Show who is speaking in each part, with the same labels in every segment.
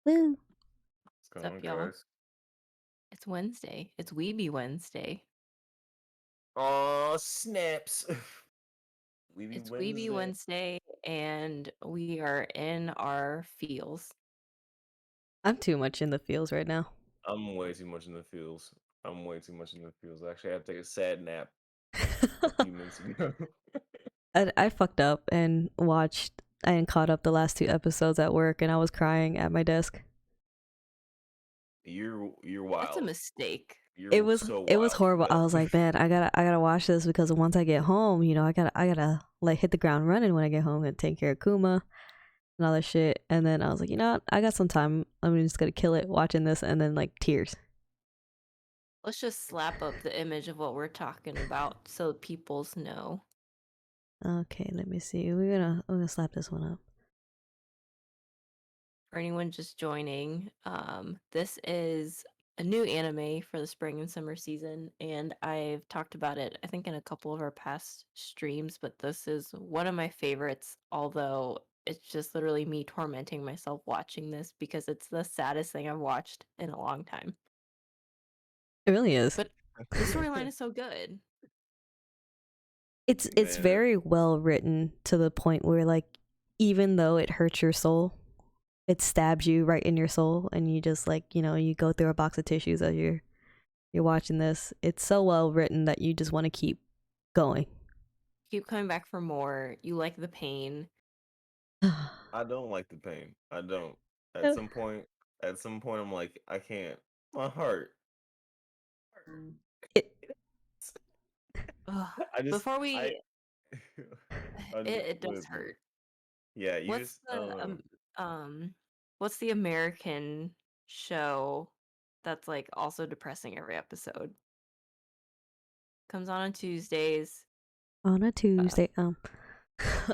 Speaker 1: Woo!
Speaker 2: What's
Speaker 3: What's
Speaker 2: going
Speaker 3: up,
Speaker 2: on,
Speaker 3: y'all?
Speaker 2: guys?
Speaker 3: It's Wednesday. It's Weeby Wednesday.
Speaker 2: Oh, snaps. We be
Speaker 3: It's Weeby
Speaker 2: Wednesday.
Speaker 3: Wednesday, and we are in our feels.
Speaker 1: I'm too much in the feels right now.
Speaker 2: I'm way too much in the fields. I'm way too much in the fields. Actually, I had to take a sad nap a few minutes ago.
Speaker 1: I fucked up and watched and caught up the last 2 episodes at work, and I was crying at my desk.
Speaker 2: You're
Speaker 3: That's a
Speaker 2: wild.
Speaker 3: mistake.
Speaker 1: It
Speaker 2: You're
Speaker 1: was
Speaker 2: so
Speaker 1: it was
Speaker 2: wild for
Speaker 1: horrible. I was
Speaker 2: that.
Speaker 1: like, man, I gotta watch this because once I get home, I gotta like hit the ground running when I get home and take care of Kuma and all that shit. And then I was like, you know what? I got some time. I'm just gonna kill it watching this, and then like tears.
Speaker 3: Let's just slap up the image of what we're talking about so peoples know.
Speaker 1: Okay, let me see. We're gonna slap this one up.
Speaker 3: For anyone just joining, this is a new anime for the spring and summer season, and I've talked about it, I think, in a couple of our past streams, but this is one of my favorites, although it's just literally me tormenting myself watching this because it's the saddest thing I've watched in a long time.
Speaker 1: It really is.
Speaker 3: But the storyline is so good.
Speaker 1: It's
Speaker 2: Man,
Speaker 1: very well written to the point where like even though it hurts your soul, it stabs you right in your soul, and you just like you go through a box of tissues as you're watching this. It's so well written that you just want to keep going.
Speaker 3: Keep coming back for more. You like the pain.
Speaker 2: I don't like the pain. I don't. At some point, I'm like, I can't. My heart.
Speaker 1: it
Speaker 3: Ugh.
Speaker 2: I just,
Speaker 3: Before
Speaker 2: I,
Speaker 3: we, it
Speaker 2: what
Speaker 3: does
Speaker 2: is it?
Speaker 3: hurt.
Speaker 2: Yeah, you
Speaker 3: What's
Speaker 2: just, I
Speaker 3: the
Speaker 2: don't know.
Speaker 3: what's the American show that's like also depressing every episode? Comes on Tuesdays.
Speaker 1: on a
Speaker 3: Uh,
Speaker 1: Tuesday.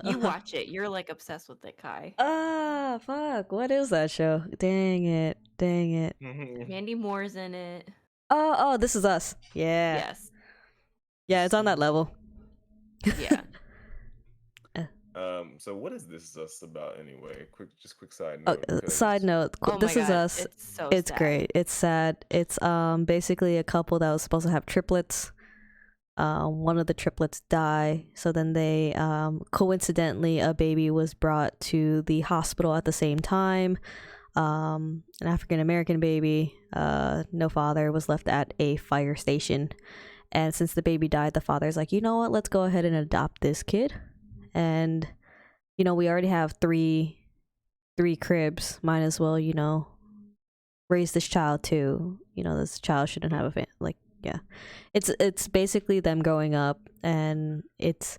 Speaker 3: you watch it. You're like obsessed with it, Kai.
Speaker 1: Ah, fuck. What is that show? Dang it. Dang it.
Speaker 3: Mandy Moore's in it.
Speaker 1: Oh, This Is Us. Yeah.
Speaker 3: Yes.
Speaker 1: Yeah, it's on that level.
Speaker 3: Yeah.
Speaker 2: So what is this us about anyway? Quick side
Speaker 1: Oh,
Speaker 2: note
Speaker 1: side
Speaker 2: because
Speaker 1: note,
Speaker 3: Oh my
Speaker 1: This Is
Speaker 3: god,
Speaker 1: Us.
Speaker 3: it's so
Speaker 1: It's
Speaker 3: sad.
Speaker 1: great. It's sad. It's basically a couple that was supposed to have triplets. One of the triplets die, so then they coincidentally a baby was brought to the hospital at the same time. An African American baby, no father, was left at a fire station. And since the baby died, the father's like, you know what, let's go ahead and adopt this kid. And we already have three cribs. Might as well, raise this child too. This child shouldn't have a like, yeah. It's basically them growing up, and it's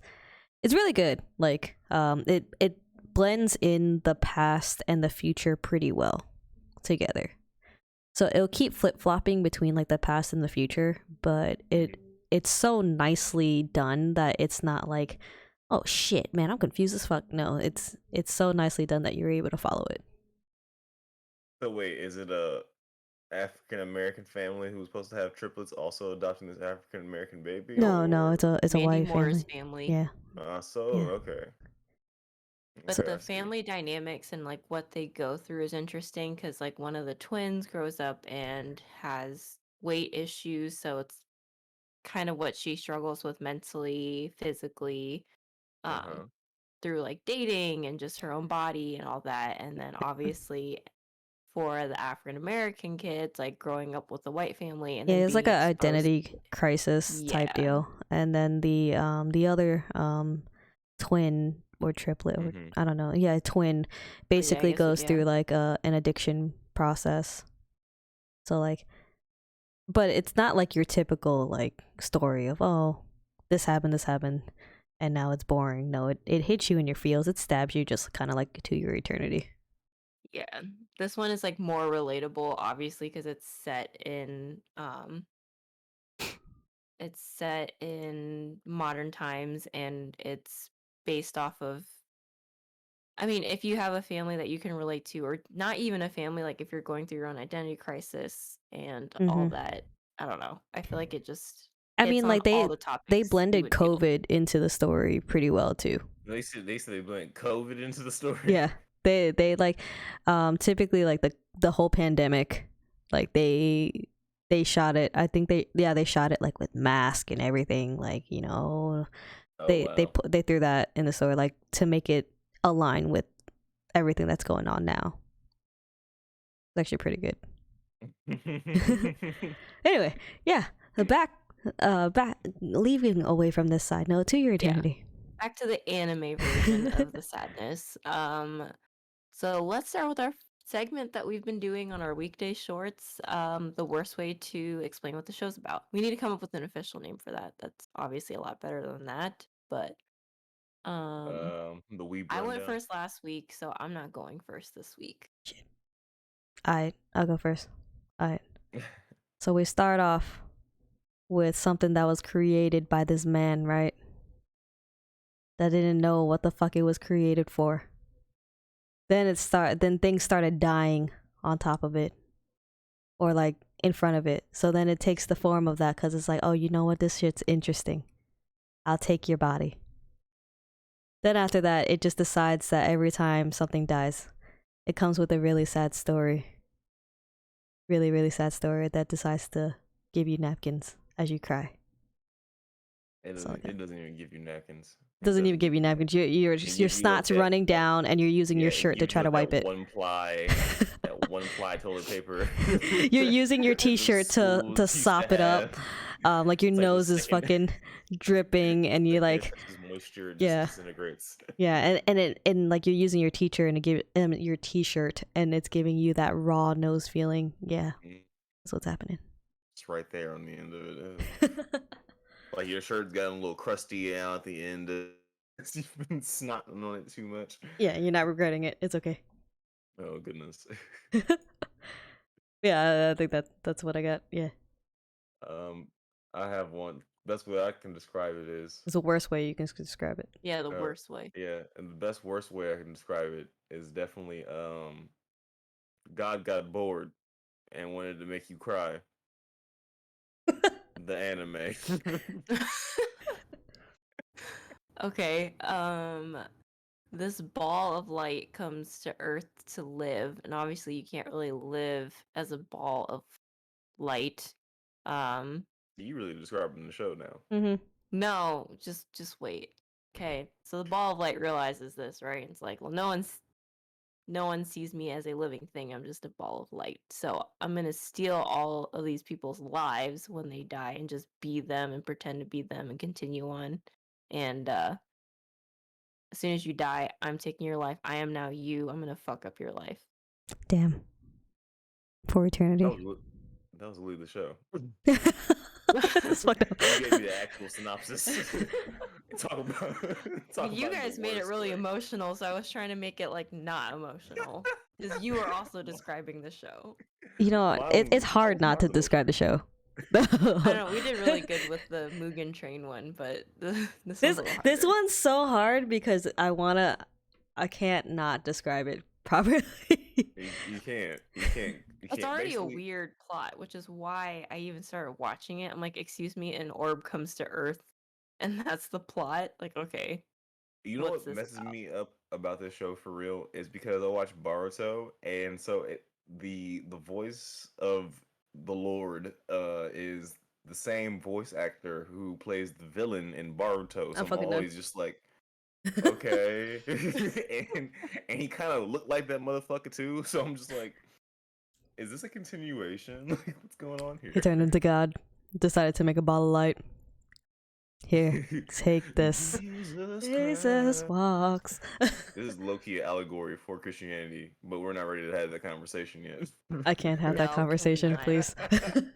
Speaker 1: really good. Like, it blends in the past and the future pretty well together. So it'll keep flip flopping between like the past and the future, but it's so nicely done that it's not like, oh shit, man, I'm confused as fuck. No, it's so nicely done that you're able to follow it.
Speaker 2: so wait, is it a African American family who's supposed to have triplets also adopting this African American baby,
Speaker 1: No,
Speaker 2: or
Speaker 1: it's a
Speaker 3: Mandy
Speaker 1: white
Speaker 3: Moore's
Speaker 1: family.
Speaker 3: family.
Speaker 1: Yeah, yeah.
Speaker 2: okay,
Speaker 3: But
Speaker 2: okay,
Speaker 3: the
Speaker 2: I see.
Speaker 3: family dynamics and like what they go through is interesting because like one of the twins grows up and has weight issues, so it's kind of what she struggles with mentally, physically,
Speaker 2: Uh
Speaker 3: um,
Speaker 2: huh.
Speaker 3: through like dating and just her own body and all that. And then obviously for the African American kids, like growing up with a white family and
Speaker 1: Yeah,
Speaker 3: then
Speaker 1: it's like
Speaker 3: being
Speaker 1: a
Speaker 3: exposed.
Speaker 1: identity crisis type
Speaker 3: Yeah.
Speaker 1: deal. And then the other twin or triplet, or
Speaker 2: Mm-hmm.
Speaker 1: I don't know. Yeah, twin
Speaker 3: Oh yeah, I
Speaker 1: basically
Speaker 3: guess
Speaker 1: goes
Speaker 3: yeah.
Speaker 1: through like an addiction process. So like, but it's not like your typical like story of, oh, this happened, and now it's boring. No, it hits you in your feels. It stabs you just kind of like to your eternity.
Speaker 3: Yeah. This one is like more relatable, obviously, because it's set in modern times and it's based off of, I mean, if you have a family that you can relate to, or not even a family, like if you're going through your own identity crisis and all
Speaker 1: Hmm.
Speaker 3: that, I don't know. I feel like it just
Speaker 1: I
Speaker 3: hits
Speaker 1: mean,
Speaker 3: on
Speaker 1: like
Speaker 3: all
Speaker 1: they
Speaker 3: the
Speaker 1: they
Speaker 3: topics you
Speaker 1: blended
Speaker 3: would feel.
Speaker 1: COVID into the story pretty well too.
Speaker 2: They said they blend COVID into the story.
Speaker 1: Yeah. They like typically like the whole pandemic, like they shot it. I think they shot it like with mask and everything, like, you know.
Speaker 2: Oh,
Speaker 1: They
Speaker 2: wow.
Speaker 1: they threw that in the story like to make it align with everything that's going on now. It's actually pretty good. Anyway, yeah, back leaving away from this side note to your eternity.
Speaker 3: Back to the anime version of the sadness. So let's start with our segment that we've been doing on our weekday shorts. The worst way to explain what the show's about. We need to come up with an official name for that. That's obviously a lot better than that. But
Speaker 2: The Weeb
Speaker 3: I went
Speaker 2: Rundown.
Speaker 3: first last week, so I'm not going first this week.
Speaker 1: I'll go first. Alright. So we start off with something that was created by this man, right? That didn't know what the fuck it was created for. Then things started dying on top of it. Or like in front of it. So then it takes the form of that because it's like, oh, you know what? This shit's interesting. I'll take your body. Then after that, it just decides that every time something dies, it comes with a really sad story. Really, really sad story that decides to give you napkins as you cry.
Speaker 2: It doesn't even give you napkins.
Speaker 1: Doesn't even give you napkins. Your snot's running down, and you're using your shirt to try to wipe it.
Speaker 2: That one ply toilet paper.
Speaker 1: You're using your t-shirt to sop it up. Like your nose is fucking dripping, and you like
Speaker 2: moisture disintegrates.
Speaker 1: Yeah, and like you're using your t-shirt and your t-shirt, and it's giving you that raw nose feeling. Yeah, that's what's happening.
Speaker 2: It's right there on the end of it. Like your shirt's gotten a little crusty out at the end. You've been snotting on it too much.
Speaker 1: Yeah, you're not regretting it. It's okay.
Speaker 2: Oh goodness.
Speaker 1: Yeah, I think that's what I got. Yeah.
Speaker 2: I have one. Best way I can describe it is.
Speaker 1: It's the worst way you can describe it.
Speaker 3: Yeah, the worst way.
Speaker 2: Yeah, and the worst way I can describe it is definitely God got bored and wanted to make you cry. The anime.
Speaker 3: Okay, this ball of light comes to Earth to live, and obviously you can't really live as a ball of light.
Speaker 2: You really describing the show now.
Speaker 1: Mm-hmm.
Speaker 3: No, just wait. Okay, so the ball of light realizes this, right? It's like, well, no one sees me as a living thing. I'm just a ball of light. So I'm gonna steal all of these people's lives when they die and just be them and pretend to be them and continue on. And as soon as you die, I'm taking your life. I am now you. I'm gonna fuck up your life.
Speaker 1: Damn. For eternity.
Speaker 2: That was literally the show.
Speaker 1: That's fucked up.
Speaker 2: You gave me the actual synopsis.
Speaker 3: You guys made it really emotional, so I was trying to make it like not emotional. Because you were also describing the show.
Speaker 1: You know, it's hard not to describe the show.
Speaker 3: I don't know, we did really good with the Mugen Train one, but
Speaker 1: this one's so hard because I can't not describe it properly.
Speaker 2: You can't.
Speaker 3: It's already a weird plot, which is why I even started watching it. I'm like, excuse me, an orb comes to Earth, and that's the plot. Like, okay.
Speaker 2: You know what messes me up about this show for real is because I watch Boruto, and so the voice of the Lord is the same voice actor who plays the villain in Boruto. So I'm always just like, okay. and he kind of looked like that motherfucker too. So I'm just like, is this a continuation? Like, what's going on here?
Speaker 1: He turned into God. Decided to make a ball of light. Here, take this. Jesus walks.
Speaker 2: This is low-key an allegory for Christianity, but we're not ready to have that conversation yet.
Speaker 1: I can't have that conversation, please.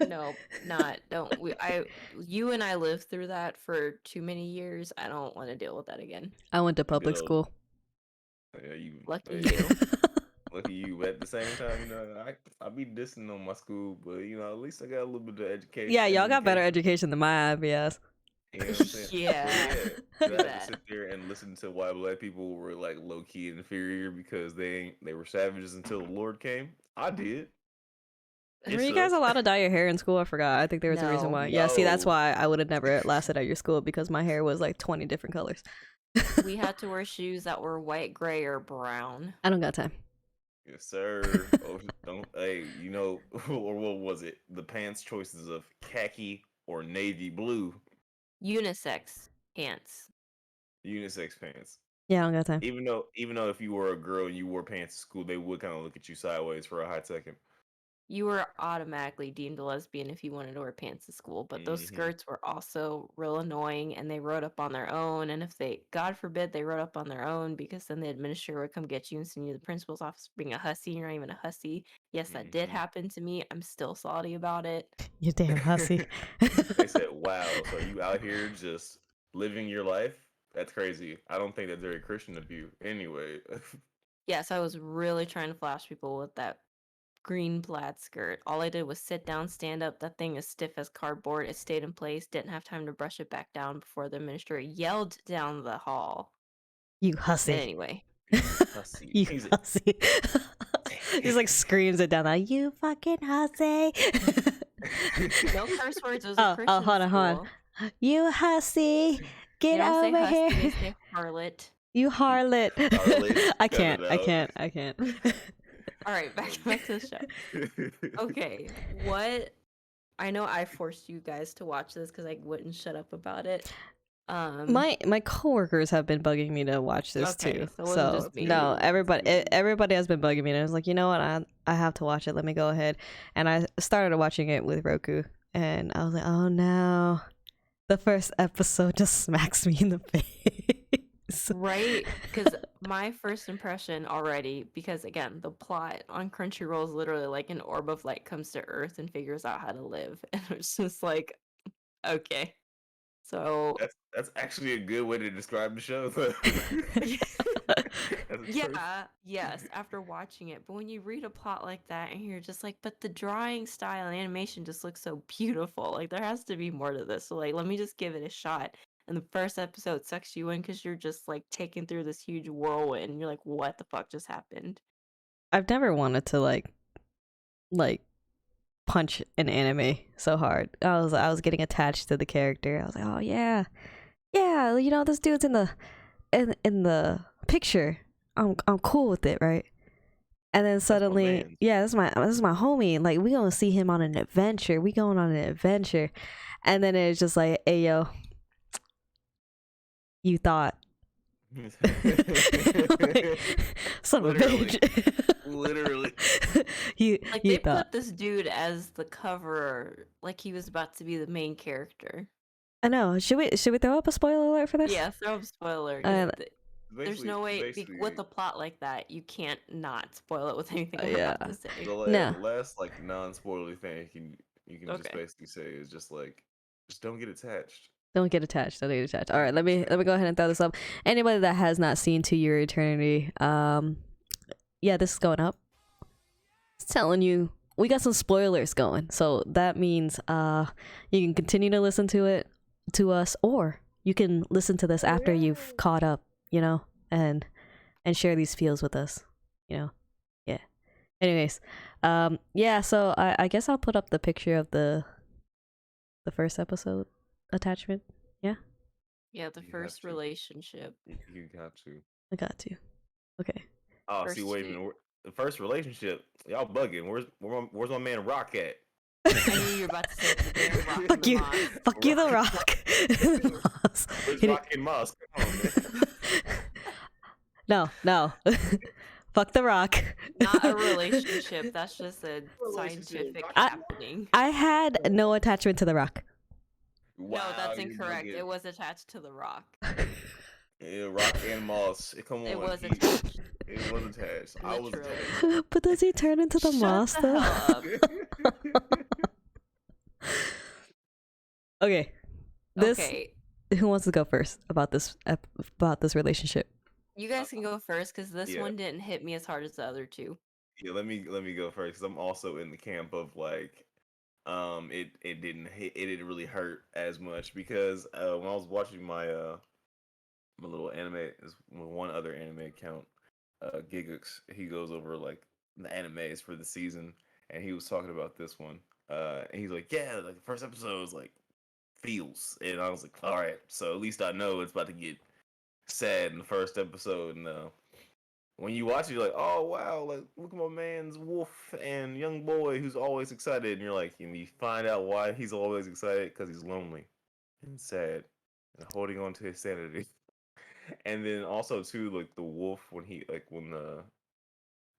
Speaker 3: No, not. Don't. You and I lived through that for too many years. I don't want to deal with that again.
Speaker 1: I went to public school.
Speaker 2: Yeah,
Speaker 3: Lucky you.
Speaker 2: Lucky you. But at the same time, you know, I be dissing on my school, but you know, at least I got a little bit of education.
Speaker 1: Yeah, y'all got better education than my IBS.
Speaker 2: You know what I'm saying?
Speaker 3: Yeah.
Speaker 2: I had to sit there and listen to why black people were like low key inferior because they were savages until the Lord came. I did.
Speaker 1: Were you guys allowed to dye your hair in school? I forgot. I think there was a reason why. Yeah, see, that's why I would have never lasted at your school because my hair was like 20 different colors.
Speaker 3: We had to wear shoes that were white, gray, or brown.
Speaker 1: I don't got time.
Speaker 2: Yes, sir. Oh, don't. Hey, or what was it? The pants choices of khaki or navy blue,
Speaker 3: Unisex pants.
Speaker 2: unisex pants.
Speaker 1: Yeah, I don't got time.
Speaker 2: Even though if you were a girl and you wore pants to school, they would kind of look at you sideways for a hot second.
Speaker 3: You were automatically deemed a lesbian if you wanted to wear pants to school, but those skirts were also real annoying and they wrote up on their own. And if they, God forbid, they wrote up on their own because then the administrator would come get you and send you to the principal's office for being a hussy. You're not even a hussy. Yes, that did happen to me. I'm still salty about it.
Speaker 1: You damn hussy.
Speaker 2: They said, "Wow, so you out here just living your life? That's crazy. I don't think that's very Christian of you." Anyway,
Speaker 3: Yes, I was really trying to flash people with that green plaid skirt. All I did was sit down, stand up. That thing is stiff as cardboard. It stayed in place. Didn't have time to brush it back down before the administrator yelled down the hall.
Speaker 1: You
Speaker 3: But
Speaker 1: hussy.
Speaker 3: anyway,
Speaker 2: hussy.
Speaker 1: You hussy. He's like screams it down like, you fucking hussy.
Speaker 3: no curse words. It was a Christian
Speaker 1: hold on.
Speaker 3: school.
Speaker 1: You hussy. Get
Speaker 3: They don't say
Speaker 1: over
Speaker 3: hussy,
Speaker 1: here.
Speaker 3: they say harlot.
Speaker 1: You harlot.
Speaker 2: Harlot.
Speaker 1: I
Speaker 2: Cut it
Speaker 1: can't.
Speaker 2: out.
Speaker 3: All right, back to the show. Okay, what? I know I forced you guys to watch this because I wouldn't shut up about it.
Speaker 1: My coworkers have been bugging me to watch this
Speaker 3: Okay,
Speaker 1: too.
Speaker 3: so it wasn't
Speaker 1: So
Speaker 3: just me.
Speaker 1: no, everybody has been bugging me, and I was like, you know what, I have to watch it. Let me go ahead, and I started watching it with Roku, and I was like, oh no, the first episode just smacks me in the face.
Speaker 3: Right? Because my first impression already, because again, the plot on Crunchyroll is literally like an orb of light comes to Earth and figures out how to live, and it's just like, okay. So
Speaker 2: That's actually a good way to describe the show.
Speaker 3: yeah, yes, after watching it. But when you read a plot like that and you're just like, but the drawing style and animation just looks so beautiful. Like there has to be more to this. So like let me just give it a shot. And the first episode sucks you in because you're just like taken through this huge whirlwind and you're like, what the fuck just happened?
Speaker 1: I've never wanted to like punch an anime so hard. I was getting attached to the character. I was like, oh yeah, you know, this dude's in the picture. I'm cool with it, right? And then suddenly, yeah, this is my homie. Like we gonna see him on an adventure. We going on an adventure, and then it's just like, hey yo, you thought. Like, son of a bitch.
Speaker 2: Literally.
Speaker 1: you
Speaker 3: they
Speaker 1: thought.
Speaker 3: put this dude as the cover, like he was about to be the main character.
Speaker 1: I know. Should we throw up a spoiler alert for this?
Speaker 3: Yeah, throw up spoiler. There's no way with a plot like that you can't not spoil it with anything I'm about to say.
Speaker 2: The last like non-spoiler thing you can just basically say is just like, just don't get attached.
Speaker 1: Don't get attached. All right, let me go ahead and throw this up. Anybody that has not seen To Your Eternity, yeah, this is going up. It's telling you we got some spoilers going, so that means you can continue to listen to us, or you can listen to this after you've caught up, you know, and share these feels with us, you know. Yeah. Anyways, yeah. So I guess I'll put up the picture of the first episode attachment. Yeah
Speaker 3: the first relationship.
Speaker 2: You got to.
Speaker 1: I got to. Okay.
Speaker 2: Oh, see, wait a minute. The first relationship, y'all bugging. Where's my man Rock at?
Speaker 3: I knew you were about to say the Rock.
Speaker 1: Fuck you. Fuck you, the Rock.
Speaker 2: Where's Rock and Moss? Come on, man.
Speaker 1: No. Fuck the Rock.
Speaker 3: Not a relationship. That's just a scientific happening.
Speaker 1: I had no attachment to the Rock.
Speaker 3: Wow, no, that's incorrect. It was attached to the Rock.
Speaker 2: Yeah, Rock and Moss. Come on.
Speaker 3: It was attached.
Speaker 2: It was attached. I was attached.
Speaker 1: But does he turn into the moss though? Okay. Who wants to go first about this relationship?
Speaker 3: You guys can go first because this one didn't hit me as hard as the other two.
Speaker 2: Yeah, let me go first because I'm also in the camp of like, it didn't really hurt as much because when I was watching my little anime, one other anime account, Gigux, he goes over like the animes for the season, and he was talking about this one. And he's like, yeah, like the first episode was like feels, and I was like, all right, so at least I know it's about to get sad in the first episode, and when you watch it, you're like, oh wow, like look at my man's wolf and young boy who's always excited, and you're like, and you find out why he's always excited because he's lonely and sad and holding on to his sanity. And then also too, like the wolf when the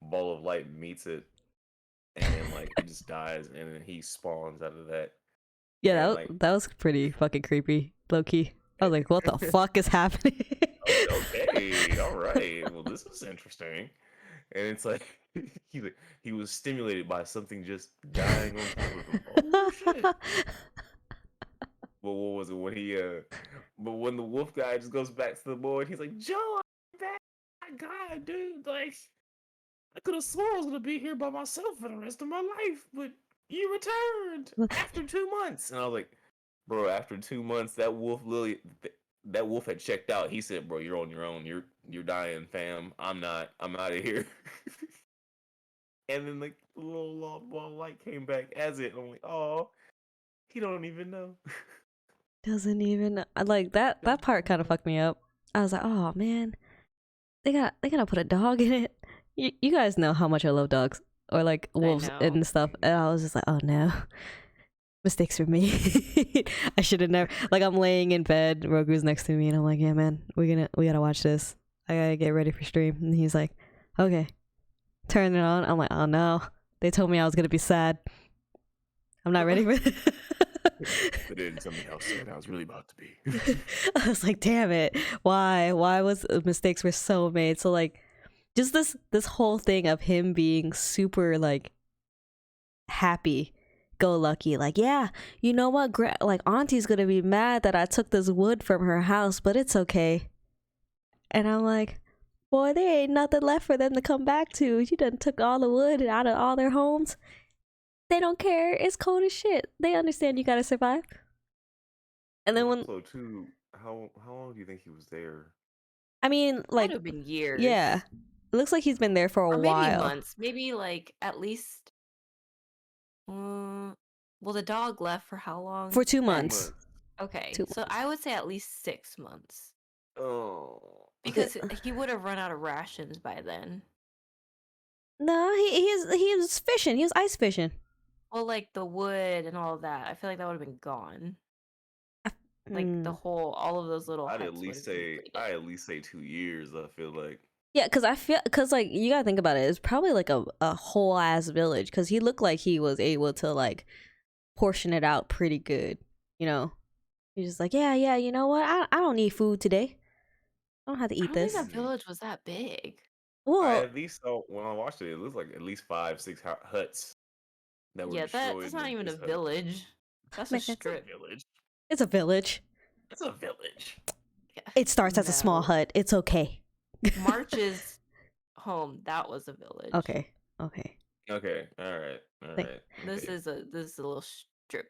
Speaker 2: ball of light meets it, and then like it just dies, and then he spawns out of that.
Speaker 1: Yeah,
Speaker 2: And, like,
Speaker 1: that was pretty fucking creepy, low key. I was like, what the fuck is happening?
Speaker 2: Okay, all right. Well, this is interesting. And it's like he was stimulated by something just dying on top of him. Oh shit! But what was it when But when the wolf guy just goes back to the board, he's like, "Joe, I'm back. My God, dude! Like, I could have sworn I was gonna be here by myself for the rest of my life, but you returned after 2 months." And I was like, "Bro, after 2 months, that wolf had checked out. He said, "Bro, you're on your own. You're dying, fam. I'm not. I'm out of here." And then like the little ball of light came back as it. And I'm like, "Oh, he don't even know."
Speaker 1: Doesn't even like that part kind of fucked me up. I was like, oh man, they gotta put a dog in it. You guys know how much I love dogs or like wolves and stuff, and I was just like, oh no, mistakes for me. I should have never. Like I'm laying in bed, Roku's next to me, and I'm like, yeah man, we gotta watch this. I gotta get ready for stream, and he's like, okay, turn it on. I'm like, oh no, they told me I was gonna be sad. I'm not ready for it.
Speaker 2: They didn't tell me how sad I was really about to be.
Speaker 1: I was like, damn it. Why was mistakes were so made? So like just this whole thing of him being super like happy go lucky, like, yeah, you know what, like auntie's gonna be mad that I took this wood from her house, but it's okay. And I'm like, boy, there ain't nothing left for them to come back to. You done took all the wood out of all their homes. They don't care. It's cold as shit. They understand you gotta survive. And then when
Speaker 2: so too, how long do you think he was there?
Speaker 1: I mean, like,
Speaker 3: could have been years.
Speaker 1: Yeah, it looks like he's been there for a while.
Speaker 3: Maybe months. Maybe like at least. Well, the dog left for how long?
Speaker 1: For 2 months.
Speaker 3: Okay,
Speaker 1: 2
Speaker 3: so I would say at least 6 months.
Speaker 2: Oh,
Speaker 3: because he would have run out of rations by then.
Speaker 1: No, he was fishing. He was ice fishing.
Speaker 3: Well, like the wood and all of that, I feel like that would have been gone. Like the whole, all of those little.
Speaker 2: I'd at least say 2 years. I feel like.
Speaker 1: Yeah, because like you gotta think about it. It's probably like a whole ass village. Because he looked like he was able to like portion it out pretty good. You know, he's just like, yeah. You know what? I don't need food today. I don't have to eat this.
Speaker 3: I don't think that village was that big.
Speaker 1: Well,
Speaker 2: at least when I watched it, it looked like at least 5-6 huts.
Speaker 3: That's not even a village. That's a strip
Speaker 2: village.
Speaker 1: It's a village.
Speaker 2: It's a village.
Speaker 1: Yeah. It starts as a small hut. It's okay.
Speaker 3: March's home, that was a village.
Speaker 1: Okay.
Speaker 2: All right.
Speaker 3: This is a little strip.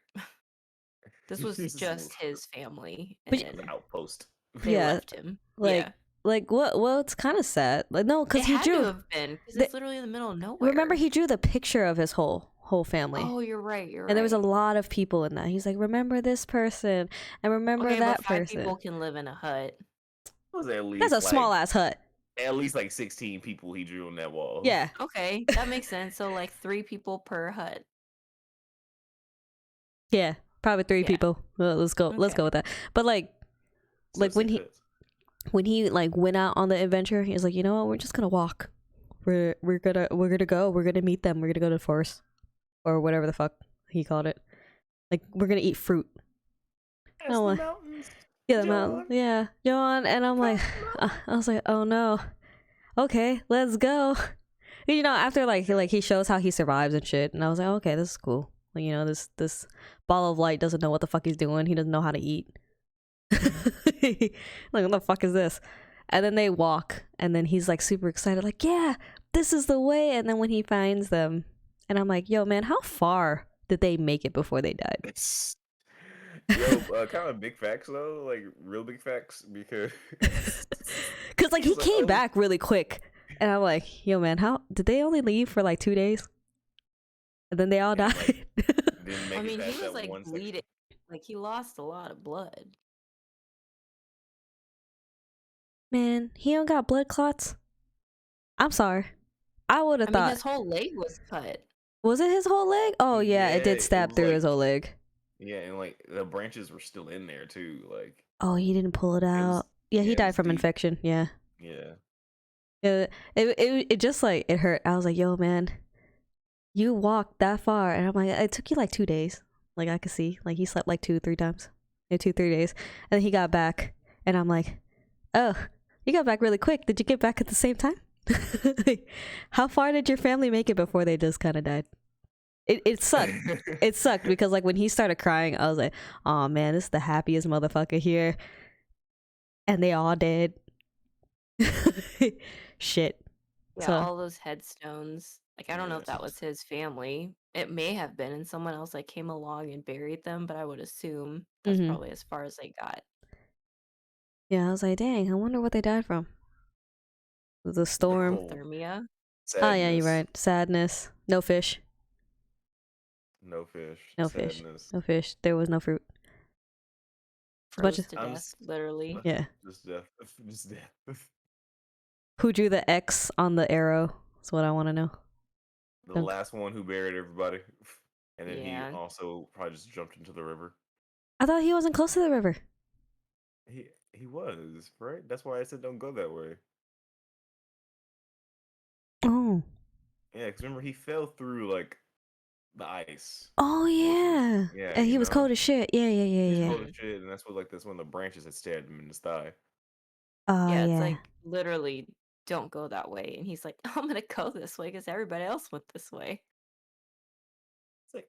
Speaker 3: This was just his family.
Speaker 1: And
Speaker 2: an outpost.
Speaker 3: They left him.
Speaker 1: Like what? Well, it's kind of sad. Like no, because he drew.
Speaker 3: Had to have been because it's literally in the middle of nowhere.
Speaker 1: Remember, he drew the picture of his whole family.
Speaker 3: Oh, you're right.
Speaker 1: And there was a lot of people in that. He's like, remember this person and remember that
Speaker 3: but 5
Speaker 1: person.
Speaker 3: people can live in a hut.
Speaker 1: That's a small ass hut.
Speaker 2: At least like 16 people he drew on that wall.
Speaker 1: Yeah.
Speaker 3: Okay, that makes sense. So like 3 people per hut.
Speaker 1: Yeah, probably 3 people. Well, let's go. Okay. Let's go with that. But like when he like went out on the adventure, he was like, you know what? We're just gonna walk. We're gonna go. We're gonna meet them. We're gonna go to the forest or whatever the fuck he called it. Like we're gonna eat fruit.
Speaker 2: The mountains.
Speaker 1: Yeah, the mountain. Yeah, John. And I'm like, I was like, oh no. Okay, let's go. You know, after like he shows how he survives and shit, and I was like, okay, this is cool. Like, you know, this ball of light doesn't know what the fuck he's doing. He doesn't know how to eat. Like, what the fuck is this? And then they walk, and then he's like super excited, like, yeah, this is the way. And then when he finds them, and I'm like, yo, man, how far did they make it before they died?
Speaker 2: Yo, kind of big facts though, like real big facts, because
Speaker 1: like he came back really quick, and I'm like, yo, man, how did they only leave for like 2 days? And then they all died.
Speaker 3: I mean, he was like bleeding, like he lost a lot of blood.
Speaker 1: Man, he don't got blood clots. I'm sorry. I would have
Speaker 3: I mean,
Speaker 1: thought.
Speaker 3: his whole leg was cut.
Speaker 1: Was it his whole leg? Oh yeah, it did
Speaker 2: it
Speaker 1: stab
Speaker 2: was
Speaker 1: through
Speaker 2: like
Speaker 1: his whole leg.
Speaker 2: yeah, and like the branches were still in there too. Like
Speaker 1: Oh, he didn't pull it out. Yeah, he
Speaker 2: it
Speaker 1: died
Speaker 2: was
Speaker 1: from
Speaker 2: deep.
Speaker 1: infection. Yeah.
Speaker 2: Yeah.
Speaker 1: It just like it hurt. I was like, yo, man, you walked that far, and I'm like, it took you like 2 days. Like I could see, like he slept like 2-3 times, 2-3 days, and then he got back, and I'm like, oh, you got back really quick. Did you get back at the same time? How far did your family make it before they just kind of died? It sucked. It sucked because like when he started crying, I was like, oh man, this is the happiest motherfucker here, and they all dead. Shit.
Speaker 3: Yeah,
Speaker 1: So
Speaker 3: all those headstones. Like, I don't know if that was his family. It may have been, and someone else like came along and buried them, but I would assume that's probably as far as they got.
Speaker 1: yeah, I was like, dang, I wonder what they died from. The storm.
Speaker 3: Hypothermia.
Speaker 1: Oh yeah, you're right. Sadness. No fish.
Speaker 2: No fish.
Speaker 1: No fish.
Speaker 2: Sadness.
Speaker 1: No fish. There was no fruit.
Speaker 3: Froze
Speaker 1: of-
Speaker 3: to death, literally.
Speaker 1: Yeah.
Speaker 2: Just death. Just death.
Speaker 1: Who drew the X on the arrow? That's what I want to know.
Speaker 2: The last one who buried everybody, and then
Speaker 3: Yeah.
Speaker 2: he also probably just jumped into the river.
Speaker 1: I thought he wasn't close to the river.
Speaker 2: He was, right? That's why I said don't go that way.
Speaker 1: Oh.
Speaker 2: Yeah, because remember he fell through like the ice.
Speaker 1: Oh yeah.
Speaker 2: Yeah,
Speaker 1: And he
Speaker 2: you
Speaker 1: was
Speaker 2: know?
Speaker 1: cold as shit. Yeah, yeah, yeah,
Speaker 2: He's
Speaker 1: yeah.
Speaker 2: cold as shit, and that's when the branches had stabbed him in his thigh.
Speaker 1: Oh
Speaker 3: Yeah,
Speaker 1: yeah.
Speaker 3: it's like literally don't go that way. And he's like, I'm gonna go this way because everybody else went this way.
Speaker 2: It's like,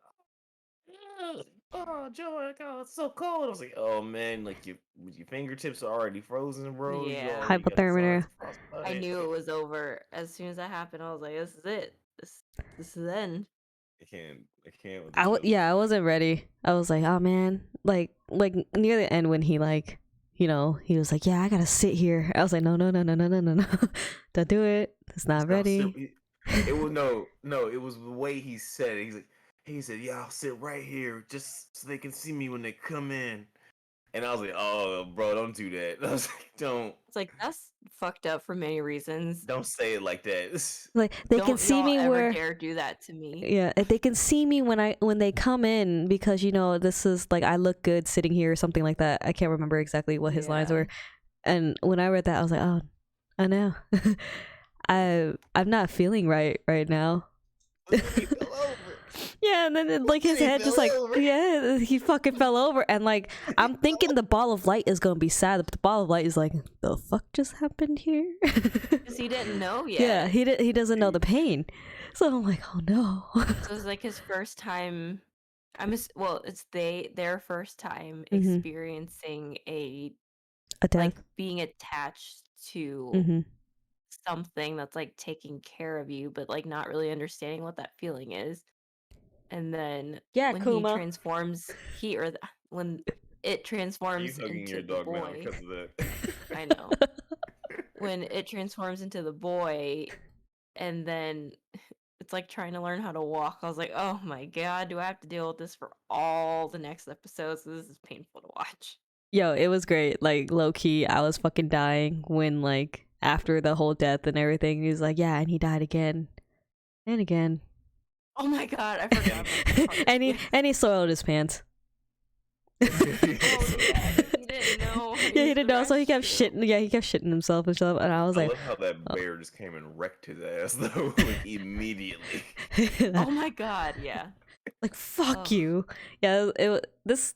Speaker 2: oh, Joe, God, it's so cold. I was like, oh man, like your fingertips are already frozen, bro. You
Speaker 3: Yeah.
Speaker 2: already got the signs
Speaker 1: Hypothermia.
Speaker 2: of frostbite.
Speaker 3: I knew it was over as soon as that happened. I was like, this is it. This is the end.
Speaker 2: I can't with this show.
Speaker 1: Yeah, I wasn't ready. I was like, oh man, like near the end when he like, you know, he was like, yeah, I gotta sit here. I was like, no, don't do it. It's not ready.
Speaker 2: It was no. It was the way he said it. He said, yeah, I'll sit right here just so they can see me when they come in. And I was like, oh, bro, don't do that. I was like, don't.
Speaker 3: It's like that's fucked up for many reasons.
Speaker 2: Don't say it like that.
Speaker 1: Like they can see
Speaker 3: y'all
Speaker 1: me
Speaker 3: ever
Speaker 1: where
Speaker 3: dare do that to me.
Speaker 1: yeah, they can see me when they come in because you know this is like I look good sitting here or something like that. I can't remember exactly what his lines
Speaker 3: Yeah.
Speaker 1: were. And when I read that, I was like, oh, I know. I'm not feeling right now. Yeah, and then like his head just like yeah, he fucking fell over, and like I'm thinking the ball of light is gonna be sad, but the ball of light is like the fuck just happened here.
Speaker 3: Because he didn't know yet.
Speaker 1: Yeah, he doesn't know the pain, so I'm like, oh no.
Speaker 3: So it's like his first time. It's their first time
Speaker 1: Mhm.
Speaker 3: experiencing a
Speaker 1: A
Speaker 3: like
Speaker 1: death.
Speaker 3: being attached to
Speaker 1: Mm-hmm.
Speaker 3: something that's like taking care of you, but like not really understanding what that feeling is. And then
Speaker 1: Yeah,
Speaker 3: when
Speaker 1: Kuma.
Speaker 3: he transforms, when it
Speaker 2: You
Speaker 3: transforms
Speaker 2: hugging
Speaker 3: into
Speaker 2: your
Speaker 3: the
Speaker 2: dog now
Speaker 3: boy.
Speaker 2: because of that.
Speaker 3: I know. When it transforms into the boy, and then it's like trying to learn how to walk. I was like, oh my god, do I have to deal with this for all the next episodes? This is painful to watch.
Speaker 1: Yo, it was great. Like low key, I was fucking dying when like after the whole death and everything, he was like, yeah, and he died again and again.
Speaker 3: Oh my god, I forgot about that part.
Speaker 1: and he soiled his pants.
Speaker 3: Oh yeah, he didn't know.
Speaker 1: Yeah, he didn't know, so he kept shitting. Yeah, he kept shitting himself and stuff. And I was
Speaker 2: I
Speaker 1: like,
Speaker 2: love how that bear just came and wrecked his ass though, like immediately.
Speaker 3: Oh my god, yeah.
Speaker 1: like fuck
Speaker 3: Ugh.
Speaker 1: you. Yeah, this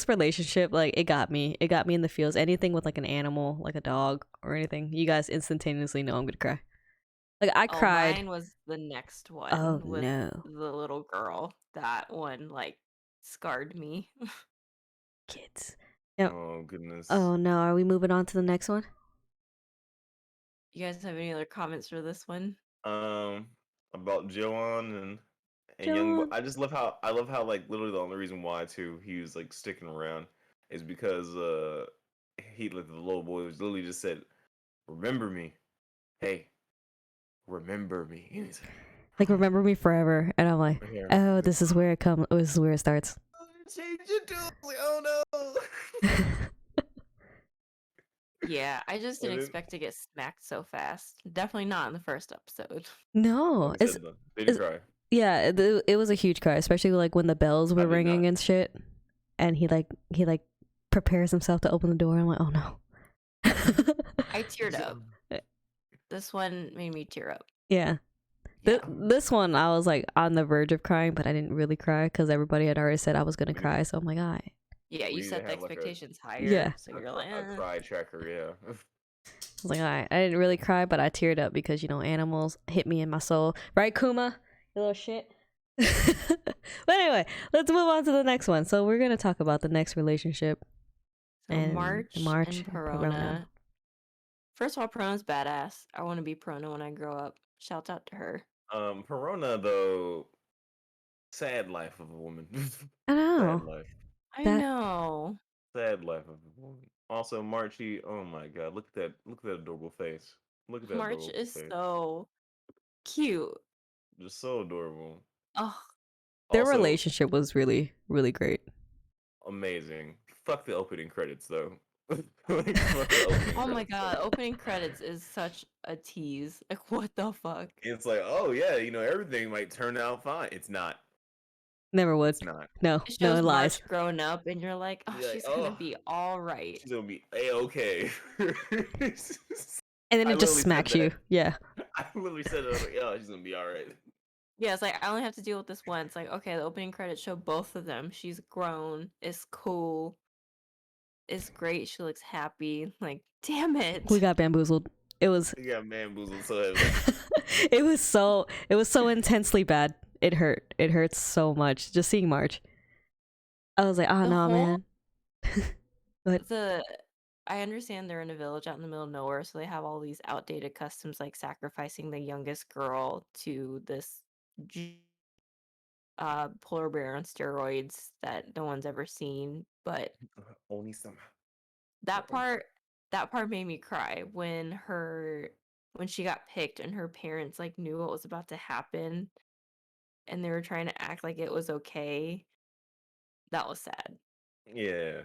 Speaker 1: relationship, like it got me in the feels. Anything with like an animal, like a dog or anything, you guys instantaneously know I'm gonna cry. Like I cried.
Speaker 3: Mine was the next one.
Speaker 1: Oh,
Speaker 3: with
Speaker 1: no.
Speaker 3: the little girl. That one like scarred me.
Speaker 1: Kids. Yep.
Speaker 2: Oh goodness.
Speaker 1: Oh no, are we moving on to the next one?
Speaker 3: You guys have any other comments for this one?
Speaker 2: About Joan and
Speaker 1: Joan.
Speaker 2: I love how like literally the only reason why too he was like sticking around is because he like the little boy was literally just said, "Remember me, hey, remember me." And he's
Speaker 1: Like remember me forever, and I'm like,
Speaker 2: "Yeah."
Speaker 1: oh, this is where it comes. This is where it starts.
Speaker 2: Change it to like, oh no.
Speaker 3: Yeah, I just didn't
Speaker 2: And then,
Speaker 3: expect to get smacked so fast. Definitely not in the first episode.
Speaker 1: No,
Speaker 2: like I said, did he
Speaker 1: it's
Speaker 2: cry?
Speaker 1: yeah, it was a huge cry, especially like when the bells
Speaker 2: I
Speaker 1: were
Speaker 2: did
Speaker 1: ringing
Speaker 2: not.
Speaker 1: and shit, and he prepares himself to open the door. I'm like, oh no.
Speaker 3: I teared up. This one made me tear up.
Speaker 1: Yeah.
Speaker 3: Yeah.
Speaker 1: This one I was like on the verge of crying, but I didn't really cry because everybody had already said I was gonna cry. So I'm like, all right.
Speaker 3: Yeah,
Speaker 2: We
Speaker 3: you
Speaker 2: need to
Speaker 3: set the
Speaker 2: have, like,
Speaker 3: expectations higher.
Speaker 1: Yeah.
Speaker 3: So you're like,
Speaker 2: a cry tracker, yeah.
Speaker 1: I was like, all right. I didn't really cry, but I teared up because animals hit me in my soul, right, Kuma? You little shit. But anyway, let's move on to the next one. So we're gonna talk about the next relationship.
Speaker 3: So
Speaker 1: And
Speaker 3: March
Speaker 1: and
Speaker 3: and
Speaker 1: Perona.
Speaker 3: Perona. First of all, Perona's badass. I want to be Perona when I grow up. Shouts out to her.
Speaker 2: Perona, though, sad life of a woman.
Speaker 1: I
Speaker 2: Sad
Speaker 1: know
Speaker 2: life.
Speaker 3: I
Speaker 1: that
Speaker 3: know.
Speaker 2: Sad life of a woman. Also, Marchie, oh my god, look at that adorable face. Look at that
Speaker 3: March
Speaker 2: adorable
Speaker 3: is
Speaker 2: face.
Speaker 3: so cute.
Speaker 2: Just so adorable.
Speaker 3: Oh,
Speaker 1: their
Speaker 2: Also,
Speaker 1: relationship was really, really great.
Speaker 2: amazing. Fuck the opening credits, though. Like, fuck the opening
Speaker 3: oh my
Speaker 2: credits,
Speaker 3: god.
Speaker 2: though.
Speaker 3: Opening credits is such a tease. Like, what the fuck?
Speaker 2: It's like, oh yeah, everything might turn out fine. It's not.
Speaker 1: Never would.
Speaker 2: It's not.
Speaker 1: No,
Speaker 3: It
Speaker 1: no,
Speaker 3: shows
Speaker 1: it lies.
Speaker 3: March growing up, and you're like, oh,
Speaker 2: You're like,
Speaker 3: she's gonna
Speaker 2: oh,
Speaker 3: be all right.
Speaker 2: she's gonna be a-okay.
Speaker 1: And then
Speaker 2: I
Speaker 1: it just
Speaker 2: literally said
Speaker 1: smacks you.
Speaker 2: that.
Speaker 1: Yeah.
Speaker 2: I literally said it. I was like, oh, she's gonna be all right.
Speaker 3: Yeah, it's like I only have to deal with this once. Like, okay, the opening credits show both of them. She's grown. It's cool. It's great. She looks happy. Like, damn it.
Speaker 1: We got bamboozled. It was
Speaker 2: You got bamboozled so heavily.
Speaker 1: it was so intensely bad. It hurt. It hurts so much just seeing March. I was like, oh
Speaker 3: The
Speaker 1: no,
Speaker 3: whole-
Speaker 1: man. But
Speaker 3: I understand they're in a village out in the middle of nowhere, so they have all these outdated customs, like sacrificing the youngest girl to this polar bear on steroids that no one's ever seen. But
Speaker 2: Only some.
Speaker 3: that part made me cry when she got picked and her parents like knew what was about to happen and they were trying to act like it was okay. That was sad.
Speaker 2: Yeah.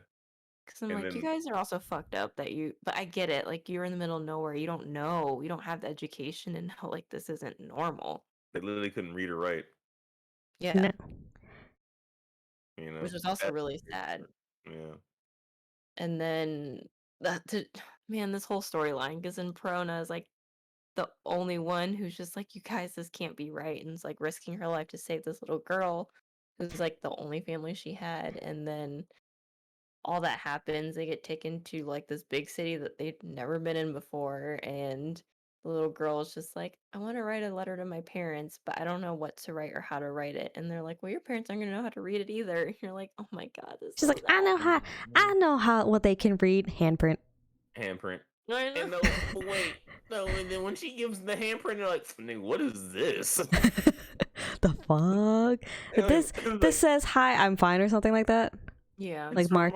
Speaker 3: Because I'm
Speaker 2: And
Speaker 3: like, you
Speaker 2: then
Speaker 3: guys are also fucked up but I get it. Like, you're in the middle of nowhere. You don't know. You don't have the education and know, like, this isn't normal.
Speaker 2: they literally couldn't read or write.
Speaker 3: Yeah.
Speaker 1: no.
Speaker 3: Which was also
Speaker 2: That-
Speaker 3: really sad.
Speaker 2: Yeah.
Speaker 3: And then, man, this whole storyline, because then Perona is, like, the only one who's just like, you guys, this can't be right. And is, like, risking her life to save this little girl who's, like, the only family she had. And then all that happens, they get taken to like this big city that they'd never been in before, and the little girl is just like, I want to write a letter to my parents, but I don't know what to write or how to write it. And they're like, well, your parents aren't gonna know how to read it either. And you're like, oh my god, this is
Speaker 1: She's
Speaker 3: so
Speaker 1: like, I know how what they can read. Handprint.
Speaker 2: Handprint.
Speaker 3: I know.
Speaker 2: And no, but wait, no. And then when she gives the handprint, you're like, nigga, what is this?
Speaker 1: The fuck? This says hi, I'm fine or something like that.
Speaker 3: Yeah.
Speaker 1: Like March.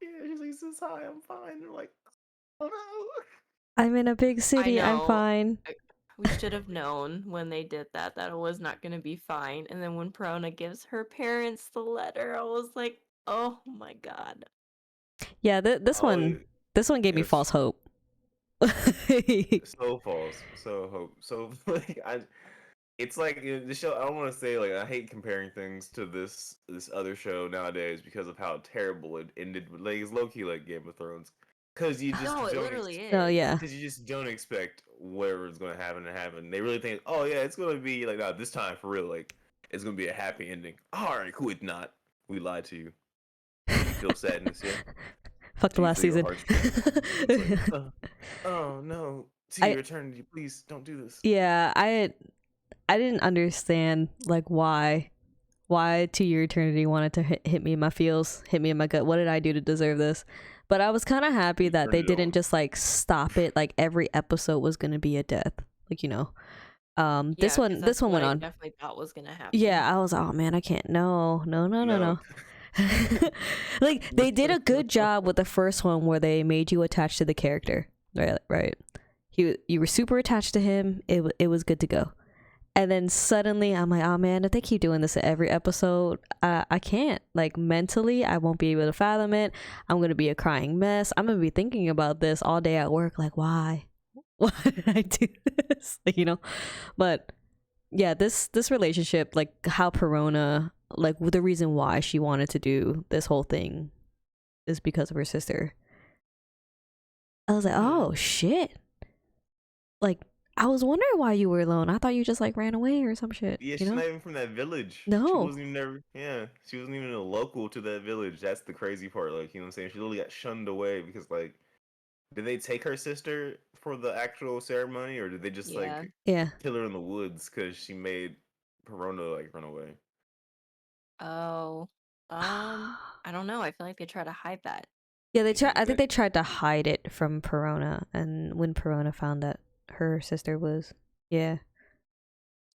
Speaker 2: Yeah, she says hi, I'm fine. You're like, oh no.
Speaker 1: I'm in a big city, I'm
Speaker 3: know.
Speaker 1: fine.
Speaker 3: We should have known when they did that it was not going to be fine. And then when Perona gives her parents the letter, I was like, oh my god.
Speaker 1: Yeah, this one gave me
Speaker 2: yes.
Speaker 1: false hope.
Speaker 2: So false, so hope, so like it's like the show. I don't want to say like I hate comparing things to this other show nowadays because of how terrible it ended. Like it's low key like Game of Thrones because you just
Speaker 3: No, it
Speaker 2: don't
Speaker 3: literally is.
Speaker 1: Oh yeah.
Speaker 2: because you just don't expect whatever's going to happen to happen. They really think, oh yeah, it's going to be like nah, this time for real. Like it's going to be a happy ending. All right, cool. It's not. We lied to you. You feel sadness, yeah.
Speaker 1: Fuck the last
Speaker 2: Feel
Speaker 1: season.
Speaker 2: your heart it's like, oh no, to your eternity, please don't do this.
Speaker 1: Yeah, I didn't understand like why To Your Eternity wanted to hit me in my feels, hit me in my gut. What did I do to deserve this? But I was kind of happy that they didn't just like stop it. Like every episode was gonna be a death. Like this one went on.
Speaker 3: Definitely thought was gonna happen.
Speaker 1: Yeah, I was oh man, I can't. No. Like they did a good job with the first one where they made you attached to the character. Right. You were super attached to him. It was good to go. And then suddenly I'm like, oh man, if they keep doing this at every episode, I can't. Like mentally, I won't be able to fathom it. I'm going to be a crying mess. I'm going to be thinking about this all day at work. Like, why? Why did I do this? Like, you know? But yeah, this relationship, like how Perona, like the reason why she wanted to do this whole thing is because of her sister. I was like, oh shit. Like, I was wondering why you were alone. I thought you just like ran away or some shit.
Speaker 2: Yeah,
Speaker 1: you
Speaker 2: she's
Speaker 1: know?
Speaker 2: not even from that village.
Speaker 1: No.
Speaker 2: She wasn't even there. Yeah, she wasn't even a local to that village. That's the crazy part. Like, you know what I'm saying? She literally got shunned away because, like, did they take her sister for the actual ceremony, or did they just like kill her in the woods because she made Perona like run away?
Speaker 3: Oh, I don't know. I feel like they try to hide that.
Speaker 1: Yeah, I think they tried to hide it from Perona, and when Perona found that her sister was,
Speaker 3: You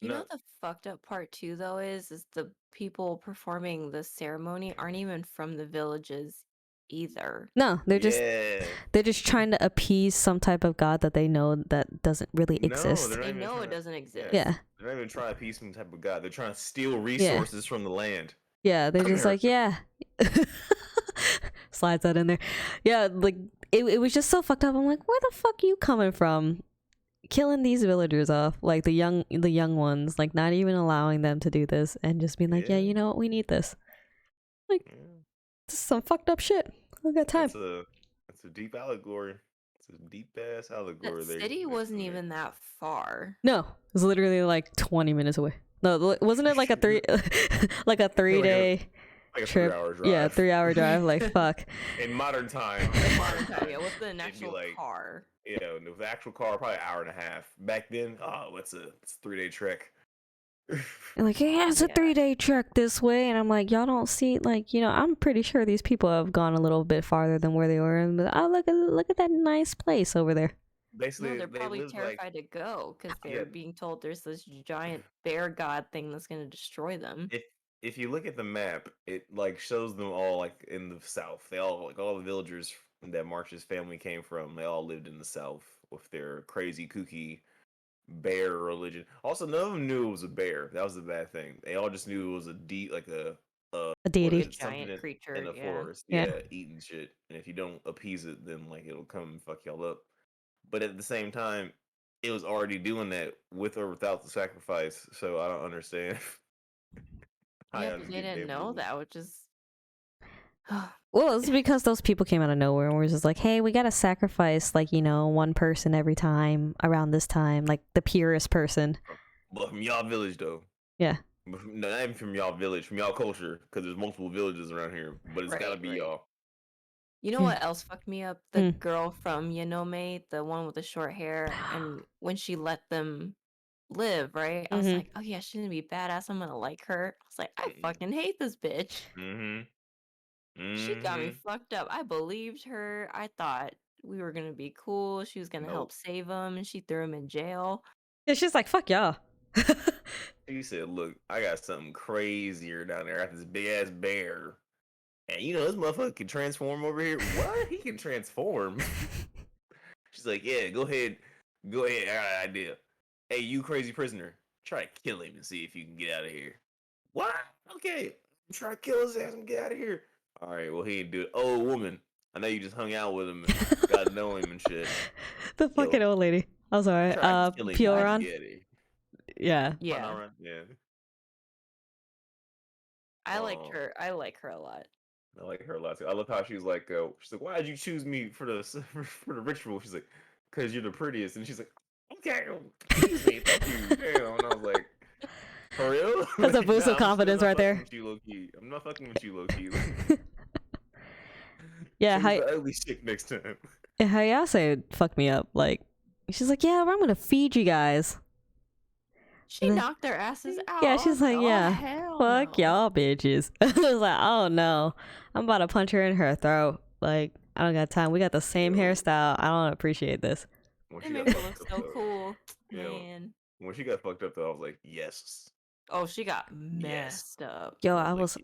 Speaker 3: know the fucked up part too, though, is the people performing the ceremony aren't even from the villages either.
Speaker 1: No, they're just trying to appease some type of god that they know that doesn't really exist.
Speaker 3: They know it doesn't exist.
Speaker 1: Yeah.
Speaker 2: They're not even trying to appease some type of god. They're trying to steal resources from the land.
Speaker 1: Yeah, they're just like, yeah. Slides that in there. Yeah, like it was just so fucked up. I'm like, where the fuck are you coming from? Killing these villagers off, like the young ones, like not even allowing them to do this and just being like, yeah, you know what, we need this. Like, this is some fucked up shit. I don't got time.
Speaker 2: That's a deep allegory. It's a deep ass allegory.
Speaker 3: The city wasn't even that far.
Speaker 1: No, it was literally like 20 minutes away. No, wasn't it like a 3-day
Speaker 2: like a
Speaker 1: trip?
Speaker 2: 3-hour drive.
Speaker 1: Yeah, 3-hour drive. Like fuck.
Speaker 2: In modern time.
Speaker 3: Yeah, what's the actual car?
Speaker 2: Yeah, with the actual car, probably an hour and a half. Back then, it's a 3-day trek.
Speaker 1: And like, yeah, it's a 3-day trek this way, and I'm like, y'all don't see, like, you know, I'm pretty sure these people have gone a little bit farther than where they were, and look at that nice place over there.
Speaker 2: Basically,
Speaker 3: they're probably terrified to go because they're being told there's this giant bear god thing that's going to destroy them.
Speaker 2: If you look at the map, it like shows them all like in the south. They all all the villagers that March's family came from. They all lived in the south with their crazy kooky bear religion. Also, none of them knew it was a bear. That was the bad thing. They all just knew it was a
Speaker 1: deity,
Speaker 3: giant creature
Speaker 2: in the forest. Yeah, eating shit. And if you don't appease it, then like it'll come and fuck y'all up. But at the same time, it was already doing that with or without the sacrifice. So I don't understand.
Speaker 3: Yeah, but they didn't know that, which is.
Speaker 1: Well, it's because those people came out of nowhere and were just like, hey, we gotta sacrifice, like, you know, one person every time around this time, like the purest person.
Speaker 2: But from y'all village, though.
Speaker 1: Yeah.
Speaker 2: No, not even from y'all village, from y'all culture, because there's multiple villages around here, but it's gotta be y'all.
Speaker 3: You know what else fucked me up? The girl from Yanome, the one with the short hair, and when she let them live, right? I was like, oh yeah, she's gonna be badass. I'm gonna like her. I was like, I fucking hate this bitch. She got me fucked up. I believed her. I thought we were gonna be cool. She was gonna help save him, and she threw him in jail.
Speaker 1: Yeah, she's like, fuck y'all.
Speaker 2: She said, look, I got something crazier down there. I got this big ass bear. And you know, this motherfucker can transform over here. What? He can transform? She's like, yeah, go ahead. I got an idea. Hey, you crazy prisoner, try to kill him and see if you can get out of here. What? Okay. Try to kill his ass and get out of here. All right, well, he didn't do it. Oh, woman, I know you just hung out with him and got to know him and shit.
Speaker 1: The fucking old lady. I'm sorry. Pioran? Yeah.
Speaker 3: Yeah. I liked her. I like her a lot.
Speaker 2: I like her a lot too. I love how she's like, why did you choose me for the ritual? She's like, because you're the prettiest. And she's like, okay, excuse me, thank you. Damn. And I was like, for real?
Speaker 1: That's a boost of confidence right there.
Speaker 2: I'm not fucking with you, low key.
Speaker 1: Yeah,
Speaker 2: the ugly shit next time.
Speaker 1: Hayase fucked me up. Like, she's like, yeah, I'm gonna feed you guys.
Speaker 3: She knocked their asses out.
Speaker 1: Yeah, she's like, fuck y'all bitches. I was like, oh no, I'm about to punch her in her throat. Like, I don't got time. We got the same hairstyle. I don't appreciate this.
Speaker 3: It made her look so cool, man.
Speaker 2: When she got fucked up, though, I was like, yes.
Speaker 3: Oh, she got messed up.
Speaker 1: Yo, I was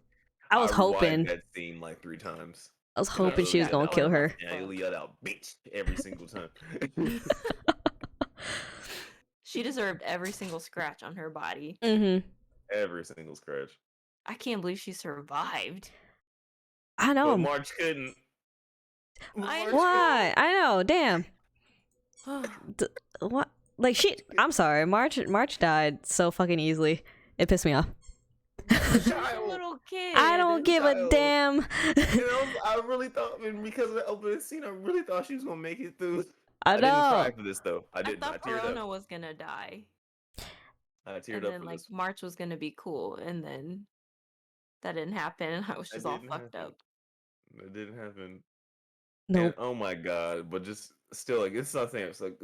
Speaker 1: hoping
Speaker 2: that scene like 3 times.
Speaker 1: I was hoping she was gonna kill her.
Speaker 2: Yeah, you yelled out, bitch, every single time.
Speaker 3: She deserved every single scratch on her body.
Speaker 1: Mm-hmm.
Speaker 2: Every single scratch.
Speaker 3: I can't believe she survived.
Speaker 1: I
Speaker 2: But
Speaker 1: know.
Speaker 2: March couldn't. March
Speaker 1: Why? I know. Damn.
Speaker 3: couldn't.
Speaker 1: What? Like I'm sorry. March died so fucking easily. It pissed me off.
Speaker 3: She's a
Speaker 2: Child.
Speaker 3: little kid.
Speaker 1: I don't give a
Speaker 2: Child.
Speaker 1: damn.
Speaker 2: I really thought, because of the opening scene, I really thought she was gonna make it through.
Speaker 1: I
Speaker 2: didn't cry
Speaker 1: know.
Speaker 2: for this though. I
Speaker 3: I
Speaker 2: didn't. I
Speaker 3: thought
Speaker 2: teared
Speaker 3: Corona
Speaker 2: up.
Speaker 3: was gonna die.
Speaker 2: I teared
Speaker 3: And
Speaker 2: up
Speaker 3: then
Speaker 2: for
Speaker 3: like
Speaker 2: this.
Speaker 3: March was gonna be cool, and then that didn't happen, and I was
Speaker 2: That
Speaker 3: just all
Speaker 2: didn't
Speaker 3: fucked
Speaker 2: happen.
Speaker 3: up.
Speaker 2: It didn't happen.
Speaker 1: Nope.
Speaker 2: And oh my god! But just still, like it's something. It's like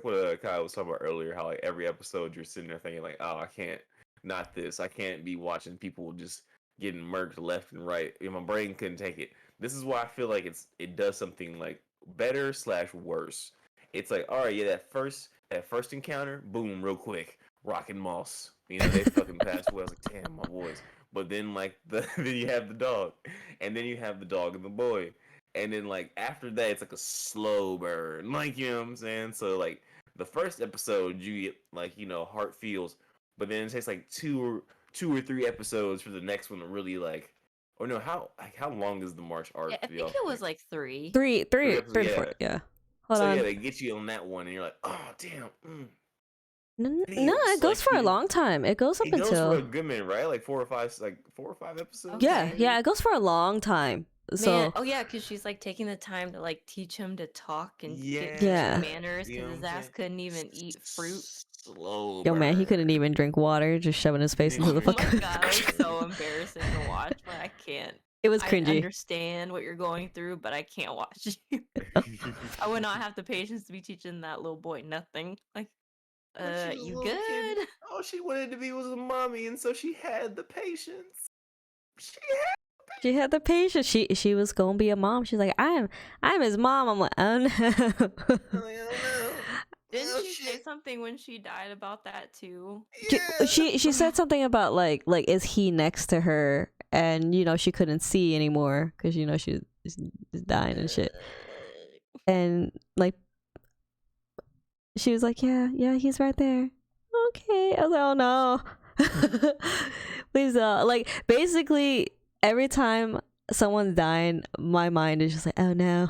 Speaker 2: what Kyle was talking about earlier. How like every episode you're sitting there thinking like, oh, I can't, not this. I can't be watching people just getting murked left and right. My brain couldn't take it. This is why I feel like it does something like better / worse. It's like, all right, yeah, that first encounter, boom, real quick, Rock and Moss. They fucking passed away. I was like, damn, my boys. But then like then you have the dog, and then you have the dog and the boy, and then like after that it's like a slow burn, like, you know what I'm saying. So like the first episode you get like, heart feels, but then it takes like two or three episodes for the next one to really like, or no, how long is the March arc?
Speaker 3: Yeah, I think it was like 3.
Speaker 1: Three
Speaker 2: episodes,
Speaker 1: to four.
Speaker 2: yeah.
Speaker 1: Yeah. Hold
Speaker 2: So
Speaker 1: on.
Speaker 2: yeah, they get you on that one and you're like, oh damn.
Speaker 1: No,
Speaker 2: Feels
Speaker 1: it goes
Speaker 2: like
Speaker 1: for a long time. It goes up
Speaker 2: it goes
Speaker 1: until
Speaker 2: for a good minute, right? Like 4 or 5 episodes.
Speaker 1: yeah,
Speaker 3: Okay.
Speaker 1: yeah. It goes for a long time. So
Speaker 3: Man, oh yeah, because she's like taking the time to like teach him to talk and teach
Speaker 1: Yeah.
Speaker 3: him manners,
Speaker 2: You know
Speaker 3: because his
Speaker 2: what I'm
Speaker 3: ass
Speaker 2: saying?
Speaker 3: couldn't even eat fruit.
Speaker 2: Slow
Speaker 1: yo, man, he
Speaker 2: burn.
Speaker 1: couldn't even drink water, just shoving his face into the
Speaker 3: Oh my
Speaker 1: fucking.
Speaker 3: god, it was so embarrassing to watch, but I can't.
Speaker 1: It was
Speaker 3: I
Speaker 1: cringy.
Speaker 3: understand what you're going through, but I can't watch you. I would not have the patience to be teaching that little boy nothing. Like,
Speaker 2: But she was a
Speaker 3: you
Speaker 2: little
Speaker 3: good?
Speaker 2: kid. All she wanted to be was a mommy, and so she had the patience.
Speaker 1: She had the patience. She was gonna be a mom. She's like, I'm his mom. I'm like, oh no.
Speaker 2: I'm like, oh no.
Speaker 3: Didn't
Speaker 2: Oh,
Speaker 3: she say
Speaker 2: shit.
Speaker 3: something when she died about that too?
Speaker 2: Yeah.
Speaker 1: She said something about like is he next to her, and she couldn't see anymore because she was dying and shit, and like she was like, yeah, he's right there. Okay, I was like, oh no. Please like basically every time someone's dying, my mind is just like, oh no,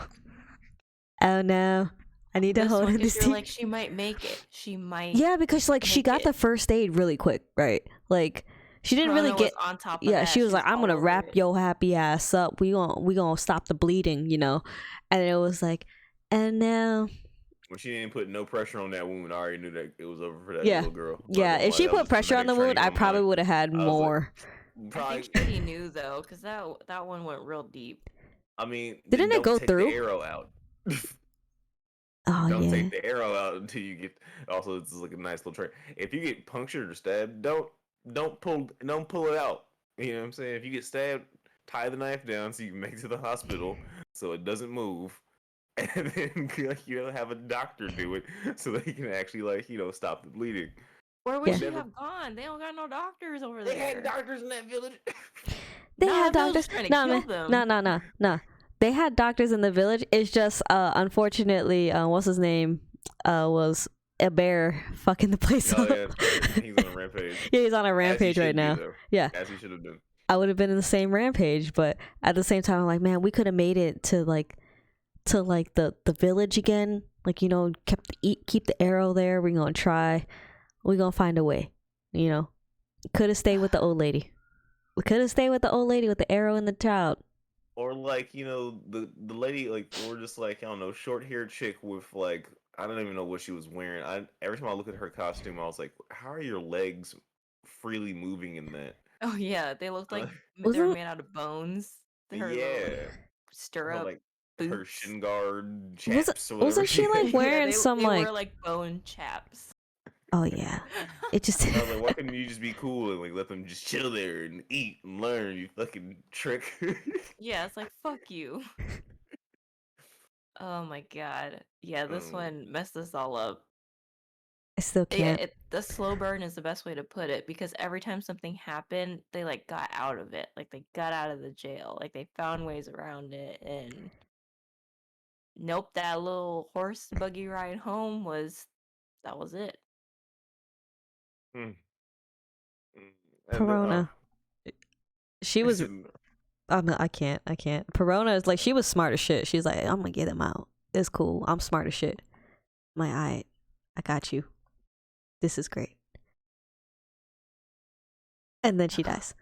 Speaker 1: I need to
Speaker 3: This
Speaker 1: hold
Speaker 3: one,
Speaker 1: in
Speaker 3: 'cause
Speaker 1: this
Speaker 3: you're
Speaker 1: team.
Speaker 3: like, she might make it. She might.
Speaker 1: Yeah, because like she
Speaker 3: make
Speaker 1: got
Speaker 3: it.
Speaker 1: the first aid really quick, right? Like she didn't
Speaker 3: Corona
Speaker 1: really get.
Speaker 3: was on top of
Speaker 1: Yeah,
Speaker 3: that.
Speaker 1: she was like, I'm
Speaker 3: all
Speaker 1: gonna
Speaker 3: over
Speaker 1: wrap
Speaker 3: it.
Speaker 1: your happy ass up. We gonna stop the bleeding, And it was like, and now.
Speaker 2: When she didn't put no pressure on that wound, I already knew that it was over for that
Speaker 1: Yeah.
Speaker 2: little girl.
Speaker 1: Yeah, if she put pressure on the wound, I probably would have had
Speaker 2: I was like,
Speaker 1: more.
Speaker 3: I think she knew though, because that one went real deep.
Speaker 2: I mean,
Speaker 1: Didn't it
Speaker 2: don't
Speaker 1: go
Speaker 2: take
Speaker 1: through?
Speaker 2: the arrow out.
Speaker 1: Oh
Speaker 2: Don't
Speaker 1: yeah.
Speaker 2: take the arrow out until you get. Also, this is like a nice little trick. If you get punctured or stabbed, don't pull it out. You know what I'm saying? If you get stabbed, tie the knife down so you can make it to the hospital so it doesn't move, and then have a doctor do it so they can actually stop the bleeding.
Speaker 3: Where would
Speaker 1: Yeah.
Speaker 3: she have gone? They don't got no doctors over
Speaker 2: They
Speaker 3: there.
Speaker 2: had doctors in that village.
Speaker 1: They
Speaker 3: Nah,
Speaker 1: had
Speaker 3: they was
Speaker 1: doctors.
Speaker 3: just trying to
Speaker 1: No,
Speaker 3: kill
Speaker 1: man.
Speaker 3: them.
Speaker 1: No. They had doctors in the village. It's just unfortunately, what's his name? Was a bear fucking the place
Speaker 2: Oh
Speaker 1: up.
Speaker 2: yeah, it's crazy. He's on a rampage.
Speaker 1: Yeah, he's on a
Speaker 2: As he
Speaker 1: rampage right
Speaker 2: should be,
Speaker 1: now.
Speaker 2: though.
Speaker 1: Yeah.
Speaker 2: As he should have been.
Speaker 1: I would have been in the same rampage, but at the same time, I'm like, man, we could have made it to the village again. Like, keep the arrow there. We're gonna try. We're gonna find a way. Could have stayed with the old lady. We could have stayed with the old lady with the arrow and the child.
Speaker 2: Or the lady, or just I don't know, short haired chick with I don't even know what she was wearing. Every time I look at her costume, I was like, how are your legs freely moving in that?
Speaker 3: Oh yeah, they looked like they were
Speaker 1: Wasn't-
Speaker 3: made out of bones. Her
Speaker 2: Yeah.
Speaker 3: little stirrup
Speaker 2: Her
Speaker 3: boots.
Speaker 2: shin guard chaps or whatever.
Speaker 1: Wasn't she like wearing some
Speaker 3: they
Speaker 1: like?
Speaker 3: were like bone chaps.
Speaker 1: Oh yeah, it just.
Speaker 2: I was like, why couldn't you just be cool and let them just chill there and eat and learn? You fucking trick.
Speaker 3: Yeah, it's like fuck you. Oh my god. Yeah, this one messed us all up.
Speaker 1: I still
Speaker 3: Yeah,
Speaker 1: can't.
Speaker 3: the slow burn is the best way to put it, because every time something happened, they got out of it. Like they got out of the jail. Like they found ways around it, and nope, that little horse buggy ride home was it.
Speaker 2: Mm, mm. And
Speaker 1: Perona. She was. I can't. Perona is like, she was smart as shit. She's like, I'm gonna get him out. It's cool. I'm smart as shit. I'm like, alright, I got you. This is great. And then she dies.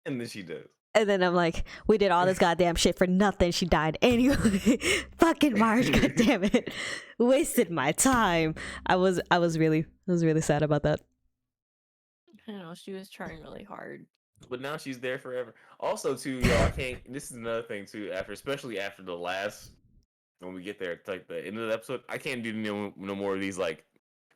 Speaker 2: and then she does.
Speaker 1: And then I'm like, we did all this goddamn shit for nothing. She died anyway. Fucking Marge, goddamn it, wasted my time. I was really sad about that.
Speaker 3: I know, she was trying really hard.
Speaker 2: But now she's there forever. Also, too, y'all, I can't. This is another thing too. Especially after the last, when we get there, it's like the end of the episode, I can't do no more of these like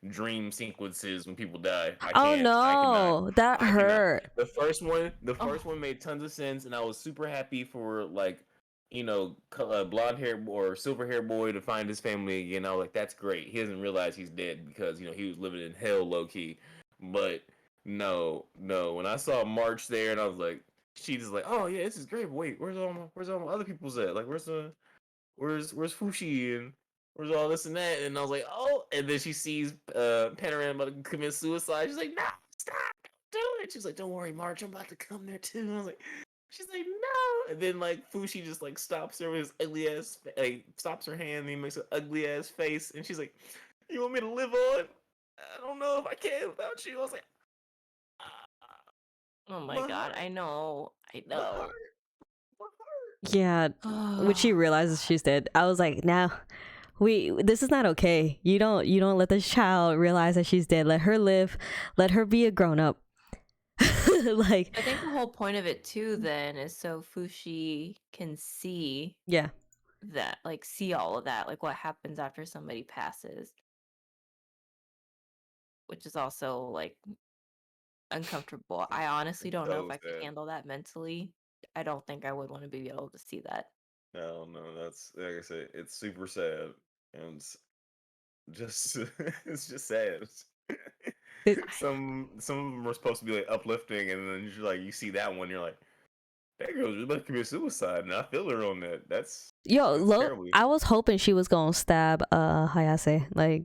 Speaker 2: dream sequences when people die. I
Speaker 1: Oh
Speaker 2: can't.
Speaker 1: no, that hurt.
Speaker 2: The first one made tons of sense, and I was super happy for like, blonde hair or silver hair boy to find his family again. I was like, that's great. He doesn't realize he's dead because he was living in hell low key. But no, when I saw March there, and I was like, she's like, oh yeah, this is great. But wait, where's all my other people's at? Like, where's Fushi and where's all this and that? And I was like, oh. And then she sees Panorama about to commit suicide. She's like, no, stop, don't do it. She's like, don't worry, March, I'm about to come there too. And I was like, she's like, no. And then like Fushi just like stops her with his ugly ass, like stops her hand, and he makes an ugly ass face, and she's like, you want me to live on? I don't know if I can without you. I was like,
Speaker 3: oh my god, I know.
Speaker 1: Yeah, when she realizes she's dead, I was like, now, this is not okay. You don't let this child realize that she's dead. Let her live. Let her be a grown up. Like,
Speaker 3: I think the whole point of it too then is so Fushi can see that, like, see all of that, like what happens after somebody passes, which is also like uncomfortable. I honestly don't know if I could handle that mentally. I don't think I would want to be able to see that.
Speaker 2: No, that's, like I said, it's super sad, and just it's just sad. Some of them are supposed to be like uplifting, and then you see that one, you're like, that girl's just about to commit suicide, and I feel her on that. That's
Speaker 1: I was hoping she was gonna stab Hayase. Like,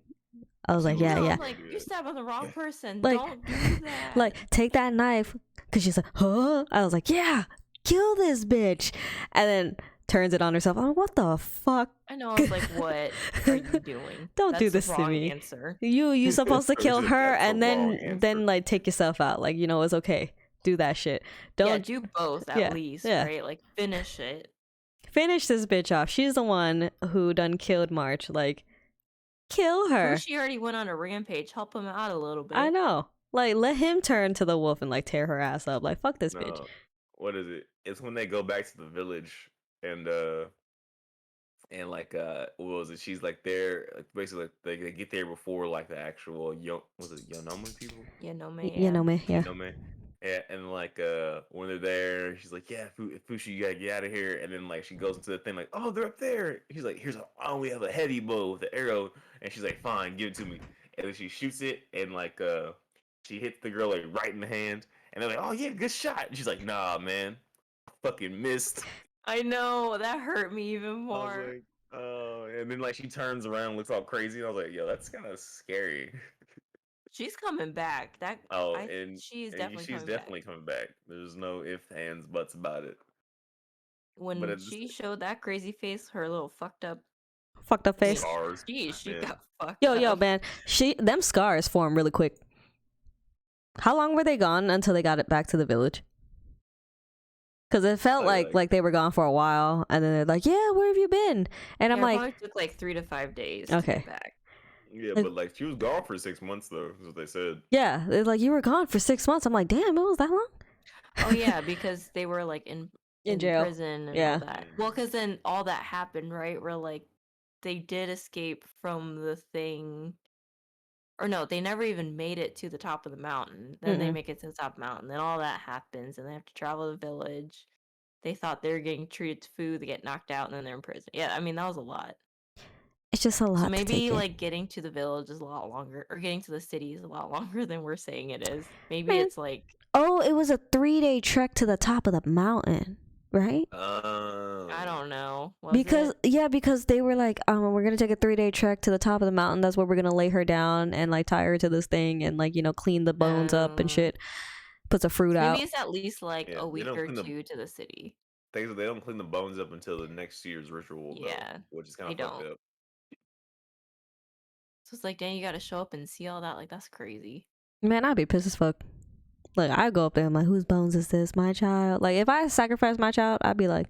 Speaker 1: I was like, yeah.
Speaker 3: Like, you stabbed the wrong person. Like, don't do that.
Speaker 1: Like, take that knife, because she's like, huh? I was like, yeah, kill this bitch, and then turns it on herself. I'm like, what the fuck?
Speaker 3: I know. I was like, what are you doing?
Speaker 1: Don't do this to me.
Speaker 3: Answer.
Speaker 1: You supposed to kill her and then like take yourself out. Like, it's okay. Do that shit. Don't
Speaker 3: do both at least, right? Like, finish it.
Speaker 1: Finish this bitch off. She's the one who done killed March. Like, kill her.
Speaker 3: She already went on a rampage. Help him out a little bit.
Speaker 1: I know. Like, let him turn to the wolf and like tear her ass up. Like, fuck this bitch.
Speaker 2: What is it? It's when they go back to the village and like what was it? She's like there, like, basically like, they get there before like the actual Yanome people?
Speaker 1: Yanome, yeah.
Speaker 2: Yeah, and like when they're there, she's like, yeah, Fushi, you gotta get out of here. And then like she goes into the thing like, oh, they're up there. He's like, we have a heavy bow with the arrow, and she's like, fine, give it to me. And then she shoots it, and like she hits the girl like right in the hand, and they're like, oh yeah, good shot. And she's like, nah, man, fucking missed.
Speaker 3: I know, that hurt me even more.
Speaker 2: I was like, oh, and then like she turns around and looks all crazy, and I was like, yo, that's kind of scary.
Speaker 3: She's coming back. She's definitely
Speaker 2: coming back. There's no ifs, ands, buts about it.
Speaker 3: When she showed that crazy face, her little fucked up
Speaker 1: face.
Speaker 2: Scars.
Speaker 3: She got fucked
Speaker 1: Yo,
Speaker 3: up.
Speaker 1: man. Them scars form really quick. How long were they gone until they got it back to the village? Because it felt like they were gone for a while, and then they're like, yeah, where have you been? And I'm like,
Speaker 3: it took like 3 to 5 days
Speaker 1: to
Speaker 3: get back.
Speaker 2: Yeah, but like she was gone for 6 months though, is what they said.
Speaker 1: Yeah, they're like, you were gone for 6 months. I'm like, damn, it was that long?
Speaker 3: Oh yeah, because they were like in
Speaker 1: jail,
Speaker 3: prison and all that. Well, because then all that happened, right? Where like they did escape from the thing, or no, they never even made it to the top of the mountain. Then they make it to the top of the mountain. Then all that happens, and they have to travel to the village. They thought they were getting treated to food. They get knocked out, and then they're in prison. Yeah, I mean, that was a lot.
Speaker 1: It's just a lot.
Speaker 3: So maybe like getting to the village is a lot longer, or getting to the city is a lot longer than we're saying it is. Maybe it's like,
Speaker 1: oh, it was a 3-day trek to the top of the mountain. right?
Speaker 3: I don't know. Was
Speaker 1: Because
Speaker 3: it?
Speaker 1: because they were like, we're gonna take a 3-day trek to the top of the mountain. That's where we're gonna lay her down and like tie her to this thing and like clean the bones up and shit. Puts a fruit
Speaker 3: So
Speaker 1: out.
Speaker 3: maybe it's at least like
Speaker 2: Yeah,
Speaker 3: a
Speaker 2: they
Speaker 3: week
Speaker 2: don't
Speaker 3: or
Speaker 2: clean the
Speaker 3: two to the city.
Speaker 2: they don't clean the bones up until the next year's ritual
Speaker 3: Yeah,
Speaker 2: though, which is kind
Speaker 3: they
Speaker 2: of fucked
Speaker 3: don't.
Speaker 2: up.
Speaker 3: So it's like, dang, you got to show up and see all that. Like, that's crazy.
Speaker 1: Man, I'd be pissed as fuck. Like, I go up there, I'm like, whose bones is this? My child. Like, if I sacrifice my child, I'd be like,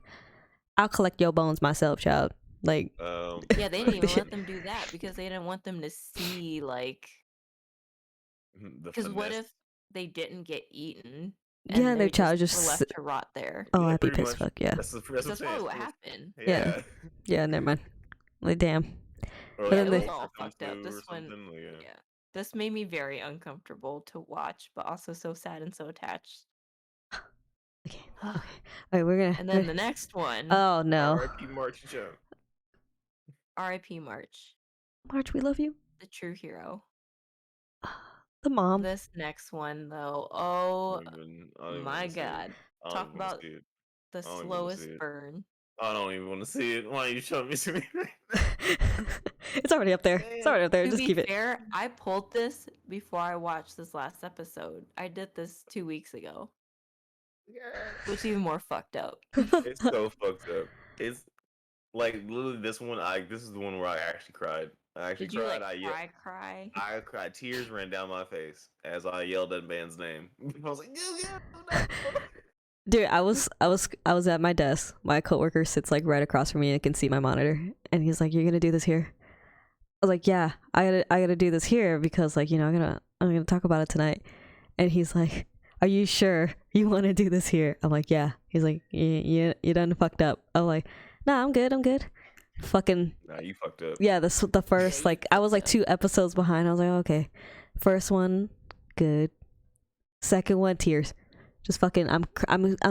Speaker 1: I'll collect your bones myself, child. Like,
Speaker 3: yeah, they didn't even let them do that because they didn't want them to see, like, because what if they didn't get eaten? And
Speaker 1: yeah, their child
Speaker 3: were
Speaker 1: just
Speaker 3: left to rot there.
Speaker 1: Oh,
Speaker 2: Yeah,
Speaker 1: I'd be
Speaker 2: pretty
Speaker 1: pissed
Speaker 2: much.
Speaker 1: fuck, yeah.
Speaker 2: That's
Speaker 3: probably what happened.
Speaker 1: Yeah. Yeah, never mind. Like, damn.
Speaker 2: Or
Speaker 3: Yeah,
Speaker 2: like
Speaker 3: it
Speaker 1: then
Speaker 3: was
Speaker 1: they-
Speaker 3: all fucked up. This one, yeah. This made me very uncomfortable to watch, but also so sad and so attached.
Speaker 1: Okay. Okay. All right, we're gonna.
Speaker 3: And then the next one,
Speaker 1: Oh no.
Speaker 2: R.I.P. March Joe.
Speaker 3: R.I.P. March,
Speaker 1: March, we love you.
Speaker 3: the true hero.
Speaker 1: The mom.
Speaker 3: This next one, though, oh
Speaker 2: I don't even
Speaker 3: my
Speaker 2: wanna see it.
Speaker 3: God,
Speaker 2: I don't
Speaker 3: talk
Speaker 2: even wanna
Speaker 3: about
Speaker 2: see it.
Speaker 3: the
Speaker 2: I don't even wanna
Speaker 3: slowest
Speaker 2: see it.
Speaker 3: burn.
Speaker 2: I don't even want to see it. Why are you showing me to me right now?
Speaker 1: It's already up there. It's already up there.
Speaker 3: To
Speaker 1: Just
Speaker 3: be
Speaker 1: keep it.
Speaker 3: fair, I pulled this before I watched this last episode. I did this 2 weeks ago, which is even more fucked up.
Speaker 2: It's so fucked up. It's like literally this one. This is the one where I actually cried. I actually
Speaker 3: Did you
Speaker 2: cried.
Speaker 3: like cry?
Speaker 2: I cried. Tears ran down my face as I yelled that man's name. I was like, no.
Speaker 1: Dude, I was at my desk. My coworker sits like right across from me and can see my monitor. And he's like, "You're gonna do this here?" I was like, "Yeah, I gotta do this here because like I'm gonna talk about it tonight." And he's like, "Are you sure you want to do this here?" I'm like, "Yeah." He's like, "You done fucked up." I'm like, "Nah, I'm good. Fucking
Speaker 2: Nah, you fucked up.
Speaker 1: yeah. The first like I was like 2 episodes behind. I was like, okay, first one, good. Second one, tears. Just fucking, I'm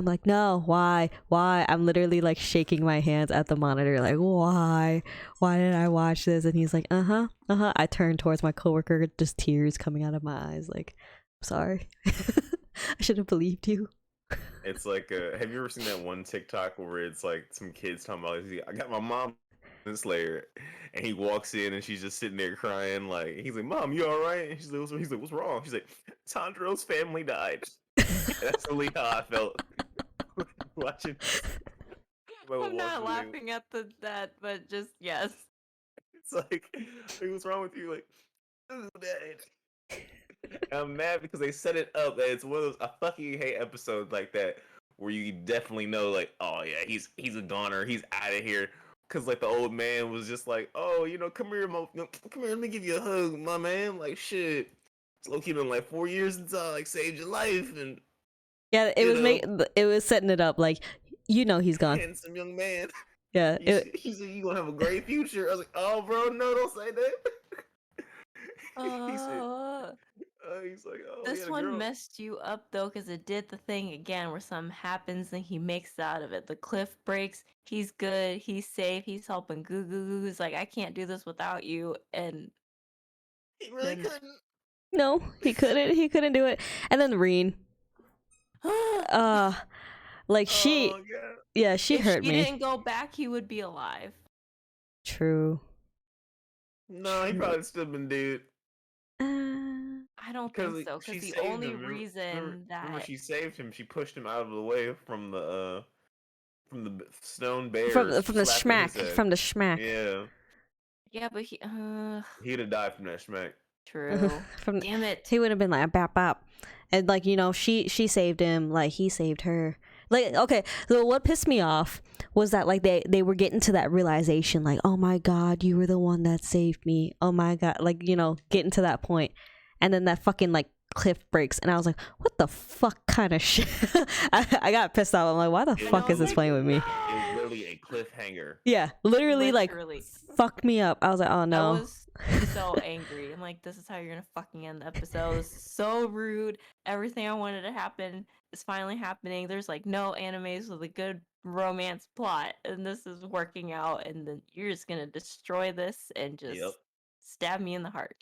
Speaker 1: like, no, why? I'm literally like shaking my hands at the monitor, like, why did I watch this? And he's like, I turned towards my coworker, just tears coming out of my eyes, like, I'm sorry, I should have believed you.
Speaker 2: It's like, have you ever seen that one TikTok where it's like some kids talking about, I got my mom in Slayer, and he walks in and she's just sitting there crying, like, he's like, Mom, you all right? And he's like, what's wrong? She's like, Sandro's family died. That's really how I felt watching.
Speaker 3: I'm not laughing at that, but just yes.
Speaker 2: It's like, what's wrong with you? Like, oh, Dad. I'm mad because they set it up that it's one of those. I fucking hate episodes like that where you definitely know, like, oh yeah, he's a goner, he's out of here. Cause like the old man was just like, oh, come here, come here, let me give you a hug, my man. Like shit, it's low key been like 4 years since I like saved your life, and
Speaker 1: yeah, it was setting it up like, he's gone.
Speaker 2: Handsome young man.
Speaker 1: Yeah,
Speaker 2: he said you gonna have a great future. I was like, oh, bro, no, don't say that. He said, he's like, oh,
Speaker 3: this one messed you up though, because it did the thing again where something happens and he makes it out of it. The cliff breaks. He's good. He's safe. He's helping Goo. He's like, I can't do this without you. And
Speaker 2: he really couldn't.
Speaker 1: No, he couldn't. He couldn't do it. And then Reen. Like she, yeah, she hurt me.
Speaker 3: If he didn't go back, he would be alive.
Speaker 1: True.
Speaker 2: No, he probably still been dead.
Speaker 3: I don't think so. Because the only reason that
Speaker 2: remember she saved him, she pushed him out of the way from the stone bear.
Speaker 1: From the schmack.
Speaker 2: Yeah.
Speaker 3: Yeah, but
Speaker 2: he'd have died from that schmack.
Speaker 3: True. Damn it.
Speaker 1: He would have been like bap bap. And like, she saved him, like he saved her. Like, okay, so what pissed me off was that like they were getting to that realization, like, oh my God, you were the one that saved me. Oh my God, like, getting to that point. And then that fucking like cliff breaks and I was like, what the fuck kind of shit? I got pissed off. I'm like, why the fuck is this playing with me?
Speaker 2: It was literally a cliffhanger.
Speaker 1: Yeah, literally like fucked me up. I was like, oh no.
Speaker 3: I was so angry. I'm like, this is how you're gonna fucking end the episode. So rude. Everything I wanted to happen is finally happening. There's like no animes with a good romance plot, and this is working out, and then you're just gonna destroy this and just stab me in the heart.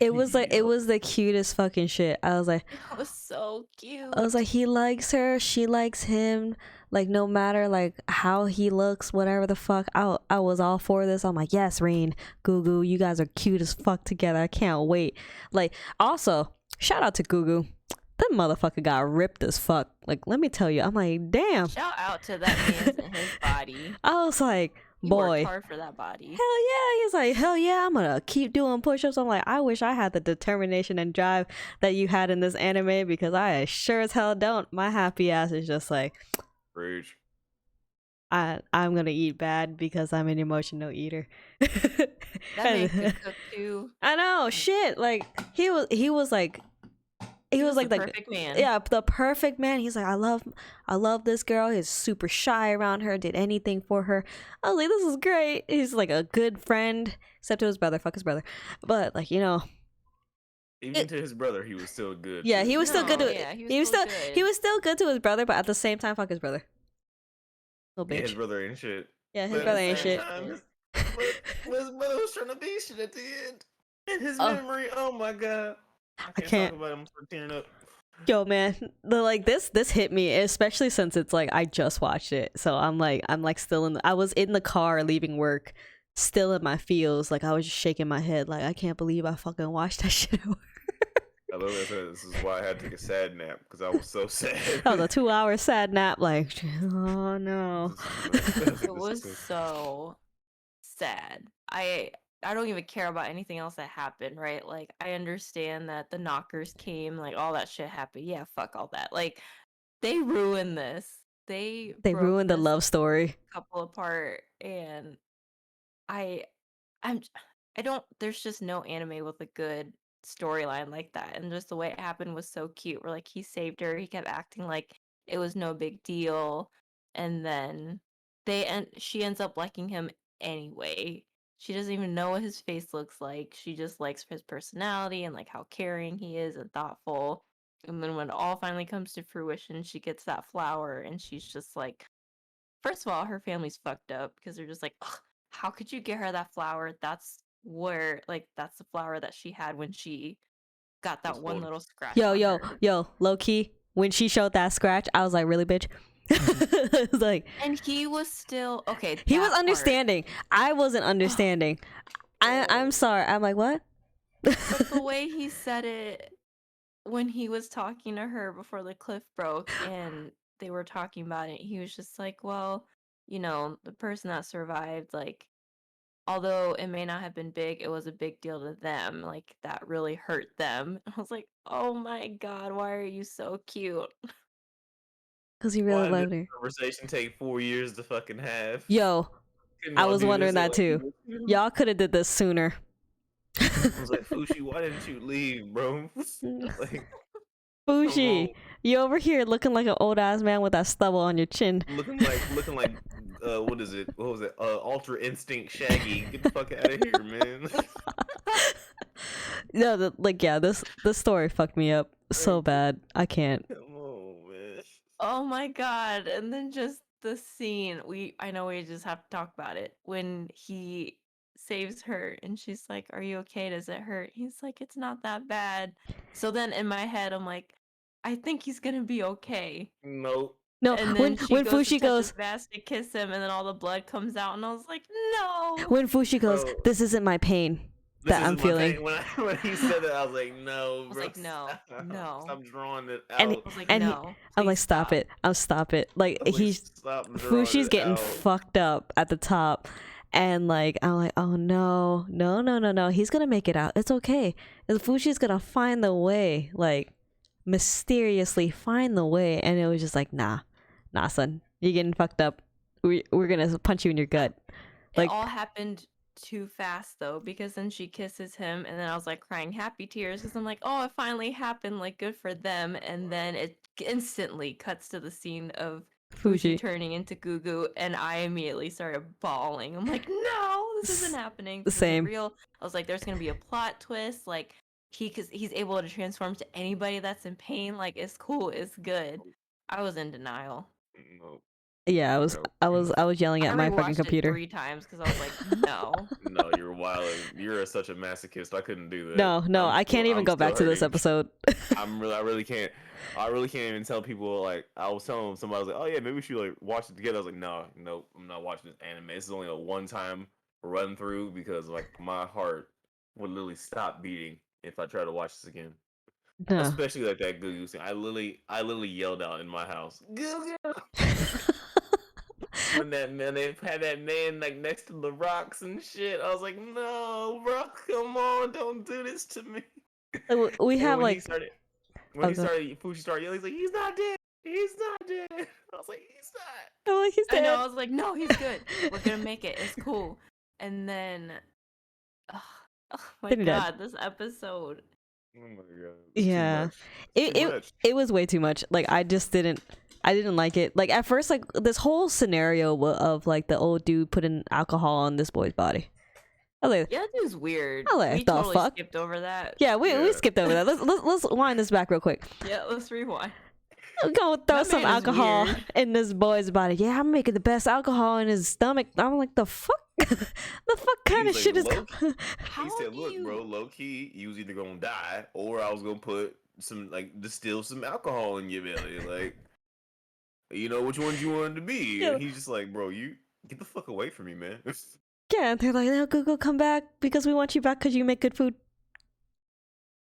Speaker 1: It was like, it
Speaker 2: Yup.
Speaker 1: was the cutest fucking shit. I was like,
Speaker 3: It was so cute.
Speaker 1: he likes her, she likes him. Like, no matter like how he looks, whatever the fuck. I was all for this. I'm like, yes, Rain, Gugu, you guys are cute as fuck together. I can't wait. Like, also, shout out to Gugu. That motherfucker got ripped as fuck. Like, let me tell you, I'm like, damn.
Speaker 3: Shout out to that man and his body.
Speaker 1: I was like,
Speaker 3: He
Speaker 1: boy,
Speaker 3: worked hard for that body.
Speaker 1: hell yeah. He's like, hell yeah, I'm gonna keep doing push-ups. I'm like, I wish I had the determination and drive that you had in this anime, because I sure as hell don't. My happy ass is just like,
Speaker 2: Rage.
Speaker 1: I'm gonna eat bad because I'm an emotional eater.
Speaker 3: That man could cook too.
Speaker 1: I know, shit. Like, he was like, he was like
Speaker 3: the
Speaker 1: the
Speaker 3: perfect man.
Speaker 1: yeah, the perfect man. He's like, I love this girl. He's super shy around her, did anything for her. I was like, this is great. He's like a good friend, except to his brother. Fuck his brother. But like, you know,
Speaker 2: Even to his brother, he was still good.
Speaker 1: yeah,
Speaker 2: too.
Speaker 1: he was still good
Speaker 3: No,
Speaker 1: to
Speaker 3: yeah, he
Speaker 1: he was
Speaker 3: was
Speaker 1: still
Speaker 3: still
Speaker 1: he
Speaker 3: good.
Speaker 1: was still good to his brother, but at the same time, fuck his brother. Little
Speaker 2: Yeah, his
Speaker 1: bitch.
Speaker 2: brother ain't shit.
Speaker 1: Yeah, his
Speaker 2: But at
Speaker 1: brother
Speaker 2: the
Speaker 1: ain't
Speaker 2: same
Speaker 1: shit.
Speaker 2: time, his brother was trying to be shit at the end. In his
Speaker 1: Oh.
Speaker 2: memory, oh my god. I
Speaker 1: can't.
Speaker 2: talk about him for tearing up.
Speaker 1: Yo, man, this hit me, especially since it's like I just watched it, so I'm like still in. I was in the car leaving work, still in my feels. Like, I was just shaking my head, like, I can't believe I fucking watched that shit.
Speaker 2: I love that. This is why I had to take a sad nap, because I was so sad.
Speaker 1: That was a 2-hour sad nap. Like, oh no.
Speaker 3: It was so sad. I don't even care about anything else that happened, right? Like, I understand that the knockers came, like all that shit happened. Yeah, fuck all that. Like, they ruined this. They broke
Speaker 1: ruined the
Speaker 3: this
Speaker 1: love story.
Speaker 3: couple apart, and I I'm I don't there's just no anime with a good storyline like that. And just the way it happened was so cute. Where like he saved her, he kept acting like it was no big deal, and then she ends up liking him anyway. She doesn't even know what his face looks like. She just likes his personality and like how caring he is and thoughtful. And then when it all finally comes to fruition, she gets that flower and she's just like, first of all, her family's fucked up because they're just like, ugh, how could you get her that flower? That's the flower that she had when she got that
Speaker 2: Just
Speaker 3: one
Speaker 2: hold it.
Speaker 3: little scratch.
Speaker 1: Yo,
Speaker 3: on
Speaker 1: yo,
Speaker 3: her.
Speaker 1: yo, low key, when she showed that scratch, I was like, really, bitch? It was like,
Speaker 3: And he was still okay.
Speaker 1: he was
Speaker 3: that part.
Speaker 1: understanding. I wasn't understanding. I'm sorry. I'm like, what?
Speaker 3: But the way he said it when he was talking to her before the cliff broke and they were talking about it, he was just like, well, the person that survived, like, although it may not have been big, it was a big deal to them. Like, that really hurt them. I was like, oh my God, why are you so cute?
Speaker 1: Because he
Speaker 2: Why
Speaker 1: really
Speaker 2: did
Speaker 1: loved
Speaker 2: this
Speaker 1: her.
Speaker 2: conversation take 4 years to fucking have?
Speaker 1: Yo,
Speaker 2: Couldn't
Speaker 1: I
Speaker 2: y'all
Speaker 1: was
Speaker 2: do
Speaker 1: wondering
Speaker 2: this
Speaker 1: that
Speaker 2: at,
Speaker 1: too.
Speaker 2: like,
Speaker 1: Y'all could have did this sooner.
Speaker 2: I was like, Fushi, why didn't you leave, bro? Like,
Speaker 1: Fushi,
Speaker 2: on.
Speaker 1: you over here looking like an old ass man with that stubble on your chin.
Speaker 2: looking like what is it? What was it? Ultra Instinct Shaggy. Get the fuck out of here, man.
Speaker 1: No, this story fucked me up so bad. I can't.
Speaker 2: Come on, man.
Speaker 3: Oh my God. And then just the scene, I know we just have to talk about it. When he saves her and she's like, are you okay? Does it hurt? He's like, it's not that bad. So then in my head, I'm like, I think he's gonna be okay.
Speaker 2: Nope.
Speaker 1: No,
Speaker 3: And
Speaker 1: when
Speaker 3: then she goes
Speaker 1: Fushi
Speaker 3: to touch
Speaker 1: goes,
Speaker 3: his vest to kiss him, and then all the blood comes out, and I was like, no.
Speaker 1: when Fushi goes,
Speaker 2: Bro.
Speaker 1: this isn't my pain
Speaker 2: This
Speaker 1: that I'm
Speaker 2: isn't my
Speaker 1: feeling.
Speaker 2: pain. When he said that, I was like, no,
Speaker 3: I was
Speaker 2: bro.
Speaker 3: like, no,
Speaker 2: stop.
Speaker 3: no.
Speaker 2: Stop drawing it out.
Speaker 1: And
Speaker 3: I was like,
Speaker 1: and
Speaker 3: no.
Speaker 1: I'm like,
Speaker 3: please
Speaker 1: stop it. I'll stop it. Like,
Speaker 2: I was like,
Speaker 1: he's
Speaker 2: stop drawing
Speaker 1: Fushi's
Speaker 2: it
Speaker 1: getting
Speaker 2: out.
Speaker 1: fucked up at the top. And like, I'm like, oh no, no. He's gonna make it out. It's okay. And Fushi's gonna find the way, like, mysteriously find the way. And it was just like, nah, son, you're getting fucked up. We're gonna punch you in your gut. Like,
Speaker 3: it all happened too fast though, because then she kisses him, and then I was like crying happy tears because I'm like, oh, it finally happened. Like, good for them. And then it instantly cuts to the scene of Fushi
Speaker 1: Fushi.
Speaker 3: turning into Gugu, and I immediately started bawling. I'm like, no, this isn't happening. This
Speaker 1: Same.
Speaker 3: isn't real. I was like, there's gonna be a plot twist. Like, because he's able to transform to anybody that's in pain. Like, it's cool, it's good. I was in denial.
Speaker 2: Nope.
Speaker 1: Yeah, I was yelling
Speaker 3: I
Speaker 1: at my fucking
Speaker 3: rewatched it
Speaker 1: computer.
Speaker 3: 3 times because I was like, no.
Speaker 2: No, you're wild. You're such a masochist. I couldn't do that.
Speaker 1: No, I can't even
Speaker 2: I'm
Speaker 1: go
Speaker 2: still
Speaker 1: back to this
Speaker 2: hurting.
Speaker 1: episode.
Speaker 2: I really can't. I really can't even tell people. Like, I was telling somebody, I was like, "Oh yeah, maybe we should like watch it together." I was like, "No, no, I'm not watching this anime. This is only a one-time run through because like my heart would literally stop beating if I try to watch this again."
Speaker 1: No.
Speaker 2: Especially like that Goo Goo scene. I literally yelled out in my house, "Goo Goo!" When that man, they had that man like next to the rocks and shit. I was like, "No, bro, come on, don't do this to me."
Speaker 1: We
Speaker 2: And
Speaker 1: have
Speaker 2: when
Speaker 1: like
Speaker 2: he started,
Speaker 1: okay.
Speaker 2: Fushi started yelling, he's like, "He's not dead. He's not dead." I was like, "He's not."
Speaker 1: I'm like, he's
Speaker 3: I know.
Speaker 1: dead.
Speaker 3: I was like, no, he's good. We're gonna make it. It's cool. And then, oh, my
Speaker 1: Then he died.
Speaker 3: god, this episode.
Speaker 2: Oh my god, it's too
Speaker 1: Yeah.
Speaker 2: much. It's too much.
Speaker 1: It was way too much. Like I didn't like it. Like at first, like this whole scenario of like the old dude putting alcohol on this boy's body. I was like,
Speaker 3: Yeah, that dude's weird.
Speaker 1: I like,
Speaker 3: We
Speaker 1: the
Speaker 3: totally
Speaker 1: fuck?
Speaker 3: skipped over that.
Speaker 1: yeah, we
Speaker 2: Yeah.
Speaker 1: skipped over that. Let's wind this back real quick.
Speaker 3: Yeah, let's rewind.
Speaker 1: I'm gonna throw
Speaker 3: That
Speaker 1: some
Speaker 3: man is
Speaker 1: alcohol
Speaker 3: weird.
Speaker 1: in this boy's body. Yeah, I'm making the best alcohol in his stomach. I'm like, the fuck? The fuck kind of
Speaker 2: He's
Speaker 1: shit
Speaker 2: like,
Speaker 1: is
Speaker 2: low-
Speaker 3: How
Speaker 2: He said,
Speaker 3: do
Speaker 2: "Look,
Speaker 3: you...
Speaker 2: bro, low key, you was either gonna die or I was gonna put some like distill some alcohol in your belly. Like, you know which ones you wanted to be."
Speaker 1: Yeah.
Speaker 2: And he's just like, "Bro, you get the fuck away from me, man."
Speaker 1: Yeah, they're like, no, go come back because we want you back because you make good food.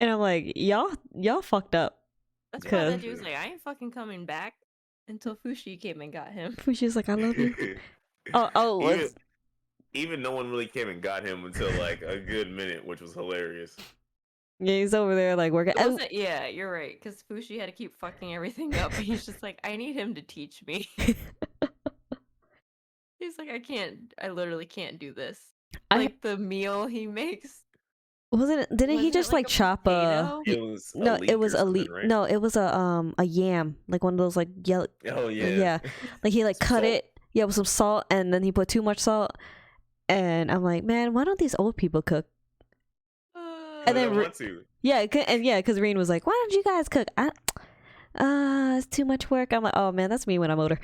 Speaker 1: And I'm like, y'all fucked up.
Speaker 3: That's why
Speaker 1: Cause
Speaker 3: that dude's like, I ain't fucking coming back until Fushi came and got him.
Speaker 1: Fushi's like, I love you. Oh,
Speaker 2: even,
Speaker 1: let's
Speaker 2: even no one really came and got him until like a good minute, which was hilarious.
Speaker 1: yeah, he's over there like working.
Speaker 3: It wasn't, yeah, you're right. Because Fushi had to keep fucking everything up. And he's just like, I need him to teach me. He's like, I literally can't do this. Like the meal he makes.
Speaker 1: Didn't he
Speaker 3: Wasn't
Speaker 1: just
Speaker 3: it
Speaker 1: like chop a
Speaker 2: It was a
Speaker 1: no,
Speaker 2: leek
Speaker 1: it was
Speaker 2: or
Speaker 1: a
Speaker 2: something,
Speaker 1: leek.
Speaker 2: right?
Speaker 1: No, it was a yam, like one of those like yellow.
Speaker 2: Oh yeah,
Speaker 1: Yeah, like he like
Speaker 2: Some
Speaker 1: cut
Speaker 2: salt.
Speaker 1: it, yeah, with some salt, and then he put too much salt. And I'm like, man, why don't these old people cook?
Speaker 2: I
Speaker 1: And then
Speaker 2: don't want to.
Speaker 1: Yeah, because Reen was like, why don't you guys cook? It's too much work. I'm like, oh man, that's me when I'm older.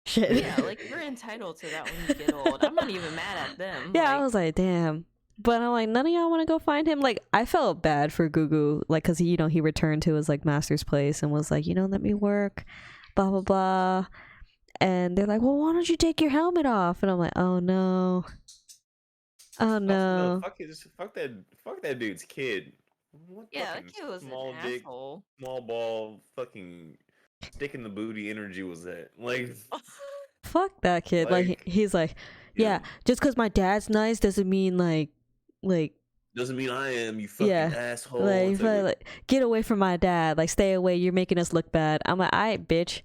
Speaker 1: Shit.
Speaker 3: Yeah, like you're entitled to that when you get old. I'm not even mad at them.
Speaker 1: Yeah, I
Speaker 3: like,
Speaker 1: was like, damn. But I'm like, none of y'all want to go find him. Like, I felt bad for Gugu, like, cause he returned to his like master's place and was like, let me work, blah blah blah. And they're like, well, why don't you take your helmet off? And I'm like, oh no, oh no.
Speaker 2: Fuck that dude's kid. What
Speaker 3: yeah,
Speaker 2: fucking
Speaker 3: that kid was
Speaker 2: small
Speaker 3: an
Speaker 2: dick,
Speaker 3: asshole.
Speaker 2: small ball, fucking stick in the booty energy was that? Like,
Speaker 1: Fuck that kid. Like he's like, yeah, just cause my dad's nice doesn't mean like
Speaker 2: doesn't mean I am, you fucking asshole.
Speaker 1: like, get away from my dad. Like, stay away. You're making us look bad. I'm like, alright, bitch.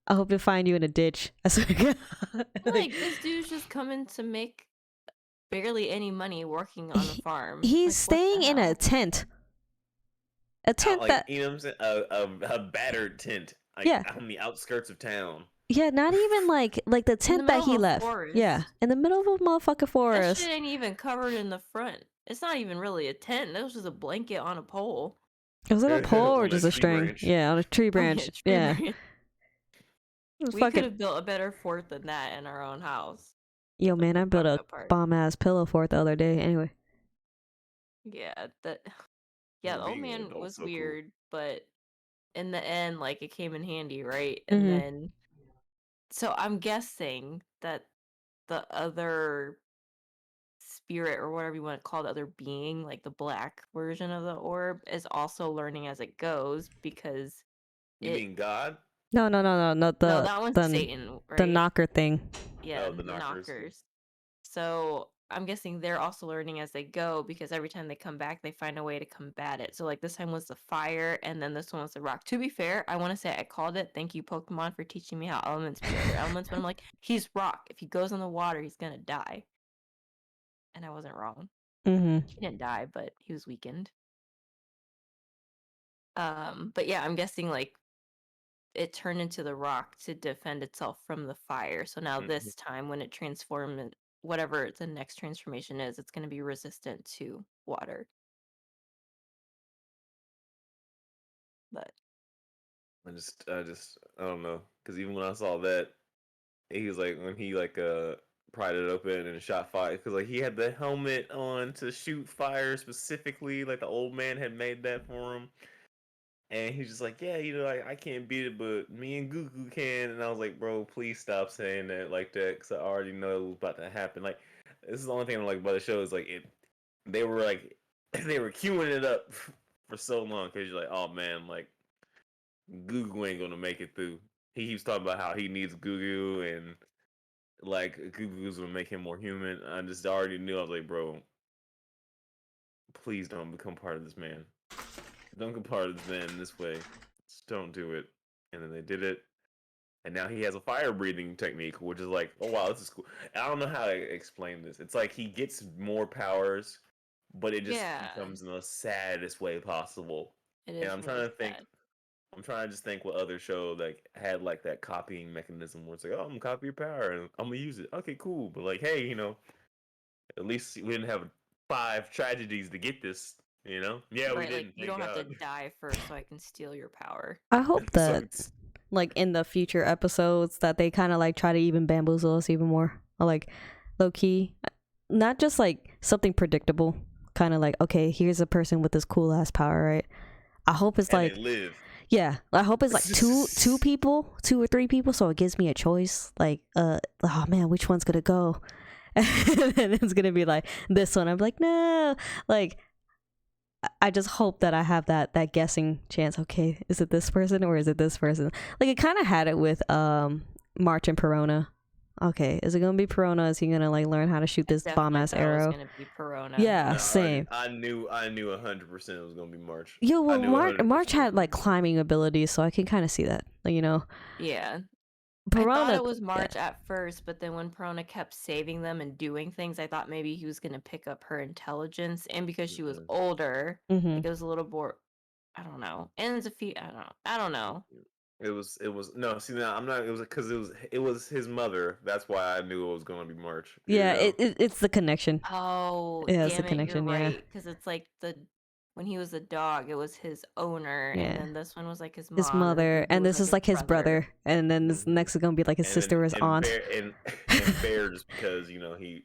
Speaker 1: I hope to find you in a ditch. I swear to God.
Speaker 3: Like, this dude's just coming to make barely any money working on a farm.
Speaker 1: He's
Speaker 3: Like, what
Speaker 1: staying
Speaker 3: the
Speaker 1: in a
Speaker 3: hell?
Speaker 1: tent. A tent
Speaker 2: like,
Speaker 1: that,
Speaker 2: you know what I'm saying? A battered tent. Like,
Speaker 1: Yeah.
Speaker 2: on the outskirts of town.
Speaker 1: yeah, not even like the tent that
Speaker 3: middle
Speaker 1: he
Speaker 3: of a
Speaker 1: left.
Speaker 3: forest.
Speaker 1: Yeah, in the middle of a motherfucking
Speaker 3: That
Speaker 1: forest.
Speaker 3: shit ain't even covered in the front. It's not even really a tent. That was just a blanket on a pole.
Speaker 1: Was it a pole or
Speaker 2: On a
Speaker 1: just a
Speaker 2: tree
Speaker 1: string?
Speaker 2: branch.
Speaker 1: Yeah, on a tree branch.
Speaker 3: Tree
Speaker 1: Yeah.
Speaker 3: branch.
Speaker 1: It was
Speaker 3: We could
Speaker 1: fucking.
Speaker 3: have built a better fort than that in our own house.
Speaker 1: Yo, man, I built a
Speaker 3: Fucked up part.
Speaker 1: bomb ass pillow fort the other day. Anyway.
Speaker 3: Yeah, that. Yeah, the old
Speaker 2: Being an
Speaker 3: man
Speaker 2: adult,
Speaker 3: was
Speaker 2: so cool.
Speaker 3: weird, but in the end, like it came in handy, right? And
Speaker 1: Mhm.
Speaker 3: then, so I'm guessing that the other spirit or whatever you want to call the other being, like the black version of the orb, is also learning as it goes because
Speaker 2: You mean God?
Speaker 1: No.
Speaker 3: no, that one's Satan, right?
Speaker 1: The knocker thing.
Speaker 3: Yeah,
Speaker 2: Oh, the
Speaker 3: the
Speaker 2: knockers.
Speaker 3: knockers. So I'm guessing they're also learning as they go because every time they come back, they find a way to combat it. So like this time was the fire, and then this one was the rock. To be fair, I want to say I called it. Thank you, Pokemon, for teaching me how elements be other elements. But I'm like, he's rock. If he goes in the water, he's gonna die. And I wasn't wrong.
Speaker 1: Mm-hmm.
Speaker 3: He didn't die, but he was weakened. But yeah, I'm guessing like it turned into the rock to defend itself from the fire. So now this time when it transformed, whatever the next transformation is, it's going to be resistant to water. But
Speaker 2: I don't know. Because even when I saw that, he was like when he like pried it open and shot fire because like he had the helmet on to shoot fire specifically, like the old man had made that for him. And he's just like, yeah, I can't beat it, but me and Goku can. And I was like, bro, please stop saying that like that, because I already know it was about to happen. Like, this is the only thing I like about the show is like they were like, they were queuing it up for so long because you're like, oh man, like Goku ain't gonna make it through. He keeps talking about how he needs Goku and like Goku's gonna make him more human. I just already knew. I was like, bro, please don't become part of this man. Don't become part of this man this way. Just don't do it. And then they did it. And now he has a fire breathing technique, which is like, oh wow, this is cool. I don't know how to explain this. It's like he gets more powers, but it just becomes in the saddest way possible.
Speaker 3: It is.
Speaker 2: And I'm trying to think. I'm trying to just think what other show like had like that copying mechanism where it's like, oh, I'm gonna copy your power and I'm gonna use it. Okay, cool. But like, hey, at least we didn't have 5 tragedies to get this. Yeah,
Speaker 3: right,
Speaker 2: we didn't.
Speaker 3: Like, you don't have to die first so I can steal your power.
Speaker 1: I hope that, like, in the future episodes, that they kind of like try to even bamboozle us even more. Or, like, low key, not just like something predictable. Kind of like, okay, here's a person with this cool ass power, right? I hope it's like,
Speaker 2: they live.
Speaker 1: Yeah, I hope it's like two people, 2 or 3 people, so it gives me a choice. Like, oh man, which one's gonna go? And then it's gonna be like this one. I'm like, no, like. I just hope that I have that guessing chance. Okay, is it this person or is it this person? Like, it kind of had it with March and Perona. Okay, is it gonna be Perona? Is he gonna like learn how to shoot this bomb ass arrow?
Speaker 3: It was gonna be Perona.
Speaker 1: Yeah, same.
Speaker 2: I knew 100% it was gonna be March.
Speaker 1: Yo, well, March had like climbing abilities, so I can kind of see that. Like,
Speaker 3: Yeah.
Speaker 1: Perona,
Speaker 3: I thought it was March at first, but then when Perona kept saving them and doing things, I thought maybe he was gonna pick up her intelligence, and because she was older, like, it was a little more. I don't know. And it's I don't know.
Speaker 2: It was no. See, now I'm not. It was because it was his mother. That's why I knew it was going to be March.
Speaker 1: Yeah, it's the connection.
Speaker 3: Oh,
Speaker 1: yeah, it's the connection.
Speaker 3: You're
Speaker 1: yeah,
Speaker 3: right, because it's like when he was a dog, it was his owner, and then this one was like his
Speaker 1: mother, and this is like his brother, and then this next is gonna be like his sister or his aunt.
Speaker 2: And Bear, just because he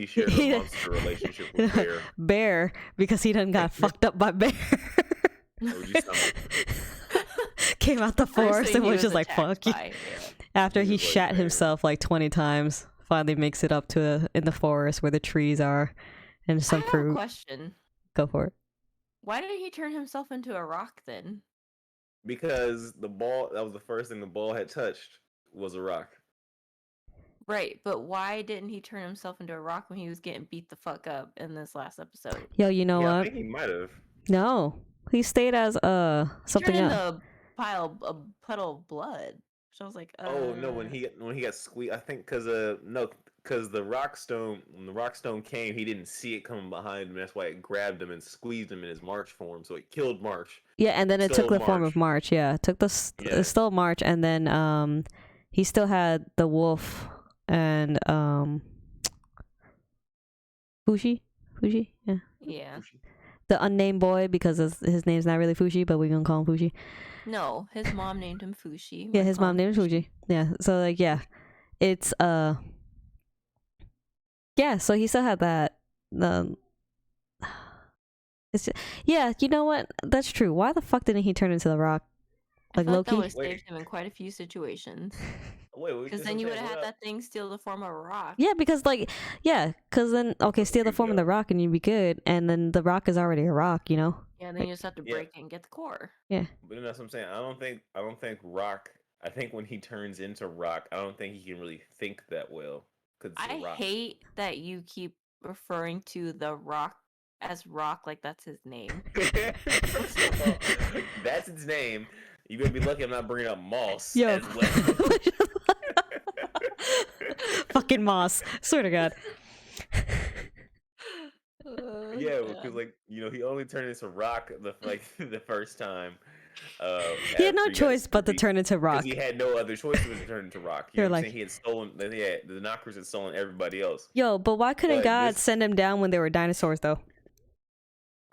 Speaker 2: shared a monster relationship with Bear.
Speaker 1: Bear, because he done got fucked up by Bear. Came out the forest and was just like, fuck you. After he shat himself like 20 times, finally makes it up to in the forest where the trees are and some fruit.
Speaker 3: I have a question.
Speaker 1: Go for it.
Speaker 3: Why did he turn himself into a rock then?
Speaker 2: Because the ball, that was the first thing the ball had touched, was a rock.
Speaker 3: Right, but why didn't he turn himself into a rock when he was getting beat the fuck up in this last episode?
Speaker 1: Yo, you know what?
Speaker 2: I think he might have.
Speaker 1: No, he stayed as something else.
Speaker 3: A puddle of blood. So I was like,
Speaker 2: oh no, when he got squeezed, I think because the rock stone, when the rock stone came, he didn't see it coming behind him. That's why it grabbed him and squeezed him in his March form. So it killed March.
Speaker 1: Yeah, and then it took the form of March. Yeah, it took it stole March, and then he still had the wolf and Fushi, yeah.
Speaker 3: Fushi.
Speaker 1: The unnamed boy, because his name's not really Fushi, but we're gonna call him Fushi.
Speaker 3: No, his mom named him Fushi.
Speaker 1: Yeah, his mom named him Fushi. Yeah, so like, yeah, it's yeah, so he still had that. It's just, yeah, you know what? That's true. Why the fuck didn't he turn into the Rock? Like Loki?
Speaker 3: That would have saved him in quite a few situations. Because then you would have had that thing steal the form of a rock.
Speaker 1: Yeah, because then steal the form of the rock and you'd be good, and then the rock is already a rock,
Speaker 3: Yeah, and then you just have to break it and get the core.
Speaker 1: Yeah.
Speaker 2: But that's what I'm saying. I don't think Rock. I think when he turns into Rock, I don't think he can really think that well.
Speaker 3: I hate that you keep referring to the Rock as Rock like that's his name.
Speaker 2: That's his name. You better be lucky I'm not bringing up Moss
Speaker 1: Yo.
Speaker 2: as well.
Speaker 1: Fucking Moss. Swear to God.
Speaker 2: Yeah, because he only turned into Rock the first time.
Speaker 1: He had no choice but to turn into Rock.
Speaker 2: He had no other choice but to turn into Rock. You know what I'm saying? He had stolen. The Knockers had stolen everybody else.
Speaker 1: Yo, but why couldn't God send him down when there were dinosaurs though?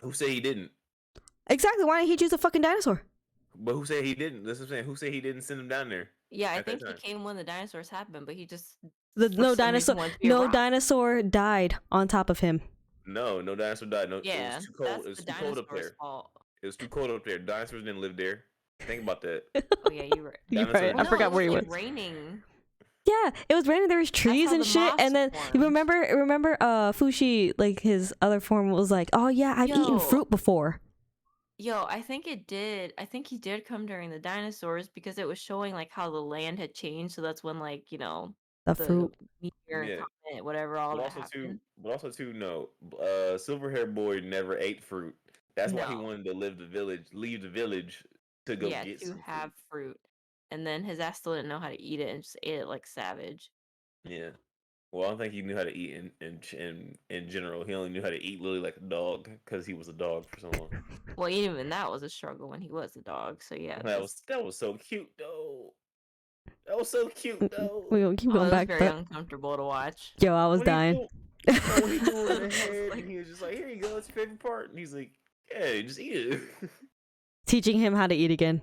Speaker 2: Who said he didn't?
Speaker 1: Exactly. Why didn't he choose a fucking dinosaur?
Speaker 2: But who said he didn't? That's what I'm saying. Who said he didn't send him down there?
Speaker 3: Yeah, I
Speaker 2: at that
Speaker 3: think he
Speaker 2: time.
Speaker 3: came when the dinosaurs happened, but he just
Speaker 1: The
Speaker 3: for some reason wanted to be a
Speaker 1: no
Speaker 3: rock.
Speaker 1: dinosaur died on top of him.
Speaker 2: No dinosaur died. No, it was
Speaker 3: Yeah,
Speaker 2: too cold.
Speaker 3: that's
Speaker 2: It was
Speaker 3: the
Speaker 2: too cold up
Speaker 3: dinosaur's
Speaker 2: there.
Speaker 3: fault.
Speaker 2: It was too cold up there. Dinosaurs didn't live there. Think about that.
Speaker 3: Oh yeah, you were.
Speaker 1: You're
Speaker 2: Dinosaurs
Speaker 1: right.
Speaker 3: Well,
Speaker 1: I
Speaker 3: no,
Speaker 1: forgot
Speaker 3: it
Speaker 1: where
Speaker 3: was
Speaker 1: he
Speaker 3: like
Speaker 1: was.
Speaker 3: raining.
Speaker 1: Yeah, it was raining. There was trees
Speaker 3: how
Speaker 1: and
Speaker 3: the
Speaker 1: shit, and
Speaker 3: moss
Speaker 1: then you
Speaker 3: formed.
Speaker 1: remember Fushi, like his other form was like, oh yeah, I've eaten
Speaker 3: Yo.
Speaker 1: fruit before.
Speaker 3: Yo, I think it did. I think he did come during the dinosaurs because it was showing like how the land had changed. So that's when like
Speaker 1: The
Speaker 3: the
Speaker 1: fruit.
Speaker 3: meteor and
Speaker 2: Yeah.
Speaker 3: comet, whatever, all
Speaker 2: But
Speaker 3: that
Speaker 2: also too,
Speaker 3: happened.
Speaker 2: no. Silver Hair Boy never ate fruit. That's why he
Speaker 3: No.
Speaker 2: wanted to leave the village to go
Speaker 3: Yeah,
Speaker 2: get
Speaker 3: to
Speaker 2: some
Speaker 3: have fruit, and then his ass still didn't know how to eat it and just ate it like savage.
Speaker 2: fruit. Yeah. Well, I don't think he knew how to eat in general. He only knew how to eat literally like a dog because he was a dog for so long.
Speaker 3: Well, even that was a struggle when he was a dog. So yeah,
Speaker 2: That was so cute though. That was so cute though.
Speaker 1: We gonna keep
Speaker 3: oh,
Speaker 1: going
Speaker 3: it was
Speaker 1: back.
Speaker 3: very uncomfortable to watch.
Speaker 1: Yo, I was
Speaker 2: What he
Speaker 1: dying.
Speaker 2: do- No, when he threw it in
Speaker 3: I
Speaker 2: the
Speaker 3: was
Speaker 2: head,
Speaker 3: like-
Speaker 2: and he was just like, "Here you go, it's your favorite part." And he's like, "Yeah, just eat it."
Speaker 1: Teaching him how to eat again.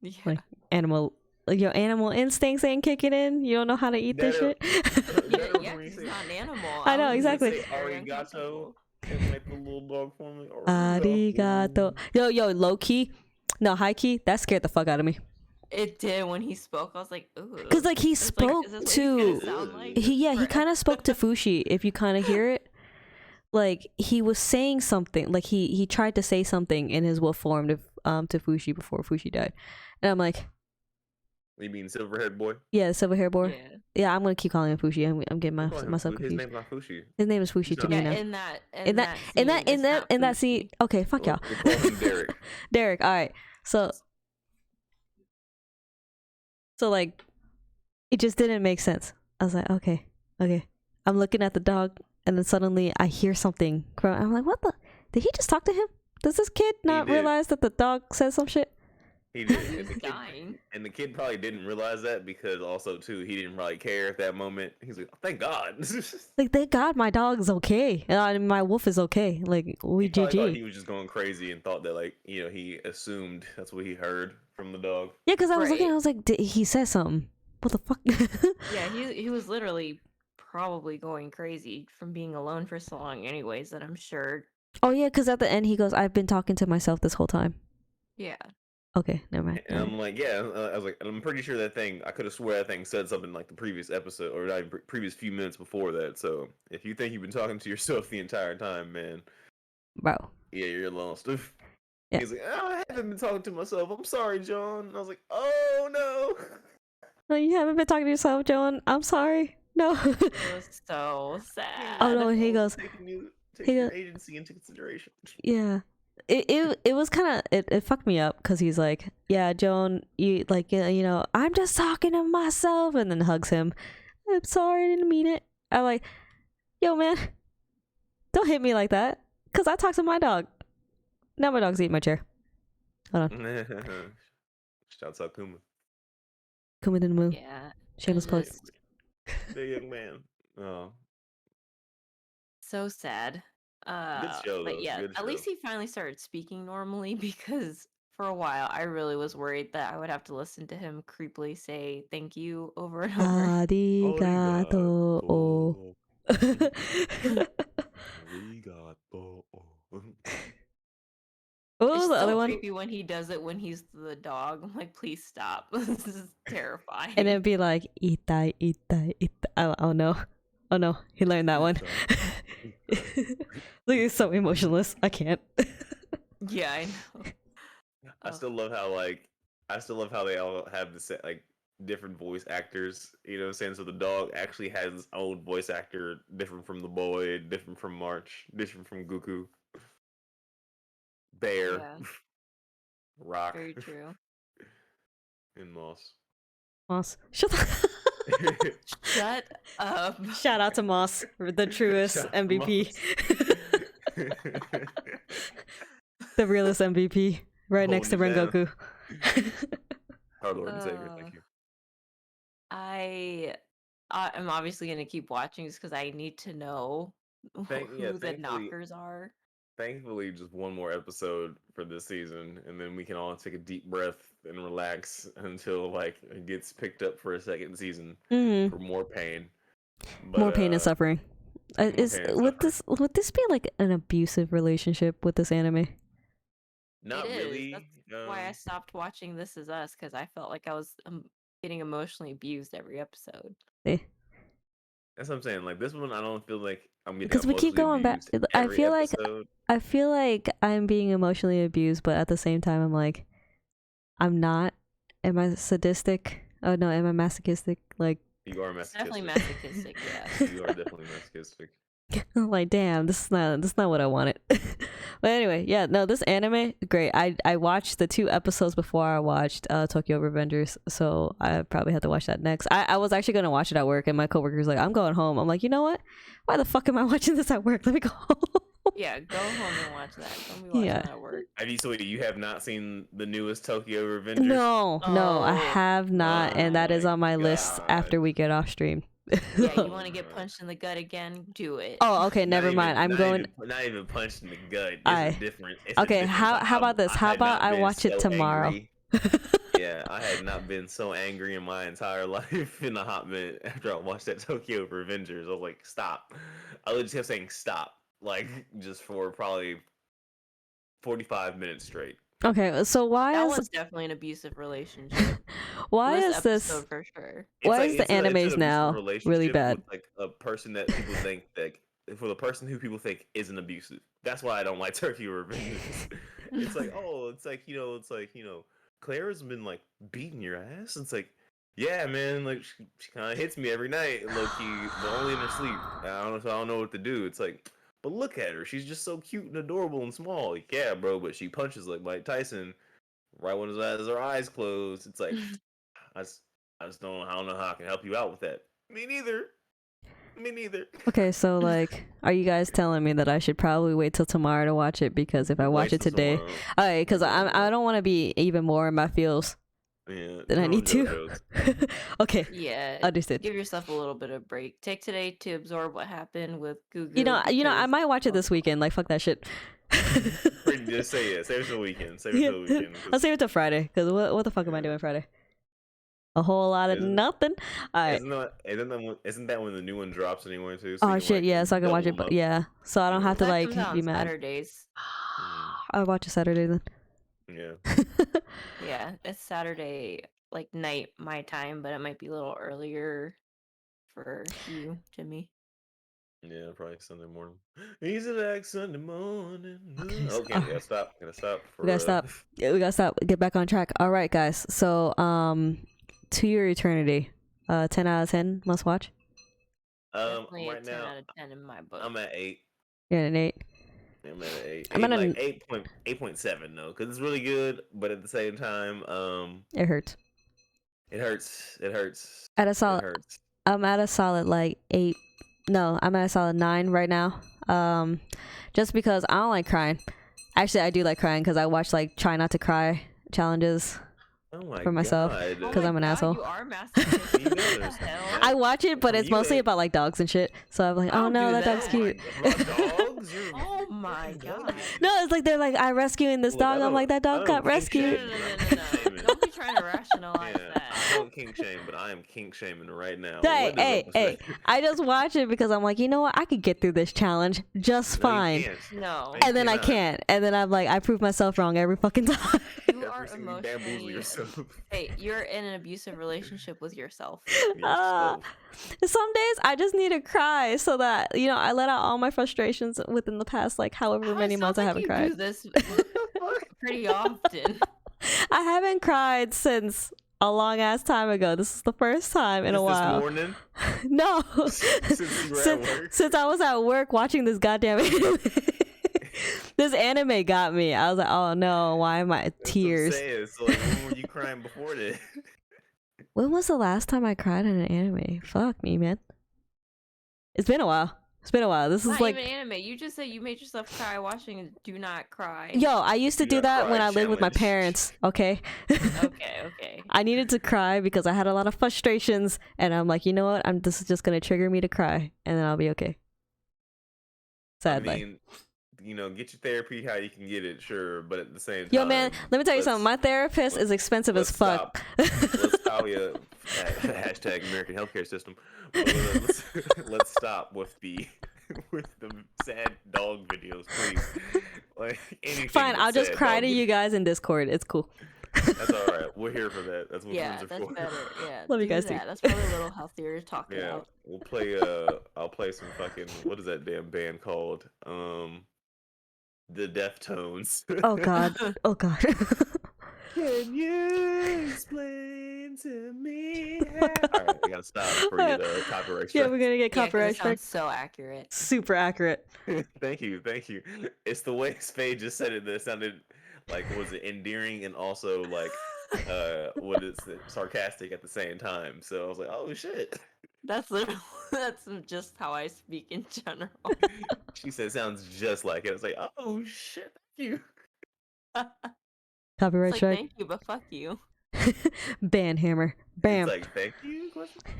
Speaker 3: Yeah.
Speaker 1: Like animal, like your animal instincts ain't kicking in. You don't know how to eat this shit.
Speaker 3: Yeah,
Speaker 2: was
Speaker 3: yeah,
Speaker 2: when he
Speaker 3: he's
Speaker 2: said-
Speaker 3: not an animal.
Speaker 1: I know,
Speaker 3: was
Speaker 1: exactly.
Speaker 3: just very
Speaker 2: Arigato
Speaker 3: uncomfortable.
Speaker 2: and like the little dog form. Like,
Speaker 1: Arigato. Yo, low key. No, high key. That scared the fuck out of me.
Speaker 3: It did when he spoke. I was like, ooh.
Speaker 1: Cause like he
Speaker 3: It's
Speaker 1: spoke
Speaker 3: is this what
Speaker 1: to
Speaker 3: he's gonna sound like?
Speaker 1: he kind of spoke to Fushi. If you kind of hear it, like he was saying something. Like he tried to say something in his wolf form to Fushi before Fushi died, and I'm like,
Speaker 2: You mean Silverhead Boy?
Speaker 1: yeah, the silver hair boy.
Speaker 3: Yeah.
Speaker 1: Yeah, I'm gonna keep calling him Fushi. I'm getting
Speaker 2: Don't call him
Speaker 1: myself
Speaker 2: His
Speaker 1: confused.
Speaker 2: name's not Fushi.
Speaker 1: His name is Fushi
Speaker 2: He's
Speaker 1: to
Speaker 2: not-
Speaker 1: me
Speaker 3: Yeah,
Speaker 1: now.
Speaker 3: in that
Speaker 1: In that scene. Okay, fuck y'all.
Speaker 2: We'll call him Derek.
Speaker 1: Derek. All right. So like, it just didn't make sense. I was like, okay. I'm looking at the dog, and then suddenly I hear something. I'm like, what the? Did he just talk to him? Does this kid not
Speaker 2: did.
Speaker 1: realize that the dog said some shit?
Speaker 2: He did.
Speaker 3: He's
Speaker 2: And the, kid,
Speaker 3: dying.
Speaker 2: and the kid probably didn't realize that because also too he didn't probably care at that moment. He's like, oh, thank God.
Speaker 1: Like, thank God my dog's okay. And my wolf is okay. Like, we
Speaker 2: He probably thought
Speaker 1: GG.
Speaker 2: he was just going crazy and thought that like he assumed that's what he heard from the dog.
Speaker 1: Yeah, because I was looking,
Speaker 3: Right.
Speaker 1: I was like, he said something. What the fuck?
Speaker 3: Yeah, he was literally probably going crazy from being alone for so long anyways, that I'm sure.
Speaker 1: Oh, yeah, because at the end he goes, I've been talking to myself this whole time.
Speaker 3: Yeah.
Speaker 1: Okay, never mind.
Speaker 2: And I'm like, yeah, I was like, I'm pretty sure that thing. I could have swear that thing said something like the previous episode or not even previous few minutes before that. So if you think you've been talking to yourself the entire time, man,
Speaker 1: Bro.
Speaker 2: yeah, you're lost.
Speaker 1: Yeah.
Speaker 2: He's like, oh, I haven't been talking to myself. I'm sorry, John. And I was like, oh no.
Speaker 1: No, you haven't been talking to yourself, Joan. I'm sorry. No.
Speaker 3: It was so sad.
Speaker 1: Oh, no, and he goes,
Speaker 2: Take
Speaker 1: he
Speaker 2: your
Speaker 1: goes-
Speaker 2: agency into consideration.
Speaker 1: yeah. It was kind of it fucked me up because he's like, yeah, Joan, you like, you know, I'm just talking to myself, and then hugs him. I'm sorry, I didn't mean it. I'm like, yo, man, don't hit me like that, cause I talk to my dog. Now my dog's eating my chair. Hold on,
Speaker 2: Shouts out Kuma,
Speaker 1: coming in the moon.
Speaker 3: Yeah.
Speaker 1: Shameless plug.
Speaker 3: just
Speaker 2: the young man. Oh,
Speaker 3: So sad.
Speaker 2: show,
Speaker 3: But
Speaker 2: though.
Speaker 3: yeah,
Speaker 2: Good
Speaker 3: at least
Speaker 2: show.
Speaker 3: he finally started speaking normally because for a while I really was worried that I would have to listen to him creepily say thank you over and over.
Speaker 1: Arigato. Oh.
Speaker 2: Arigato.
Speaker 1: What
Speaker 3: It's
Speaker 1: was the
Speaker 3: so
Speaker 1: other one?
Speaker 3: creepy when he does it when he's the dog. I'm like, please stop. This is terrifying.
Speaker 1: And it'd be like, itai, itai, itai. Oh no. Oh no. He learned that one. Look, he's so emotionless. I can't.
Speaker 3: Yeah, I know.
Speaker 2: I still love how they all have the like different voice actors. You know what I'm saying? So the dog actually has its own voice actor, different from the boy, different from March, different from Goku. Bear,
Speaker 3: Yeah,
Speaker 2: Rock,
Speaker 3: very true.
Speaker 2: and Moss.
Speaker 1: Moss. Shut the
Speaker 3: Shut up.
Speaker 1: Shout out to Moss, the truest
Speaker 2: Shout out to
Speaker 1: MVP. The realest MVP. Right next to
Speaker 2: Holding it down.
Speaker 1: Rengoku.
Speaker 2: Our Lord and Savior, thank you.
Speaker 3: I'm obviously gonna keep watching just because I need to know who the
Speaker 2: Thankfully-
Speaker 3: knockers are.
Speaker 2: thankfully, just one more episode for this season, and then we can all take a deep breath and relax until like it gets picked up for a second season for more pain. But,
Speaker 1: more pain and suffering. Is would this be like an abusive relationship with this anime?
Speaker 2: Not really.
Speaker 3: That's why I stopped watching This Is Us, because I felt like I was getting emotionally abused every episode.
Speaker 2: That's what I'm saying. Like this one, I don't feel like I'm getting
Speaker 1: because we keep going back. I feel like I'm being emotionally abused, but at the same time, I'm like, I'm not. Am I sadistic? Oh no, am I masochistic? Like
Speaker 2: you are masochistic.
Speaker 3: Definitely masochistic. Yeah,
Speaker 2: you are definitely masochistic.
Speaker 1: I'm like, damn, this is not what I wanted. But anyway, yeah, no, this anime, great. I watched the 2 episodes before I watched Tokyo Revengers, so I probably have to watch that next. I was actually gonna watch it at work, and my coworker's like, I'm going home. I'm like, you know what? Why the fuck am I watching this at work? Let me go home.
Speaker 3: Yeah, go home and watch that. Don't be watching that at work.
Speaker 2: You have not seen the newest Tokyo Revengers?
Speaker 1: No, I have not, and that is on my list after we get off stream.
Speaker 3: Yeah, you want to get punched in the gut again? Do it.
Speaker 1: Oh, okay, never mind. I'm going.
Speaker 2: Not even punched in the gut. It's different.
Speaker 1: Okay, how about this? How about I watch it tomorrow?
Speaker 2: Yeah, I had not been so angry in my entire life in a hot minute after I watched that Tokyo Revengers. I was like, stop. I literally kept saying stop, like just for probably 45 minutes straight.
Speaker 1: Okay, so
Speaker 3: that was definitely an abusive relationship.
Speaker 1: Why is this
Speaker 3: for sure?
Speaker 1: Why is the animes now really bad?
Speaker 2: With, like a person that people think that for the person who people think isn't abusive. That's why I don't like Tokyo Revengers. It's like Clara's been like beating your ass. It's like, yeah, man, like she kind of hits me every night, low key, but only in her sleep. I don't know what to do. It's like, but look at her, she's just so cute and adorable and small. Like, yeah, bro, but she punches like Mike Tyson right when her eyes closed. It's like, I just don't know how I can help you out with that. Me neither.
Speaker 1: Okay, so like, are you guys telling me that I should probably wait till tomorrow to watch it? Because if I watch it today, alright, because I don't want to be even more in my feels than I need to. Okay.
Speaker 3: Yeah.
Speaker 1: Understood.
Speaker 3: Give yourself a little bit of break. Take today to absorb what happened with Gugu.
Speaker 1: You know, I might watch it this weekend. Like, fuck that shit.
Speaker 2: Just say it. Save it till the weekend.
Speaker 1: I'll save it till Friday. Because what the fuck am I doing Friday? A whole lot of nothing. All right.
Speaker 2: Isn't that when the new one drops anyway too?
Speaker 1: So shit, yeah. So I can watch it. But yeah, so I don't have to like be mad.
Speaker 3: Saturdays.
Speaker 1: I'll watch it Saturday then.
Speaker 2: Yeah.
Speaker 3: Yeah, it's Saturday like night my time, but it might be a little earlier for you, Jimmy.
Speaker 2: Yeah, probably Sunday morning. Easy like Sunday morning. Okay, gotta stop.
Speaker 1: We gotta stop. Yeah, we gotta stop. Get back on track. All right, guys. So, To Your Eternity, 10 out of 10 must watch.
Speaker 3: Definitely
Speaker 2: right
Speaker 3: a 10
Speaker 2: now,
Speaker 3: out of 10 in my book.
Speaker 2: I'm at 8.
Speaker 1: You're at an 8.
Speaker 2: I'm at an 8. I'm at like 8.7 though, because it's really good, but at the same time,
Speaker 1: it hurts.
Speaker 2: It hurts.
Speaker 1: At a solid, I'm at a solid like 8. No, I'm at a solid 9 right now. Just because I don't like crying. Actually, I do like crying because I watch like Try Not to Cry challenges for myself because I'm an asshole.
Speaker 3: You are masochistic.
Speaker 1: I watch it, but it's mostly about like dogs and shit. So I'm like, oh no, that dog's cute.
Speaker 3: Oh my god.
Speaker 1: No, it's like they're like, I'm rescuing this dog. I'm like, that dog got rescued.
Speaker 3: No. Don't be trying to rationalize that.
Speaker 2: I don't kink shame, but I am kink shaming right now.
Speaker 1: Hey, I just watch it because I'm like, you know what? I could get through this challenge just fine.
Speaker 3: No.
Speaker 1: And then I can't. And then I'm like, I prove myself wrong every fucking time.
Speaker 3: You are emotionally. Hey, you're in an abusive relationship with yourself.
Speaker 1: Some days I just need to cry so that, you know, I let out all my frustrations within the past like however many months I haven't cried.
Speaker 3: Do this pretty often.
Speaker 1: I haven't cried since a long ass time ago. This is the first time in a while.
Speaker 2: This morning?
Speaker 1: No. Since I was at work watching this goddamn anime. This anime got me. I was like, oh no, why am I tears?
Speaker 2: So like, when were you crying before this?
Speaker 1: When was the last time I cried in an anime? Fuck me, man. It's been a while. This is like
Speaker 3: even anime. You just said you made yourself cry watching Do Not Cry.
Speaker 1: Yo, I used to do that when I lived with my parents. Okay.
Speaker 3: Okay.
Speaker 1: I needed to cry because I had a lot of frustrations, and I'm like, you know what? This is just gonna trigger me to cry, and then I'll be okay. Sadly.
Speaker 2: get your therapy how you can get it, sure, but at the same time,
Speaker 1: Yo, man, let me tell you something. My therapist is expensive as fuck.
Speaker 2: Let's stop. Yeah, hashtag American healthcare system. But let's stop with the sad dog videos, please. Like anything.
Speaker 1: Fine, I'll just cry to you guys in Discord. It's cool.
Speaker 2: That's all right. We're here for that. That's what friends are
Speaker 3: that's
Speaker 2: for.
Speaker 3: better. Yeah,
Speaker 1: Love you
Speaker 3: do
Speaker 1: guys
Speaker 3: that.
Speaker 1: too.
Speaker 3: That's probably a little healthier to talk
Speaker 2: Yeah,
Speaker 3: about.
Speaker 2: we'll play. I'll play some fucking. What is that damn band called? The Deftones.
Speaker 1: Oh god. Oh god.
Speaker 2: Can you explain to me? All right, I gotta stop before we get copyright strike.
Speaker 1: Yeah, we're gonna get copyright strike.
Speaker 3: So accurate.
Speaker 1: Super accurate.
Speaker 2: Thank you. It's the way Spade just said it that sounded like, was it endearing and also like what is it, sarcastic at the same time. So I was like, oh shit.
Speaker 3: That's just how I speak in general.
Speaker 2: She said it sounds just like it. I was like, oh shit, thank you.
Speaker 1: Copyright strike.
Speaker 3: Thank you, but fuck you.
Speaker 1: Ban hammer. Bam.
Speaker 2: It's like, thank you?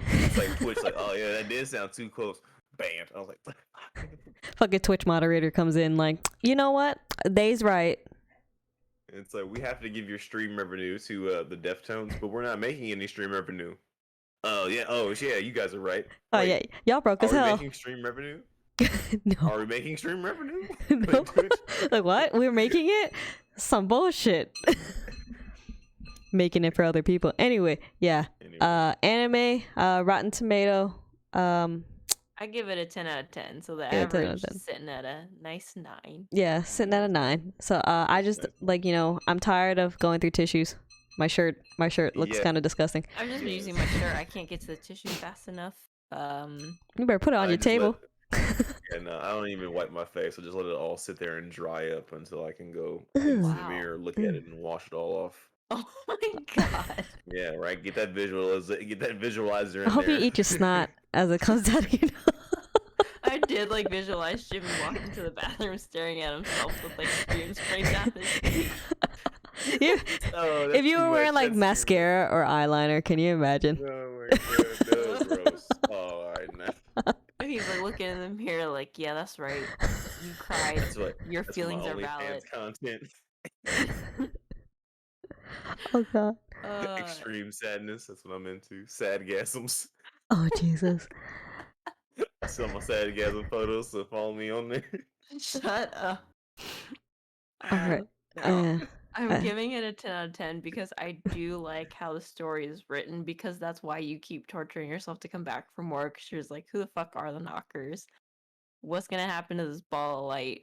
Speaker 2: It's like Twitch, like, oh yeah, that did sound too close. Banned. I was like,
Speaker 1: Fucking Twitch moderator comes in like, you know what? They's right.
Speaker 2: It's like, we have to give your stream revenue to the Deftones, but we're not making any stream revenue. Oh yeah, you guys are right.
Speaker 1: Oh yeah, y'all broke as hell.
Speaker 2: Are we making stream revenue?
Speaker 1: No.
Speaker 2: Are we making stream revenue?
Speaker 1: No. Like what? We're making it? Some bullshit. Making it for other people. Anyway, yeah. Anime, Rotten Tomato.
Speaker 3: I give it a 10 out of 10. So the average is sitting at a nice 9.
Speaker 1: Yeah, sitting at a 9. So I just I'm tired of going through tissues. My shirt looks kind of disgusting.
Speaker 3: I'm just using my shirt. I can't get to the tissue fast enough.
Speaker 1: You better put it on your table.
Speaker 2: And I don't even wipe my face. I just let it all sit there and dry up until I can go into the mirror, look at it, and wash it all off.
Speaker 3: Oh my god.
Speaker 2: Yeah, right. Get that visualizer in
Speaker 1: I hope
Speaker 2: there.
Speaker 1: you eat your snot as it comes out of your nose.
Speaker 3: I did visualize Jimmy walking to the bathroom staring at himself with stream sprayed down his face.
Speaker 1: If you were wearing mascara or eyeliner, can you imagine?
Speaker 2: Oh my god, that was gross. Oh, alright, now.
Speaker 3: He's looking in the mirror yeah, that's right. You cried. Your feelings are valid.
Speaker 2: Content.
Speaker 1: Oh god.
Speaker 2: Extreme sadness. That's what I'm into. Sadgasms.
Speaker 1: Oh Jesus.
Speaker 2: I saw my sadgasm photos, so follow me on there.
Speaker 3: Shut up.
Speaker 1: Alright.
Speaker 3: I'm giving it a 10 out of 10 because I do like how the story is written, because that's why you keep torturing yourself to come back for more, because you're like, who the fuck are the knockers? What's gonna happen to this ball of light?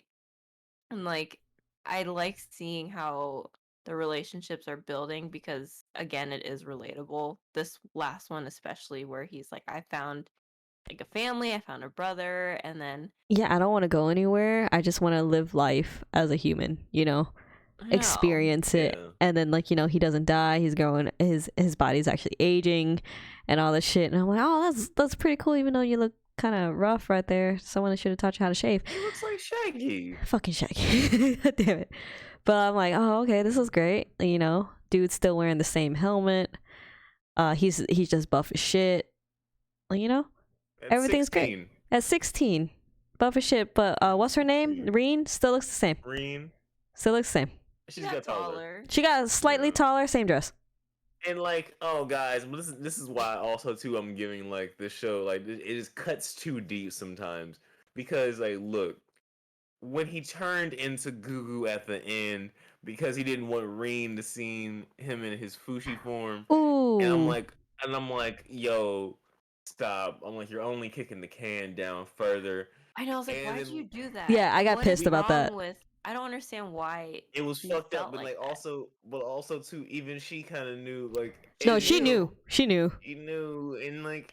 Speaker 3: And I like seeing how the relationships are building, because again, it is relatable. This last one especially, where he's like, I found a family, I found a brother, and then
Speaker 1: I don't want to go anywhere. I just want to live life as a human, experience it. And then he doesn't die, he's growing, his body's actually aging and all this shit, and I'm like, oh, that's pretty cool, even though you look kind of rough right there. Someone should have taught you how to shave.
Speaker 2: He looks like Shaggy.
Speaker 1: Fucking Shaggy. Damn it. But I'm like, oh, okay, this is great. Dude's still wearing the same helmet. He's just buff as shit. Everything's
Speaker 2: 16.
Speaker 1: great. At 16, buff as shit. But what's her name? Reen still looks the same.
Speaker 2: Reen
Speaker 1: still looks the same.
Speaker 2: She's got taller.
Speaker 1: She got slightly taller, same dress.
Speaker 2: And oh guys, this is why also too I'm giving this show it just cuts too deep sometimes, because look, when he turned into Gugu at the end because he didn't want Reen to see him in his Fushi form.
Speaker 1: Ooh.
Speaker 2: And I'm like, yo, stop. I'm like, you're only kicking the can down further.
Speaker 3: I know, I was like, why'd you do that?
Speaker 1: Yeah, I got pissed about that.
Speaker 3: I don't understand why
Speaker 2: it was fucked up, but also too, even she kind of knew
Speaker 1: no, she knew.
Speaker 2: She knew, and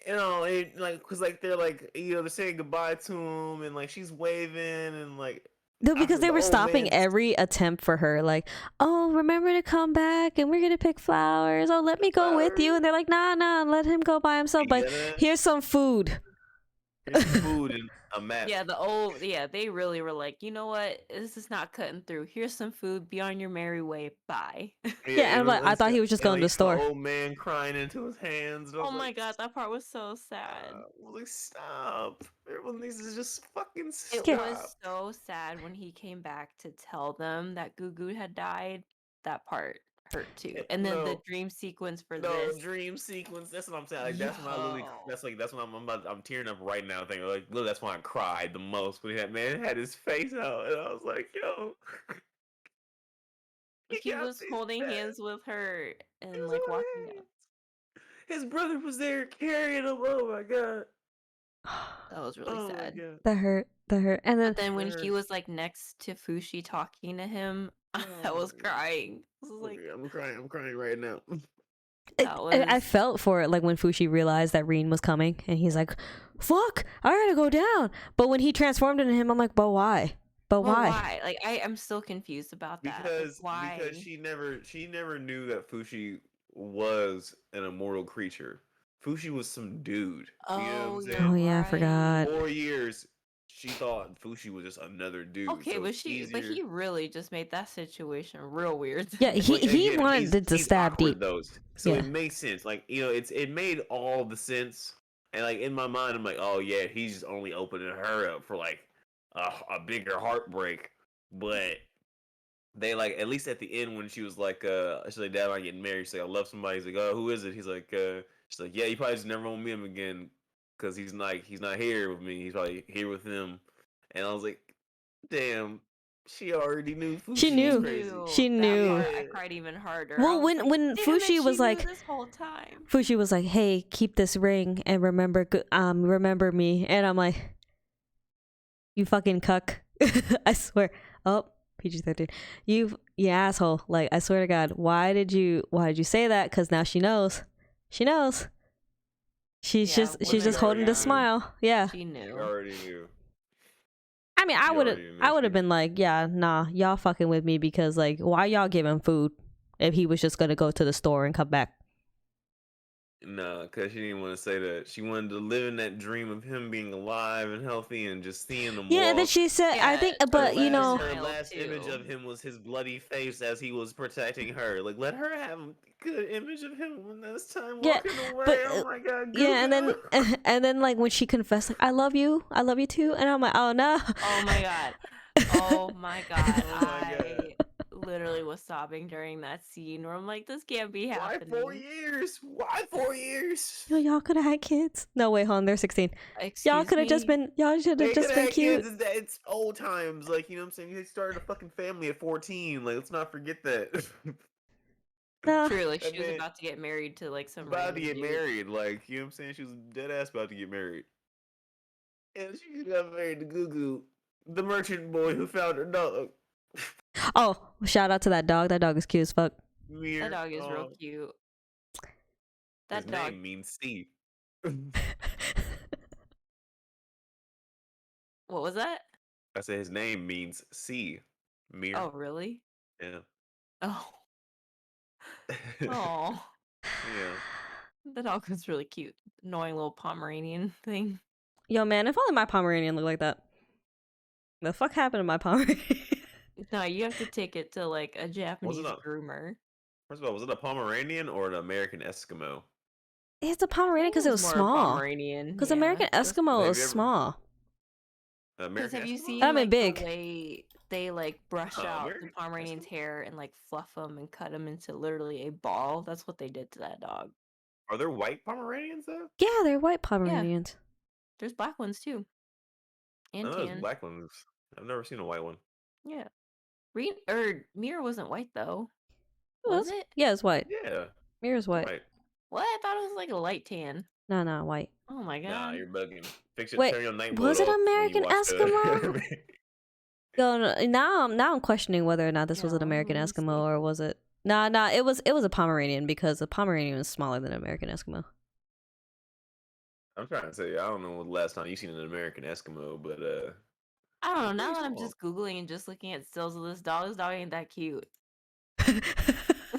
Speaker 2: because they're saying goodbye to him, and she's waving, and
Speaker 1: no, because they were stopping every attempt for her, oh, remember to come back, and we're gonna pick flowers. Oh, let me go with you, and they're like, nah, let him go by himself. But here's some food.
Speaker 2: Here's some food, and A map.
Speaker 3: Yeah, they really were like, you know what? This is not cutting through. Here's some food. Be on your merry way. Bye.
Speaker 1: Yeah, and I thought he was just going to the store.
Speaker 2: Old man crying into his hands.
Speaker 3: Oh my god, that part was so sad.
Speaker 2: Like, stop. Everyone needs to just fucking
Speaker 3: It
Speaker 2: stop.
Speaker 3: was so sad when he came back to tell them that Gugu had died. That part hurt too. And then the dream sequence for this.
Speaker 2: Dream sequence. That's what I'm saying. Like, that's when I literally. That's when I'm tearing up right now. Thinking like, look, that's when I cried the most. When that man had his face out, and I was like, yo.
Speaker 3: He was holding hands with her and like walking out.
Speaker 2: His brother was there carrying him. Oh my god.
Speaker 3: That was really sad.
Speaker 1: That hurt. And
Speaker 3: then when he was like next to Fushi talking to him, I was crying. I was like,
Speaker 2: I'm crying right now.
Speaker 1: I felt for it, like when Fushi realized that Rin was coming, and he's like, "Fuck, I gotta go down." But when he transformed into him, I'm like, "But why? But why?"
Speaker 3: Like I'm still confused about that.
Speaker 2: Because
Speaker 3: why?
Speaker 2: Because she never knew that Fushi was an immortal creature. Fushi was some dude.
Speaker 3: Oh,
Speaker 1: yeah, I forgot.
Speaker 2: 4 years, she thought Fushi was just another dude.
Speaker 3: Okay,
Speaker 2: so
Speaker 3: but he really just made that situation real weird.
Speaker 1: Yeah, he wanted to stab deep.
Speaker 2: So it makes sense. Like, it made all the sense. And like in my mind, I'm like, oh yeah, he's only opening her up for like a bigger heartbreak. But they like, at least at the end when she was like, she's like, Dad, I'm getting married. She's like, I love somebody. He's like, oh, who is it? He's like, she's like, yeah, you probably just never won't meet him again because he's not here with me. He's probably here with him. And I was like, damn, she already knew. Fushi
Speaker 1: She knew.
Speaker 2: crazy.
Speaker 1: She knew.
Speaker 3: I cried even harder.
Speaker 1: Well, when Fushi was like,
Speaker 3: this whole time.
Speaker 1: Fushi was like, "Hey, keep this ring and remember me." And I'm like, "You fucking cuck!" I swear. Oh, PG-13. You asshole! Like, I swear to God, why did you say that? Because now she knows. She knows. She's just holding the smile. Yeah.
Speaker 3: She knew.
Speaker 2: She already knew.
Speaker 1: I mean, I would have been like, yeah, nah, y'all fucking with me because like, why y'all giving food if he was just gonna go to the store and come back?
Speaker 2: No, because she didn't want to say that. She wanted to live in that dream of him being alive and healthy and just seeing him.
Speaker 1: Yeah,
Speaker 2: walk.
Speaker 1: and then she said, I think, but
Speaker 2: her
Speaker 1: her
Speaker 2: last image of him was his bloody face as he was protecting her. Like, let her have a good image of him when this time walking away.
Speaker 1: But,
Speaker 2: oh my god.
Speaker 1: Yeah, and then like when she confessed, like, I love you too, and I'm like, oh no.
Speaker 3: Oh my god. Oh my god. I literally was sobbing during that scene where I'm like, this can't be happening.
Speaker 2: Why 4 years? Why 4 years?
Speaker 1: Y'all could have had kids. No, wait, hold on, they're 16. Y'all could have just been. Y'all should have just been cute.
Speaker 2: It's old times, like, you know what I'm saying. They started a fucking family at 14. Like, let's not forget that.
Speaker 1: No.
Speaker 3: True, like she was about to get married to like some.
Speaker 2: About to get married, like, you know what I'm saying. She was dead ass about to get married, and she got married to Gugu, the merchant boy who found her dog.
Speaker 1: Oh, shout out to that dog. That dog is cute as fuck.
Speaker 3: That dog is real cute. That
Speaker 2: his
Speaker 3: dog
Speaker 2: name means sea.
Speaker 3: What was that?
Speaker 2: I said his name means sea. Mir.
Speaker 3: Oh, really?
Speaker 2: Yeah.
Speaker 3: Oh. Oh.
Speaker 2: Yeah.
Speaker 3: The dog was really cute. Annoying little Pomeranian thing.
Speaker 1: Yo, man, if only my Pomeranian looked like that. The fuck happened to my Pomeranian?
Speaker 3: No, you have to take it to like a Japanese groomer.
Speaker 2: First of all, was it a Pomeranian or an American Eskimo?
Speaker 1: It's a Pomeranian because it was small.
Speaker 3: Pomeranian.
Speaker 1: Because American Eskimo is small.
Speaker 2: Because
Speaker 3: have you seen
Speaker 1: big.
Speaker 3: The way they like brush out the Pomeranian's hair and like fluff them and cut them into literally a ball? That's what they did to that dog.
Speaker 2: Are there white Pomeranians though?
Speaker 1: Yeah, they're white Pomeranians.
Speaker 3: Yeah. There's black ones too. And
Speaker 2: I know
Speaker 3: tan.
Speaker 2: there's black ones. I've never seen a white one.
Speaker 3: Yeah. Mir wasn't white though.
Speaker 1: Was it? Yeah, it's white.
Speaker 2: Yeah.
Speaker 1: Mir's white.
Speaker 3: What? I thought it was like a light tan.
Speaker 1: No, white.
Speaker 3: Oh my god.
Speaker 2: Nah, you're bugging. Fix it.
Speaker 1: Wait,
Speaker 2: turn your night mode
Speaker 1: was it
Speaker 2: off when you
Speaker 1: American
Speaker 2: watch
Speaker 1: Eskimo? No, now I'm questioning whether or not this was an American Eskimo or was it? Nah, it was a Pomeranian because a Pomeranian is smaller than an American Eskimo.
Speaker 2: I'm trying to tell you, I don't know when the last time you seen an American Eskimo, but
Speaker 3: I don't know. Now that I'm just Googling and just looking at stills of this dog ain't that cute.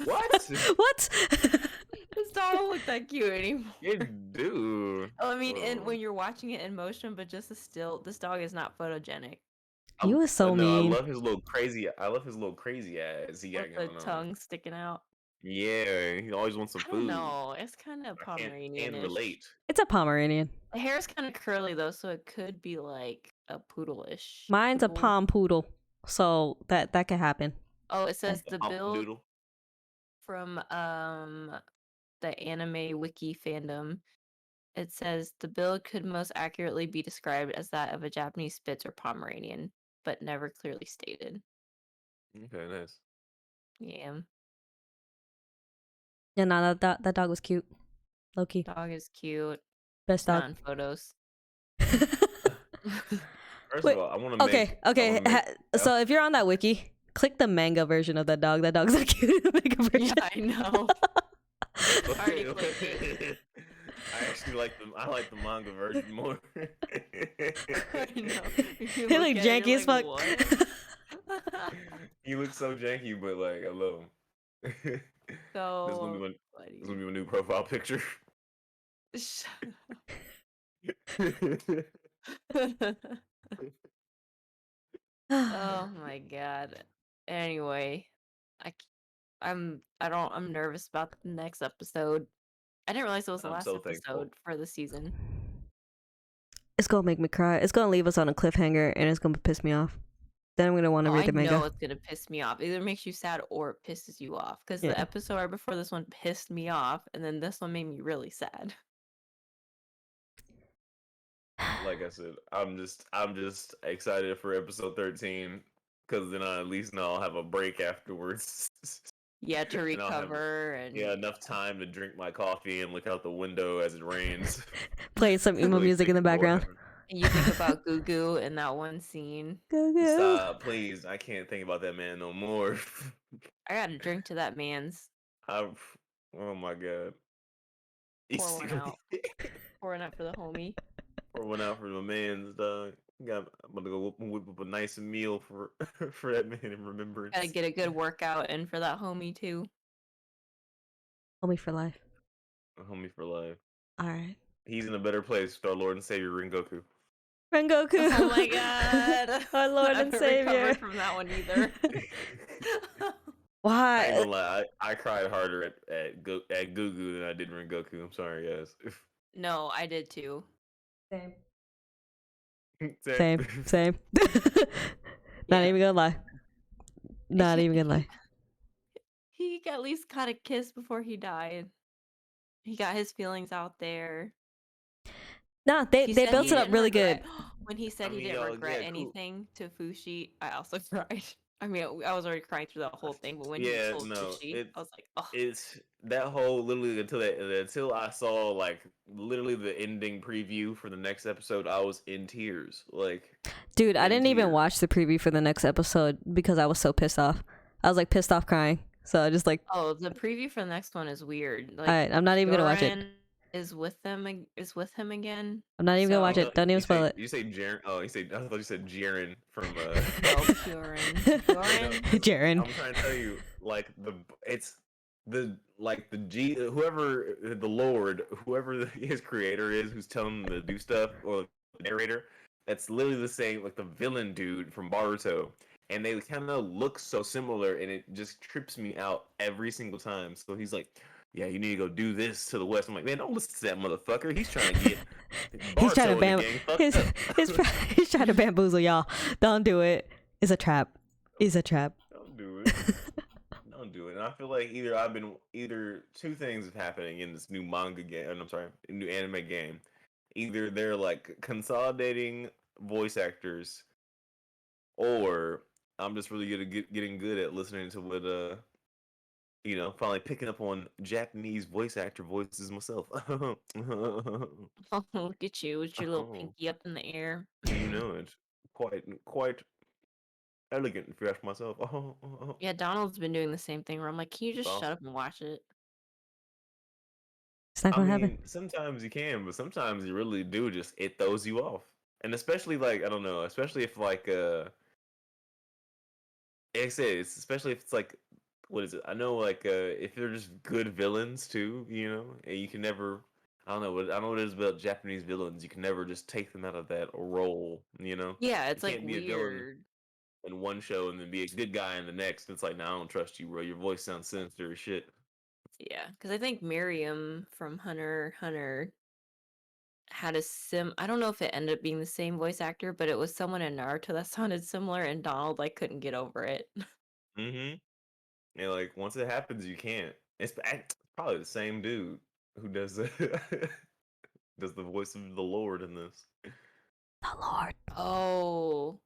Speaker 2: What?
Speaker 1: What?
Speaker 3: This dog don't look that cute anymore.
Speaker 2: You do.
Speaker 3: Oh, I mean, and when you're watching it in motion, but just still, this dog is not photogenic.
Speaker 1: You was so
Speaker 2: no,
Speaker 1: mean.
Speaker 2: I love his little crazy. I love his little crazy ass he got
Speaker 3: With the
Speaker 2: going on.
Speaker 3: tongue sticking out.
Speaker 2: Yeah, he always wants some
Speaker 3: I don't
Speaker 2: food.
Speaker 3: know. It's kind of
Speaker 2: I can't
Speaker 3: Pomeranian-ish.
Speaker 2: relate.
Speaker 1: It's a Pomeranian.
Speaker 3: The hair is kind of curly though, so it could be like a poodle-ish.
Speaker 1: Mine's a
Speaker 3: Poodle.
Speaker 1: Pom Poodle, so that could happen.
Speaker 3: Oh, it says the
Speaker 2: Pump
Speaker 3: build
Speaker 2: doodle.
Speaker 3: from the anime wiki fandom. It says the build could most accurately be described as that of a Japanese Spitz or Pomeranian, but never clearly stated.
Speaker 2: Okay, nice.
Speaker 3: Yeah,
Speaker 1: Yeah, no, that dog was cute. Low-key.
Speaker 3: dog is cute.
Speaker 1: Best
Speaker 3: Not
Speaker 1: dog.
Speaker 3: in photos.
Speaker 2: First
Speaker 1: Wait,
Speaker 2: of all, I want to
Speaker 1: Okay, so if you're on that wiki, click the manga version of that dog. That dog's not cute in the manga version.
Speaker 3: Yeah, I know. Already clicked it.
Speaker 2: I actually like the manga version more.
Speaker 3: I know.
Speaker 1: He look janky as fuck.
Speaker 2: He looks so janky, but like I love him.
Speaker 3: So
Speaker 2: This is gonna be my new profile picture.
Speaker 3: Shut up. Oh my god. Anyway, I'm nervous about the next episode. I didn't realize it was the
Speaker 2: I'm
Speaker 3: last
Speaker 2: so thankful.
Speaker 3: episode for the season.
Speaker 1: It's gonna make me cry. It's gonna leave us on a cliffhanger, and it's gonna piss me off. Then I'm gonna want to read the
Speaker 3: I know
Speaker 1: manga.
Speaker 3: it's gonna piss me off. Either makes you sad or it pisses you off. Because
Speaker 1: Yeah.
Speaker 3: the episode right before this one pissed me off, and then this one made me really sad.
Speaker 2: Like I said, I'm just excited for episode 13 because then I at least know I'll have a break afterwards.
Speaker 3: Yeah, to
Speaker 2: And I'll have-
Speaker 3: recover and
Speaker 2: enough time to drink my coffee and look out the window as it rains.
Speaker 1: Play some emo
Speaker 2: Really
Speaker 1: music in the
Speaker 2: think about what
Speaker 1: background.
Speaker 2: happened.
Speaker 3: And you think about Goo in that one scene.
Speaker 1: Go go.
Speaker 2: Stop, please. I can't think about that man no more.
Speaker 3: I gotta drink to that man's.
Speaker 2: Oh my god.
Speaker 3: Pour one out. Pouring out for the homie.
Speaker 2: Pour one out for my man's dog. I'm gonna go whip up a nice meal for for that man in remembrance.
Speaker 3: Gotta get a good workout in for that homie too.
Speaker 1: Homie for life.
Speaker 2: A homie for life.
Speaker 1: All right.
Speaker 2: He's in a better place with our Lord and Savior Rengoku.
Speaker 1: Rengoku.
Speaker 3: Oh my god.
Speaker 1: Our Lord
Speaker 3: I
Speaker 1: and
Speaker 3: haven't
Speaker 1: Savior.
Speaker 3: recovered from that one either.
Speaker 2: I ain't
Speaker 1: Why?
Speaker 2: gonna lie, I cried harder at Gugu than I did Rengoku. I'm sorry, guys.
Speaker 3: No, I did too.
Speaker 1: Same. Same. Not even gonna lie. Not even gonna lie.
Speaker 3: He at least got a kiss before he died. He got his feelings out there.
Speaker 1: No, they
Speaker 3: He said
Speaker 1: built
Speaker 3: he
Speaker 1: it up
Speaker 3: didn't
Speaker 1: really good.
Speaker 3: regret- When he said
Speaker 2: I
Speaker 3: he
Speaker 2: mean,
Speaker 3: didn't
Speaker 2: yeah,
Speaker 3: regret
Speaker 2: cool.
Speaker 3: anything to Fushi, I also cried. I mean, I was already crying through the whole thing, but when he
Speaker 2: Yeah,
Speaker 3: told
Speaker 2: no,
Speaker 3: Fushi, I was like, oh.
Speaker 2: It's that whole literally until I saw like literally the ending preview for the next episode, I was in tears. Like,
Speaker 1: Dude, I didn't even
Speaker 2: tears.
Speaker 1: watch the preview for the next episode because I was so pissed off. I was like pissed off crying. So I just like,
Speaker 3: Oh, the preview for the next one is weird. Like,
Speaker 1: alright, I'm not even gonna watch it.
Speaker 3: Yoren is with with him again.
Speaker 1: I'm not even gonna watch
Speaker 3: So-
Speaker 1: it. Don't even spoil it.
Speaker 2: You say Jaren? Oh, I thought you said Jaren from.
Speaker 3: No, Yoren. Yoren.
Speaker 1: Jaren.
Speaker 2: I'm trying to tell you, like whoever the Lord, whoever his creator is, who's telling him to do stuff, or the narrator, that's literally the same, like the villain dude from Boruto, and they kind of look so similar, and it just trips me out every single time. So he's like, "Yeah, you need to go do this to the west." I'm like, "Man, don't listen to that motherfucker. He's trying to get."
Speaker 1: He's trying to
Speaker 2: Boruto and the gang fucked up."
Speaker 1: he's trying to bamboozle y'all. Don't do it. It's a trap. It's a trap.
Speaker 2: Don't do it. Don't do it. And I feel like either two things are happening in this new manga game. I'm sorry, new anime game. Either they're like consolidating voice actors, or I'm just really good at getting good at listening to what finally picking up on Japanese voice actor voices myself.
Speaker 3: Oh, look at you with your little
Speaker 2: Oh.
Speaker 3: pinky up in the air.
Speaker 2: You know it. Quite elegant, if you ask myself.
Speaker 3: Yeah, Donald's been doing the same thing where I'm like, can you just
Speaker 2: Awesome.
Speaker 3: shut up and watch it?
Speaker 1: It's not
Speaker 2: I
Speaker 1: gonna
Speaker 2: mean,
Speaker 1: happen.
Speaker 2: sometimes you can, but sometimes you really do it throws you off. And especially like, I don't know, especially if like I said, especially if it's like what is it? I know like if they're just good villains too, and you can never. I don't know what it is about Japanese villains. You can never just take them out of that role.
Speaker 3: Yeah,
Speaker 2: You
Speaker 3: it's like
Speaker 2: can't be a villain
Speaker 3: weird.
Speaker 2: in one show and then be a good guy in the next. It's like, nah, I don't trust you, bro. Your voice sounds sinister as shit.
Speaker 3: Yeah, because I think Miriam from Hunter x Hunter had a I don't know if it ended up being the same voice actor, but it was someone in Naruto that sounded similar, and Donald like couldn't get over it.
Speaker 2: Mm-hmm. And like once it happens, you can't. It's probably the same dude who does does the voice of the Lord in this.
Speaker 1: The Lord.
Speaker 3: Oh,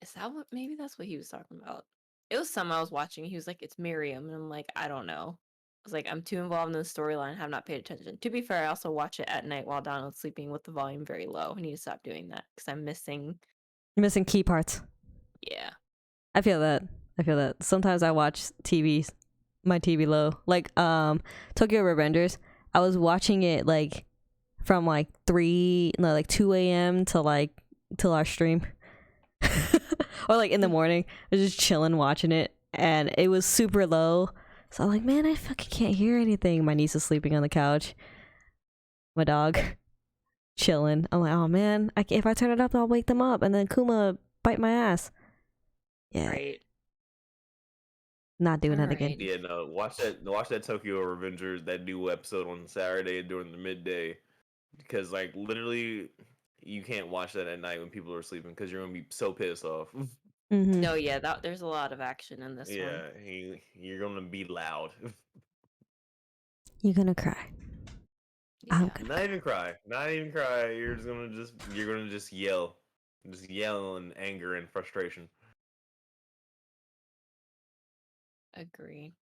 Speaker 3: is that what? Maybe that's what he was talking about. It was some I was watching. He was like, "It's Miriam," and I'm like, I don't know. I was like, I'm too involved in the storyline, have not paid attention. To be fair, I also watch it at night while Donald's sleeping with the volume very low. I need to stop doing that because I'm missing.
Speaker 1: You're missing key parts.
Speaker 3: Yeah.
Speaker 1: I feel that. Sometimes I watch my TV low. Like Tokyo Revengers. I was watching it like from like 2 a.m. to till our stream. Or like in the morning. I was just chilling watching it and it was super low. So I'm like, man, I fucking can't hear anything. My niece is sleeping on the couch. My dog chilling. I'm like, oh man, if I turn it up, I'll wake them up, and then Kuma bite my ass. Yeah,
Speaker 3: Right.
Speaker 1: not doing that again.
Speaker 3: Alright.
Speaker 2: Yeah, no, watch that Tokyo Revengers, that new episode on Saturday during the midday, because like literally you can't watch that at night when people are sleeping because you're gonna be so pissed off.
Speaker 1: Mm-hmm.
Speaker 3: No, yeah, there's a lot of action in this one.
Speaker 2: Yeah, you're gonna be loud.
Speaker 1: You're gonna cry. I'm gonna
Speaker 2: Not even cry. Not even cry. You're gonna just yell. Just yell in anger and frustration.
Speaker 3: Agree.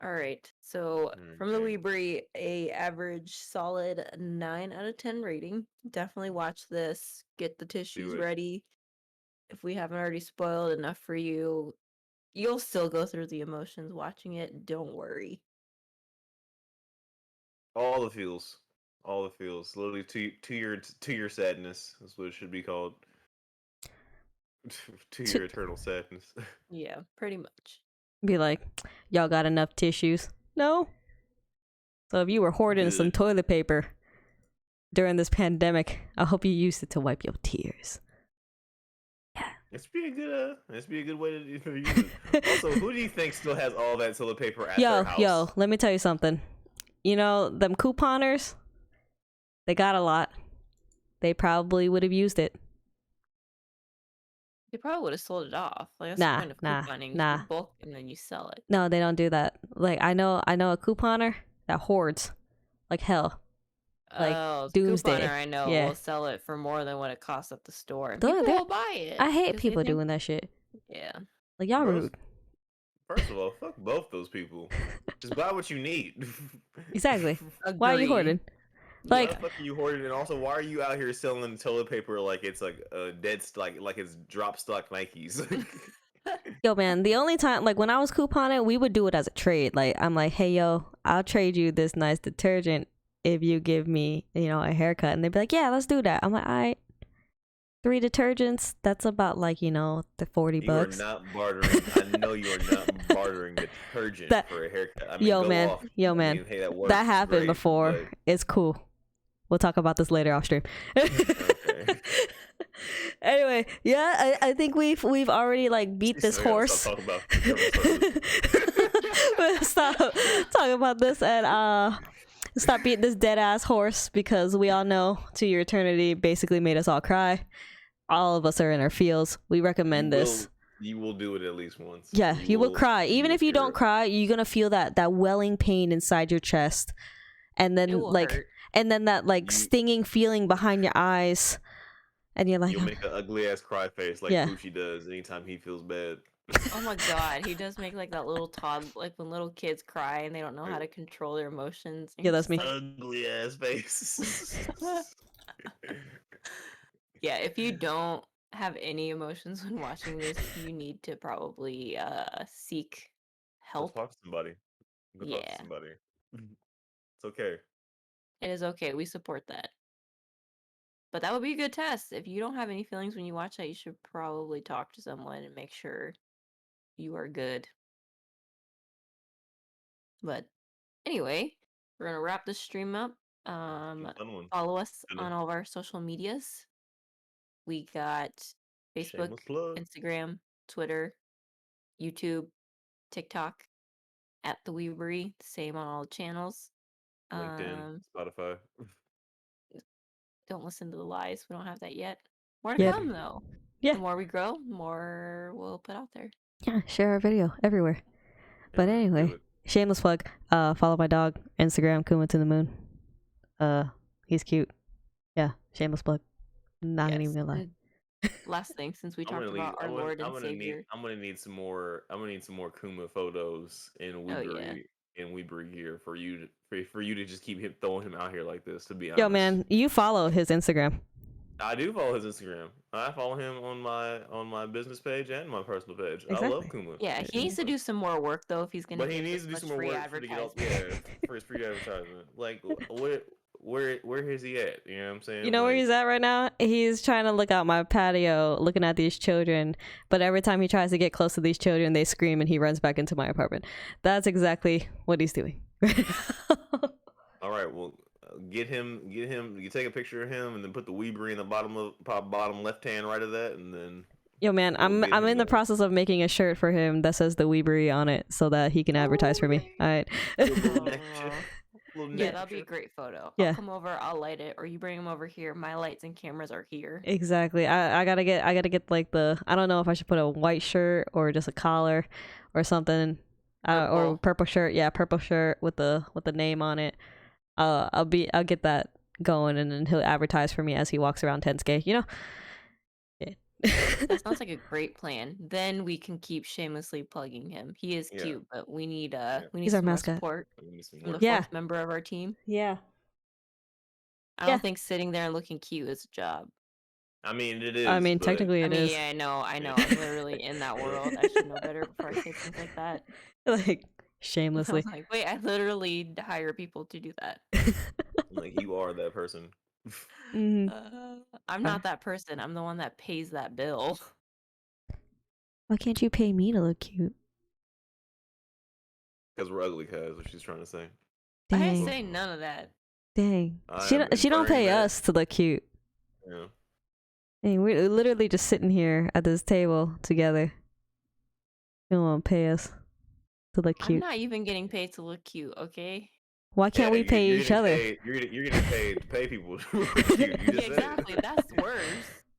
Speaker 3: All right. So from the
Speaker 2: Okay.
Speaker 3: Weebly, a average solid 9 out of 10 rating. Definitely watch this. Get the tissues
Speaker 2: it.
Speaker 3: ready. If we haven't already spoiled enough for you, you'll still go through the emotions watching it. Don't worry.
Speaker 2: All the feels. All the feels. Literally to your sadness is what it should be called. To
Speaker 1: To-
Speaker 2: your eternal sadness.
Speaker 3: Yeah, pretty much.
Speaker 1: be like, y'all got enough tissues? No. So if you were hoarding some
Speaker 2: Good.
Speaker 1: toilet paper during this pandemic, I hope you used it to wipe your tears.
Speaker 2: It's be a good way to use it. Also, who do you think still has all that toilet paper at their house?
Speaker 1: Yo, let me tell you something. You know, them couponers, they got a lot. They probably would have used it.
Speaker 3: You probably would have sold it off. Like that's
Speaker 1: Nah,
Speaker 3: the point of
Speaker 1: nah,
Speaker 3: couponing.
Speaker 1: nah.
Speaker 3: You bulk and then you sell it.
Speaker 1: No, they don't do that. Like I know a couponer that hoards like hell. Like,
Speaker 3: Oh,
Speaker 1: doomsday.
Speaker 3: couponer I know
Speaker 1: Yeah.
Speaker 3: will sell it for more than what it costs at the store. And
Speaker 1: They're-
Speaker 3: people
Speaker 1: they're-
Speaker 3: will buy it.
Speaker 1: I hate
Speaker 3: 'cause they
Speaker 1: people
Speaker 3: think-
Speaker 1: doing that shit.
Speaker 3: Yeah.
Speaker 1: Like y'all
Speaker 2: Bros-
Speaker 1: rude.
Speaker 2: First of all, fuck both those people. Just buy what you need.
Speaker 1: Exactly. Why are you
Speaker 3: Agreed.
Speaker 1: hoarding?
Speaker 2: Why
Speaker 1: Like,
Speaker 2: the fuck are you hoarding? And also, why are you out here selling toilet paper like it's like a like it's drop stock Nikes?
Speaker 1: yo, man, the only time, like when I was couponing, we would do it as a trade. Like, I'm like, hey, yo, I'll trade you this nice detergent if you give me, a haircut. And they'd be like, yeah, let's do that. I'm like, all right. 3 detergents, that's about like, the $40.
Speaker 2: You are not bartering. I know you are not bartering detergent for a haircut. I mean,
Speaker 1: yo,
Speaker 2: go
Speaker 1: man,
Speaker 2: off.
Speaker 1: yo,
Speaker 2: I
Speaker 1: man,
Speaker 2: mean, hey, that, works,
Speaker 1: that happened
Speaker 2: great,
Speaker 1: before.
Speaker 2: but-
Speaker 1: It's cool. We'll talk about this later off stream.
Speaker 2: Okay.
Speaker 1: Anyway, yeah, I think we've already like beat this
Speaker 2: So, yeah,
Speaker 1: horse.
Speaker 2: stop talking about
Speaker 1: Stop talking about this and stop beating this dead ass horse, because we all know To Your Eternity basically made us all cry. All of us are in our feels. We recommend this.
Speaker 2: You will do it at least once.
Speaker 1: Yeah, you will cry. Even if you don't cry, you're gonna feel that welling pain inside your chest, and then
Speaker 3: It will
Speaker 1: like
Speaker 3: hurt.
Speaker 1: and then that like
Speaker 2: You-
Speaker 1: stinging feeling behind your eyes, and you're like,
Speaker 2: You'll make an ugly ass cry face like
Speaker 1: Yeah.
Speaker 2: Gucci does anytime he feels bad.
Speaker 3: Oh my god, he does make like that little like when little kids cry and they don't know how to control their emotions. and
Speaker 1: Yeah,
Speaker 3: you're
Speaker 1: that's me.
Speaker 3: just like-
Speaker 2: Ugly ass face.
Speaker 3: yeah, if you don't have any emotions when watching this, you need to probably seek
Speaker 2: Go
Speaker 3: help.
Speaker 2: talk to somebody. Go talk
Speaker 3: Yeah.
Speaker 2: to somebody. It's okay.
Speaker 3: It is okay. We support that. But that would be a good test. If you don't have any feelings when you watch that, you should probably talk to someone and make sure you are good. But anyway, we're gonna wrap this stream up.
Speaker 2: Fun one.
Speaker 3: Follow us on all of our social medias. We got Facebook,
Speaker 2: Shameless plug.
Speaker 3: Instagram, Twitter, YouTube, TikTok, at the Weebery. Same on all the channels.
Speaker 2: LinkedIn, Spotify.
Speaker 3: Don't listen to the lies. We don't have that yet. More to
Speaker 1: Yet.
Speaker 3: come, though.
Speaker 1: Yeah.
Speaker 3: The more we grow, the more we'll put out there.
Speaker 1: Yeah, share our video everywhere. But
Speaker 2: Yeah, do
Speaker 1: anyway,
Speaker 2: it.
Speaker 1: shameless plug. Follow my dog, Instagram, Kuma to the Moon. He's cute. Yeah, shameless plug. Not
Speaker 3: Yes.
Speaker 1: even gonna lie.
Speaker 3: And last thing, since we
Speaker 2: I'm
Speaker 3: talked
Speaker 2: gonna
Speaker 3: about our Lord and Savior.
Speaker 2: I'm gonna need some more Kuma photos in Weebury
Speaker 3: yeah.
Speaker 2: Weebury gear for you to just keep throwing him out here like this. To be honest,
Speaker 1: Yo, man, you follow his Instagram.
Speaker 2: I do follow his Instagram. I follow him on my business page and my personal page. I love
Speaker 1: Exactly.
Speaker 2: Kuma.
Speaker 3: Yeah, he needs to do some more work though if he's gonna.
Speaker 2: But he
Speaker 3: get
Speaker 2: needs
Speaker 3: this
Speaker 2: to do some
Speaker 3: much
Speaker 2: more
Speaker 3: free
Speaker 2: work for to get
Speaker 3: advertisement.
Speaker 2: for his free advertisement. Like where is he at? You know what I'm saying?
Speaker 1: You know where
Speaker 2: Like,
Speaker 1: he's at right now? He's trying to look out my patio, looking at these children. But every time he tries to get close to these children, they scream and he runs back into my apartment. That's exactly what he's doing.
Speaker 2: all right, well, get him. You take a picture of him and then put the Weebury in the bottom left hand right of that, and then.
Speaker 1: Yo, man, I'm in the process of making a shirt for him that says the Weebury on it so that he can advertise for me. All right.
Speaker 3: Yeah, that'll be a great photo.
Speaker 1: Yeah.
Speaker 3: I'll come over, I'll light it, or you bring them over here. My lights and cameras are here.
Speaker 1: Exactly. I gotta get like I don't know if I should put a white shirt or just a collar or something. Or purple shirt. Yeah, purple shirt with the name on it. I'll get that going, and then he'll advertise for me as he walks around 10K, you know? Yeah.
Speaker 3: That sounds like a great plan. Then we can keep shamelessly plugging him. He is cute, but we need
Speaker 1: He's our
Speaker 3: some more
Speaker 1: mascot.
Speaker 3: support from the
Speaker 1: Yeah.
Speaker 3: fourth member of our team.
Speaker 1: Yeah.
Speaker 3: I don't think sitting there and looking cute is a job.
Speaker 2: I mean, it is.
Speaker 1: I mean, technically it is.
Speaker 3: Yeah, I know. I'm literally in that world. I should know better before I say things like that.
Speaker 1: Like,
Speaker 3: I
Speaker 1: shamelessly.
Speaker 3: was like, wait, I literally hire people to do that.
Speaker 2: Like, you are that person.
Speaker 3: I'm not that person. I'm the one that pays that bill.
Speaker 1: Why can't you pay me to look cute?
Speaker 2: Because we're ugly, cuz what she's trying to say.
Speaker 3: I
Speaker 1: Dang.
Speaker 3: didn't say none of that.
Speaker 1: Dang.
Speaker 2: I
Speaker 1: She
Speaker 2: am
Speaker 1: don't pay
Speaker 2: inferring that.
Speaker 1: us to look cute.
Speaker 2: Yeah.
Speaker 1: Dang, we're literally just sitting here at this table together. You don't want to pay us to look
Speaker 3: I'm
Speaker 1: cute.
Speaker 3: not even getting paid to look cute, okay?
Speaker 1: Why can't we pay
Speaker 2: you're
Speaker 1: each
Speaker 2: getting
Speaker 1: other?
Speaker 2: paid- you're getting paid to pay people to look cute. You just said it.
Speaker 3: Exactly. That's worse.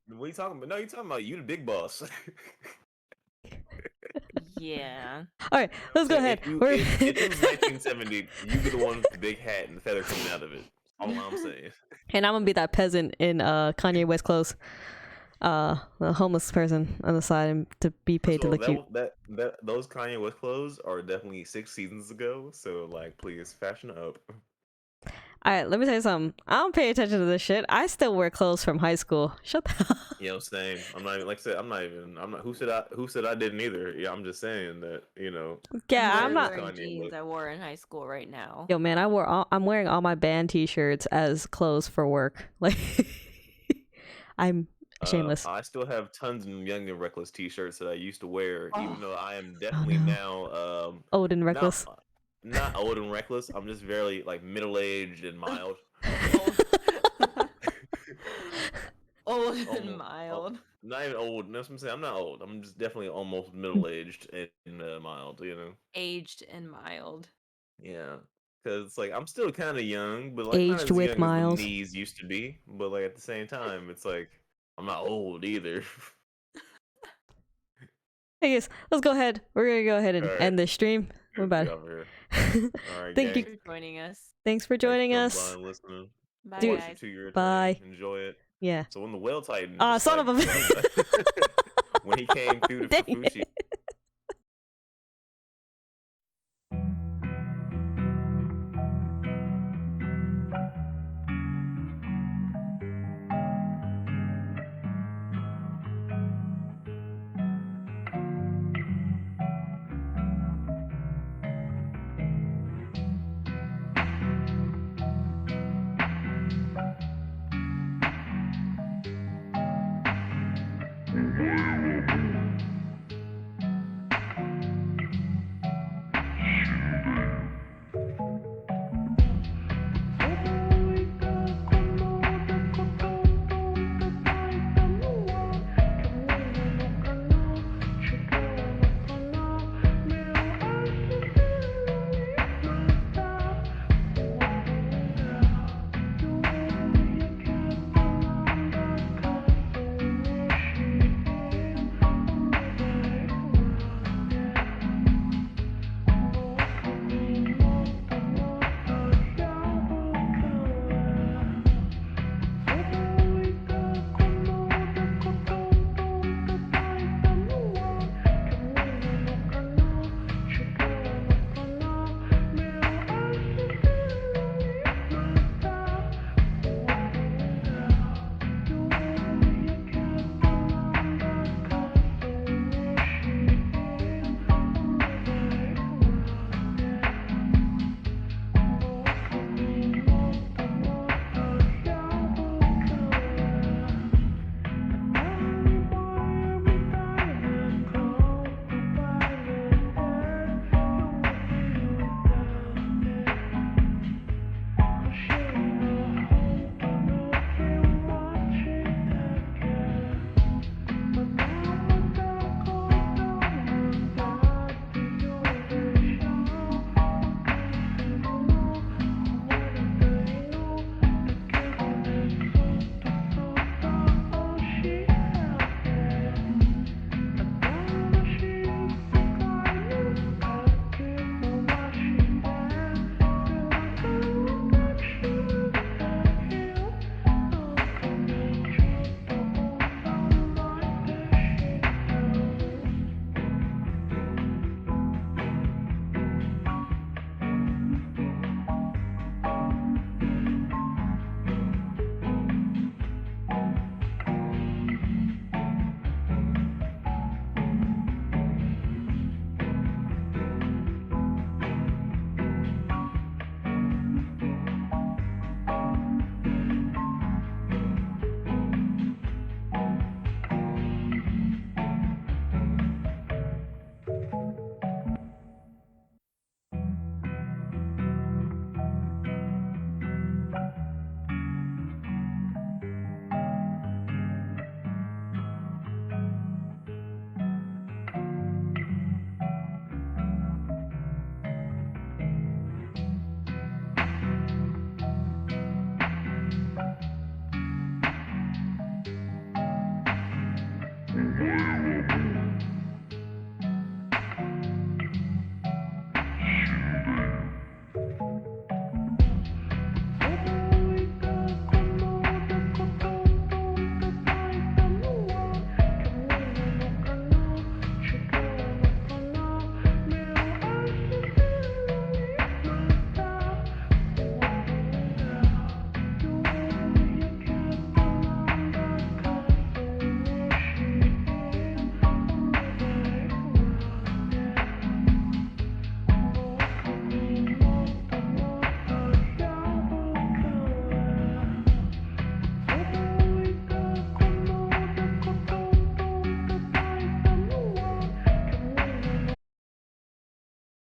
Speaker 2: What are you talking about? No, you're talking about you the big boss.
Speaker 3: Yeah.
Speaker 1: All right, let's go ahead.
Speaker 2: If it was 1970, you be the one with the big hat and the feather coming out of it. All I'm saying.
Speaker 1: And I'm gonna be that peasant in Kanye West clothes, the homeless person on the side, and to be paid to look cute.
Speaker 2: Those Kanye West clothes are definitely 6 seasons ago. So like, please fashion up.
Speaker 1: All right, let me tell you something. I don't pay attention to this shit. I still wear clothes from high school. Shut the hell up.
Speaker 2: You know, same. I'm not even like I said. I'm not. Who said I didn't either? Yeah, I'm just saying that. You know.
Speaker 1: Yeah,
Speaker 3: I'm
Speaker 1: I'm not.
Speaker 3: wearing
Speaker 2: Kanye
Speaker 3: jeans
Speaker 2: look.
Speaker 3: I wore in high school right now.
Speaker 1: Yo, man, I'm wearing all my band T-shirts as clothes for work. Like, I'm shameless.
Speaker 2: I still have tons of Young and Reckless T-shirts that I used to wear, even though I am definitely
Speaker 1: no.
Speaker 2: now
Speaker 1: Old and reckless.
Speaker 2: Not old and reckless. I'm just very like middle-aged and mild.
Speaker 3: Old and mild.
Speaker 2: Not even old. That's what I'm saying. I'm not old. I'm just definitely almost middle-aged and mild. You know.
Speaker 3: Aged and mild.
Speaker 2: Yeah. Because it's like I'm still kind of young, but like not
Speaker 1: Aged
Speaker 2: as
Speaker 1: with
Speaker 2: young
Speaker 1: miles.
Speaker 2: as the knees used to be. But like at the same time, it's like I'm not old either.
Speaker 1: Hey guys, let's go ahead. We're gonna go ahead and end the stream. We're about
Speaker 2: All right,
Speaker 1: Thank
Speaker 2: gang.
Speaker 1: you.
Speaker 3: Thanks for joining us.
Speaker 1: Thanks for joining us.
Speaker 2: Bye, listening.
Speaker 3: Bye,
Speaker 1: Dude,
Speaker 3: guys.
Speaker 2: To your
Speaker 1: bye.
Speaker 2: attorney. Enjoy it.
Speaker 1: Yeah.
Speaker 2: So when the whale titan,
Speaker 1: Son of a.
Speaker 2: when he came through the
Speaker 1: Dang
Speaker 2: Fufuchi.
Speaker 4: Wow.